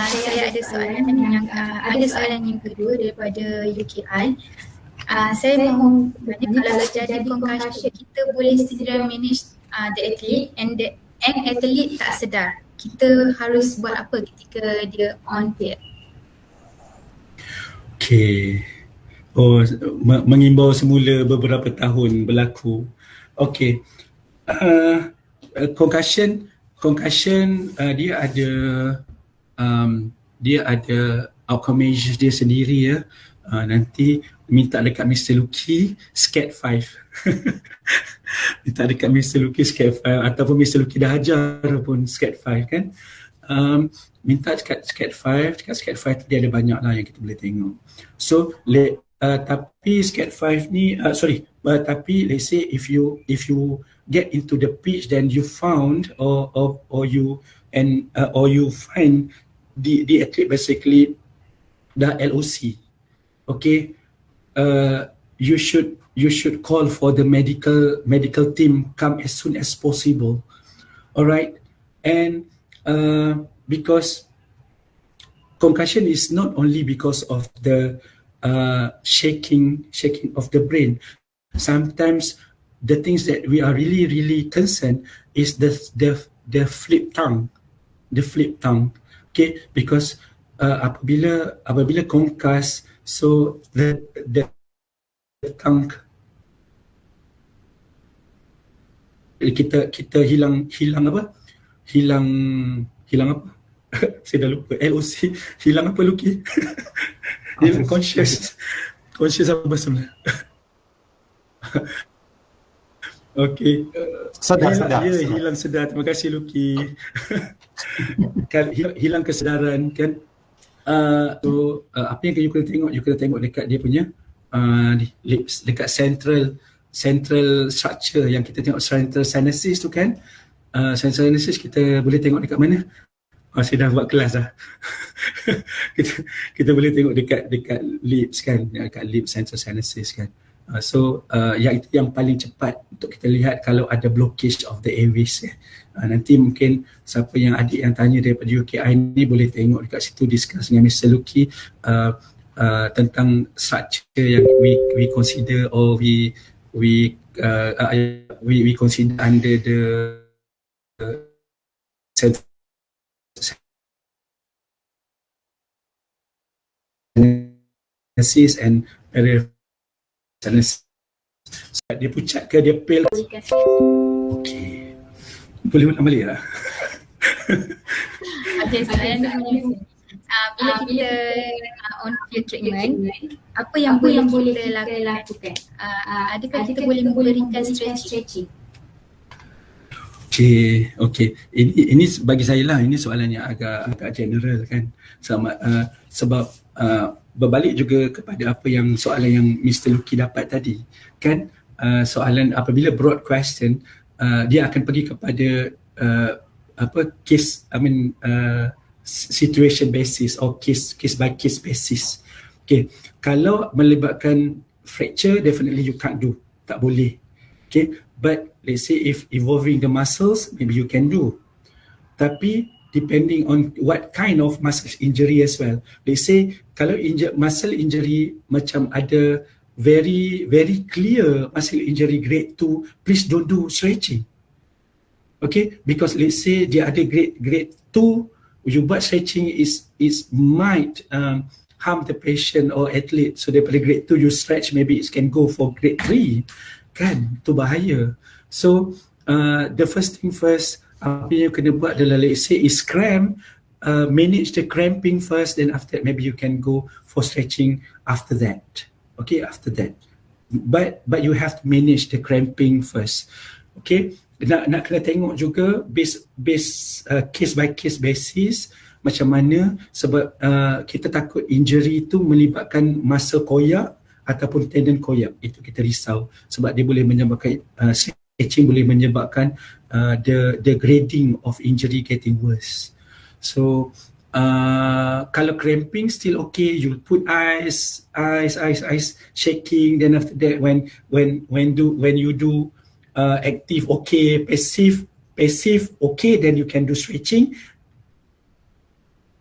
Saya ada soalan yang kedua daripada UKI. Saya mahu bertanya, kalau jadi concussion, kita boleh segera manage the athlete and athlete tak sedar, kita harus buat apa ketika dia on field? Okay. Mengimbau semula beberapa tahun berlaku. Okay. Concussion dia ada outcome measures dia sendiri ya. Nanti minta dekat Mr. Luki SCAT 5. Minta dekat Mr. Luki SCAT 5 ataupun Mr. Luki dah ajar pun SCAT 5 kan. Minta dekat SCAT 5, dekat SCAT 5 tu dia ada banyak lah yang kita boleh tengok. So tapi SCAT 5 ni tapi let's say if you get into the pitch, then you found or you find the athlete basically the LOC. Okay, you should call for the medical team come as soon as possible. All right, and because concussion is not only because of the shaking of the brain. Sometimes the things that we are really concerned is the flip tongue, okay, because apabila concuss, so the tongue kita hilang apa saya dah lupa. LOC hilang apa Luki? Hilang conscious apa sebenarnya? Okay. Sedar. Hilang sedar. Terima kasih Luki. Hilang kesedaran kan. Apa yang you kena tengok? You kena tengok dekat dia punya dekat central structure yang kita tengok, central sinuses tu kan. Central sinuses kita boleh tengok dekat mana? Saya dah buat kelas dah. kita boleh tengok dekat lips kan, dekat lips central sinuses kan. So yang itu yang paling cepat untuk kita lihat kalau ada blockage of the airways ya. Nanti mungkin siapa yang adik yang tanya daripada UKI ni boleh tengok dekat situ, discuss dengan Mr. Luki tentang structure yang we consider or we we consider under the analysis and analysis. Dia pucat ke dia pale? Okey. Boleh ulang balik tak? Okay, soalan bila kita on field treatment, apa yang boleh kita lakukan? Adakah kita boleh memberikan stretching? Okay. Ini bagi saya lah, ini soalan yang agak general kan. Sebab berbalik juga kepada apa yang soalan yang Mr. Luki dapat tadi kan. Soalan apabila broad question, dia akan pergi kepada situation basis or case by case basis. Okay, kalau melibatkan fracture, definitely you can't do, tak boleh. Okay, but let's say if involving the muscles, maybe you can do. Tapi depending on what kind of muscle injury as well. Let's say kalau muscle injury macam ada very clear muscle injury grade 2, please don't do stretching. Okay, because let's say dia ada grade 2, you buat stretching is might harm the patient or athlete. So daripada grade 2 you stretch, maybe it can go for grade 3 kan, tu bahaya. So the first thing first, apa yang kena buat adalah let's say is cramp, manage the cramping first, then after that maybe you can go for stretching after that. Okay, after that, but you have to manage the cramping first. Okay, nak kena tengok juga base case by case basis macam mana, sebab kita takut injury tu melibatkan muscle koyak ataupun tendon koyak. Itu kita risau sebab dia boleh menyebabkan stretching boleh menyebabkan the grading of injury getting worse. So kalau cramping still okay, you put ice shaking, then after that when you do active okay, passive okay, then you can do stretching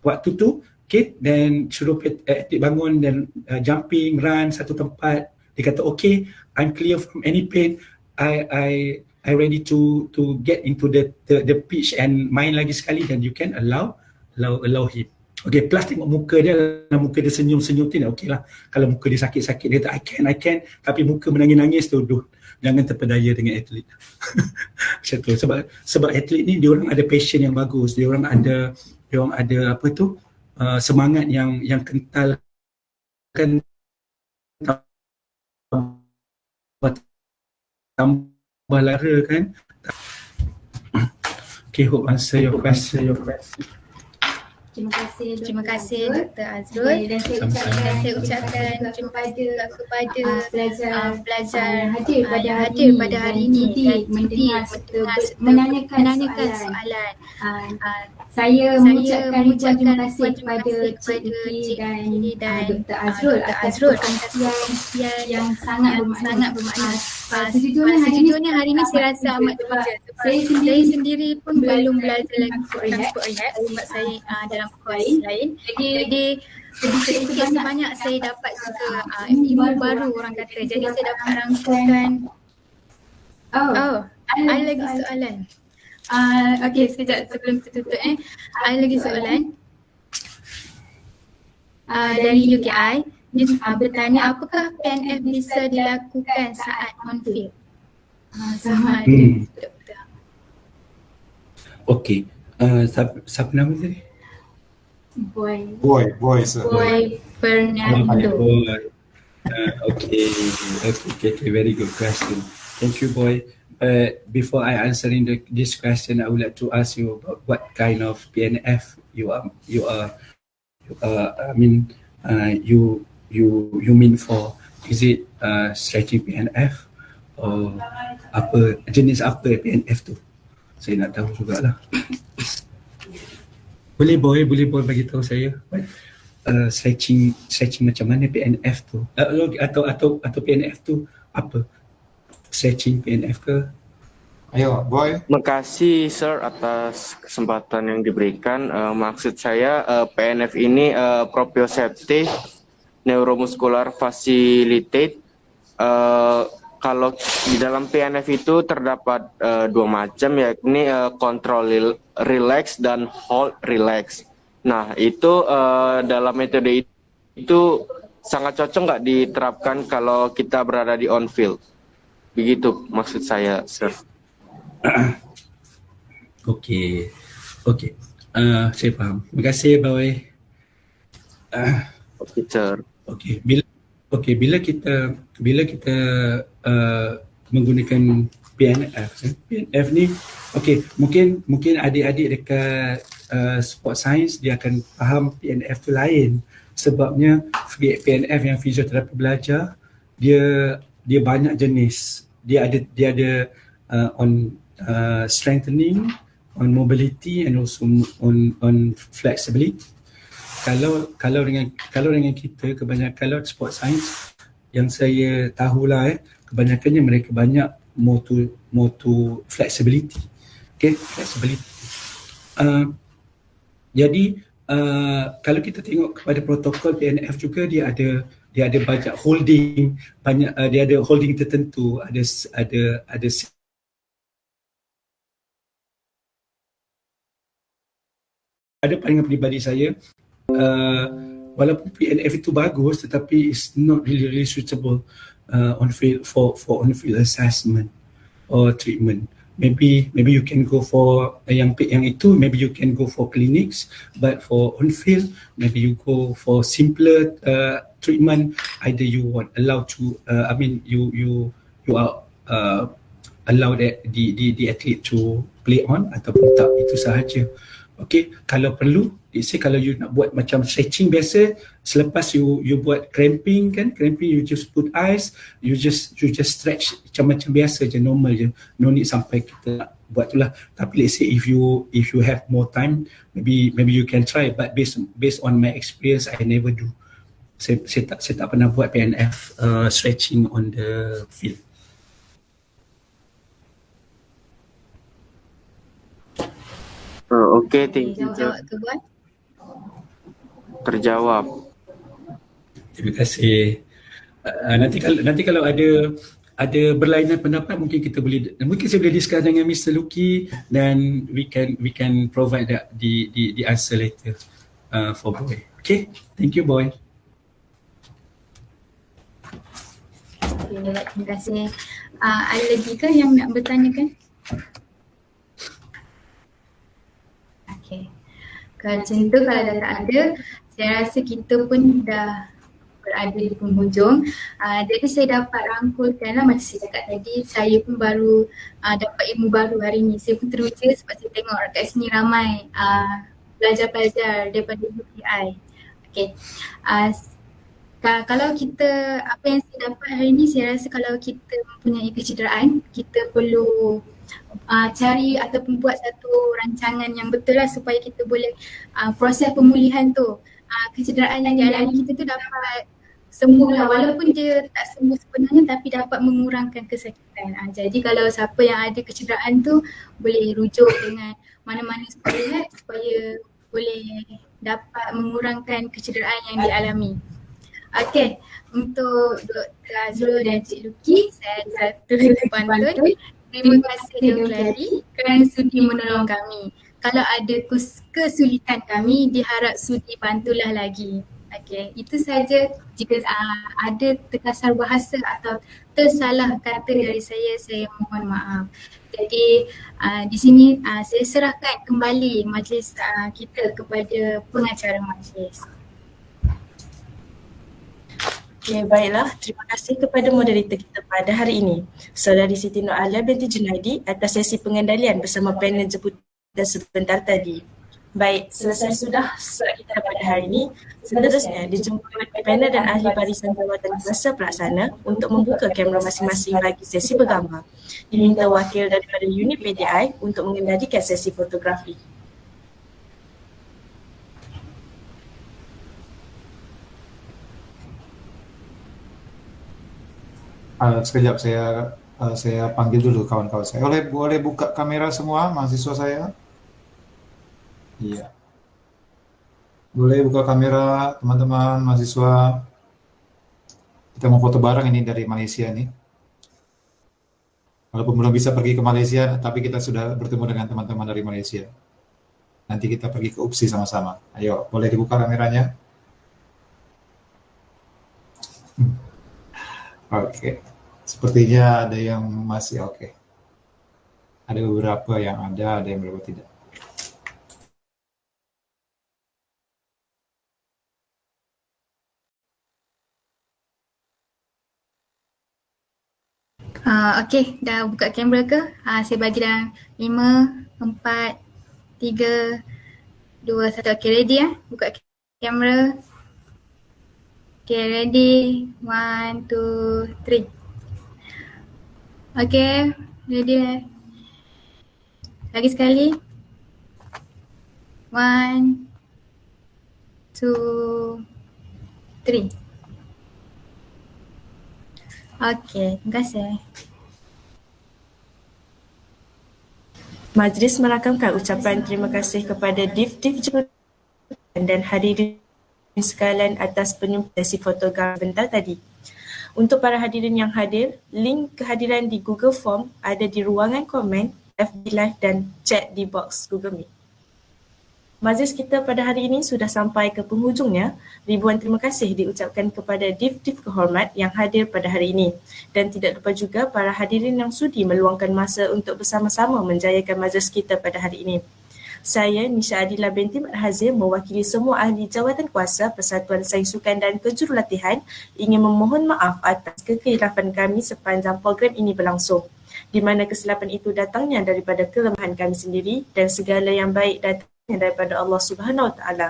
waktu tu. Okay, then suruh atlet bangun dan jumping, run satu tempat. Dia kata okay, I'm clear from any pain, I ready to get into the pitch and main lagi sekali, then you can allow him. Okay, plus tengok muka dia, muka dia senyum-senyum tu okay lah. Kalau muka dia sakit-sakit, dia kata I can, tapi muka menangis-nangis tu, jangan terpedaya dengan atlet. Macam tu, sebab atlet ni dia orang ada passion yang bagus, dia orang ada apa tu, semangat yang kental kan, tambah lara kan. Okay, hope answer your question. Terima kasih Dr. Azrul. Dan saya ucapkan terima kasih kepada pelajar yang hadir pada hari ini dan menanyakan soalan. Saya mengucapkan terima kasih kepada Cik Luki dan Dr. Azrul yang sangat bermakna. Sejujurnya hari ini saya rasa amat berbeza. Saya sendiri pun belum belajar lagi sport rehab sebab saya dalam kurs lain. Jadi sedikit sebanyak saya dapat juga ilmu baru orang kata. Jadi saya dapat rangkuman. Ada lagi soalan. Okey, sekejap sebelum tutup ada lagi soalan dari UKI. Dia bertanya apakah PNF bisa dilakukan saat on field? Sama ada. Okey, siapa nama tadi? Boy Fernando. Okay, very good question. Thank you, Boy. Before I answering this question, I would like to ask you about what kind of PNF you mean for. Is it stretching PNF or apa jenis apa PNF tu? Saya nak tahu jugalah. Boleh boy bagi tahu saya stretching macam mana PNF tu atau PNF tu apa? Stretching PNF ke? Ayo boy. Terima kasih sir atas kesempatan yang diberikan. Maksud saya PNF ini proprioceptive neuromuscular facilitate. kalau di dalam PNF itu terdapat dua macam, yakni control relax dan hold relax. Nah, itu dalam metode itu sangat cocok nggak diterapkan kalau kita berada di on field? Begitu maksud saya, Sir. Okey. Saya faham. Terima kasih, Boy. Okey, Sir. Okey, bila kita menggunakan PNF ni, okey, mungkin adik-adik dekat sport science dia akan faham PNF tu lain, sebabnya PNF yang fisioterapi belajar dia banyak jenis. Dia ada on strengthening, on mobility and also on flexibility. Kalau dengan kita kebanyakan, kalau sport science yang saya tahulah, kebanyakannya mereka banyak motor flexibility. Okay, flexibility. Jadi kalau kita tengok kepada protokol PNF juga, dia ada banyak holding, dia ada holding tertentu, ada pandangan peribadi saya, walaupun PNF itu bagus, tetapi it's not really suitable on field for on field assessment or treatment. Maybe you can go for yang itu, maybe you can go for clinics, but for on field maybe you go for simpler treatment. Either you want allowed to you are allow that the athlete to play on ataupun tak, itu sahaja. Okay, kalau perlu, kalau you nak buat macam stretching biasa, selepas you buat cramping, you just put ice, you just stretch macam biasa je, normal je, no need sampai kita nak buat tu lah. Tapi let's say if you have more time, maybe you can try, but based on my experience, I never do. Saya tak pernah buat PNF stretching on the field. Okey, thank you. Terjawab. Terima kasih. Nanti kalau ada berlainan pendapat, mungkin saya boleh discuss dengan Mr. Luki, dan we can provide the answer later for Boy. Okay, thank you, Boy. Okay, terima kasih. Ada lagi ke yang nak bertanyakan? Okay. Kalau macam tu, kalau dah tak ada, saya rasa kita pun dah berada di penghujung. Jadi saya dapat rangkulkan lah, macam saya cakap tadi, saya pun baru dapat ilmu baru hari ni. Saya pun teruja sebab saya tengok kat sini ramai pelajar-pelajar daripada UPI. Okay. Kalau kita, apa yang saya dapat hari ni, saya rasa kalau kita mempunyai kecederaan, kita perlu cari ataupun buat satu rancangan yang betul lah, supaya kita boleh proses pemulihan tu. Kecederaan yang dialami kita tu dapat sembuh lah, walaupun dia tak sembuh sebenarnya, tapi dapat mengurangkan kesakitan. Jadi kalau siapa yang ada kecederaan tu boleh rujuk dengan mana-mana sekolah supaya boleh dapat mengurangkan kecederaan yang dialami. Okey, untuk Dr. Azrul dan Cik Luki, saya satu pantun. Terima kasih Dr. Ladi kerana sudi menolong kami. Kalau ada kesulitan kami, diharap sudi bantulah lagi. Okey, itu saja. Jika ada terkasar bahasa atau tersalah kata dari saya mohon maaf. Jadi di sini saya serahkan kembali majlis kita kepada pengacara majlis. Okay, baiklah. Terima kasih kepada moderator kita pada hari ini, Saudari Siti Nur Alia binti Junaidi, atas sesi pengendalian bersama panel jemputan sebentar tadi. Baik, selesai sudah solat kita pada hari ini. Seterusnya dijemput oleh panel dan ahli barisan jawatan masa pelaksana untuk membuka kamera masing-masing bagi sesi bergambar. Diminta wakil daripada unit PDI untuk mengendalikan sesi fotografi. Sekejap, saya panggil dulu kawan-kawan saya. Boleh buka kamera semua mahasiswa saya? Iya. Boleh buka kamera teman-teman mahasiswa. Kita mau foto bareng ini dari Malaysia nih. Walaupun belum bisa pergi ke Malaysia, tapi kita sudah bertemu dengan teman-teman dari Malaysia. Nanti kita pergi ke UPSI sama-sama. Ayo, boleh dibuka kameranya? Oke. Sepertinya ada yang masih oke. Ada beberapa yang ada yang beberapa tidak. Okey, dah buka kamera ke? Saya bagi dah 5, 4, 3, 2, 1. Okey, ready ya? Buka kamera. Okey, ready. 1, 2, 3. Okey, ready. Lagi sekali. 1, 2, 3. Okey, terima kasih. Majlis merakamkan ucapan terima kasih kepada Div-Div Jabatan dan hadirin sekalian atas penyempurnaan sesi fotografi sebentar tadi. Untuk para hadirin yang hadir, link kehadiran di Google Form ada di ruangan komen, FB Live dan chat di box Google Meet. Majlis kita pada hari ini sudah sampai ke penghujungnya. Ribuan terima kasih diucapkan kepada div-div kehormat yang hadir pada hari ini. Dan tidak lupa juga para hadirin yang sudi meluangkan masa untuk bersama-sama menjayakan majlis kita pada hari ini. Saya, Nisha Adila binti Hazim, mewakili semua ahli jawatan kuasa Persatuan Sains, Sukan dan Kejurulatihan ingin memohon maaf atas kekhilafan kami sepanjang program ini berlangsung, di mana kesilapan itu datangnya daripada kelemahan kami sendiri dan segala yang baik datangnya daripada Allah Subhanahu Wa Taala.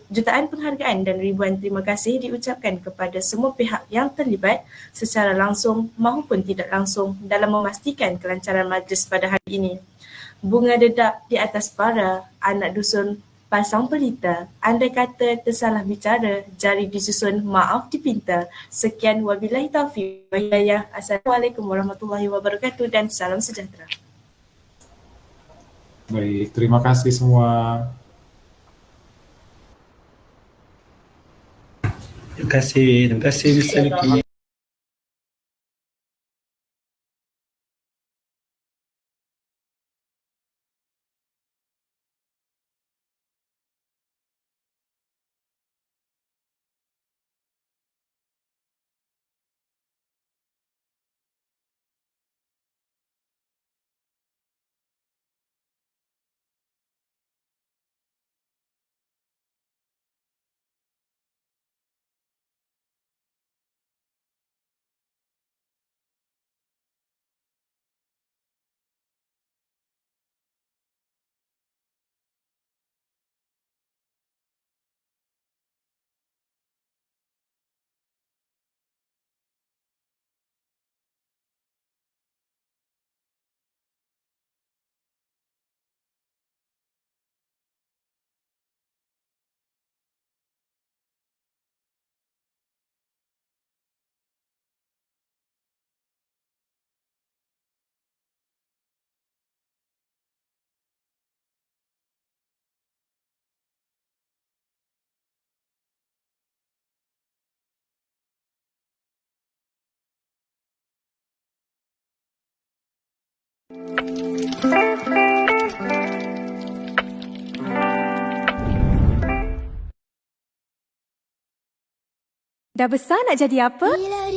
Jutaan penghargaan dan ribuan terima kasih diucapkan kepada semua pihak yang terlibat secara langsung maupun tidak langsung dalam memastikan kelancaran majlis pada hari ini. Bunga dedak di atas para anak dusun pasang pelita, andai kata tersalah bicara, jari disusun, maaf dipinta. Sekian, wabillahi taufiq wa hidayah. Assalamualaikum warahmatullahi wabarakatuh dan salam sejahtera. Baik, terima kasih semua. Terima kasih Mr. Luki. Dah besar nak jadi apa? Bila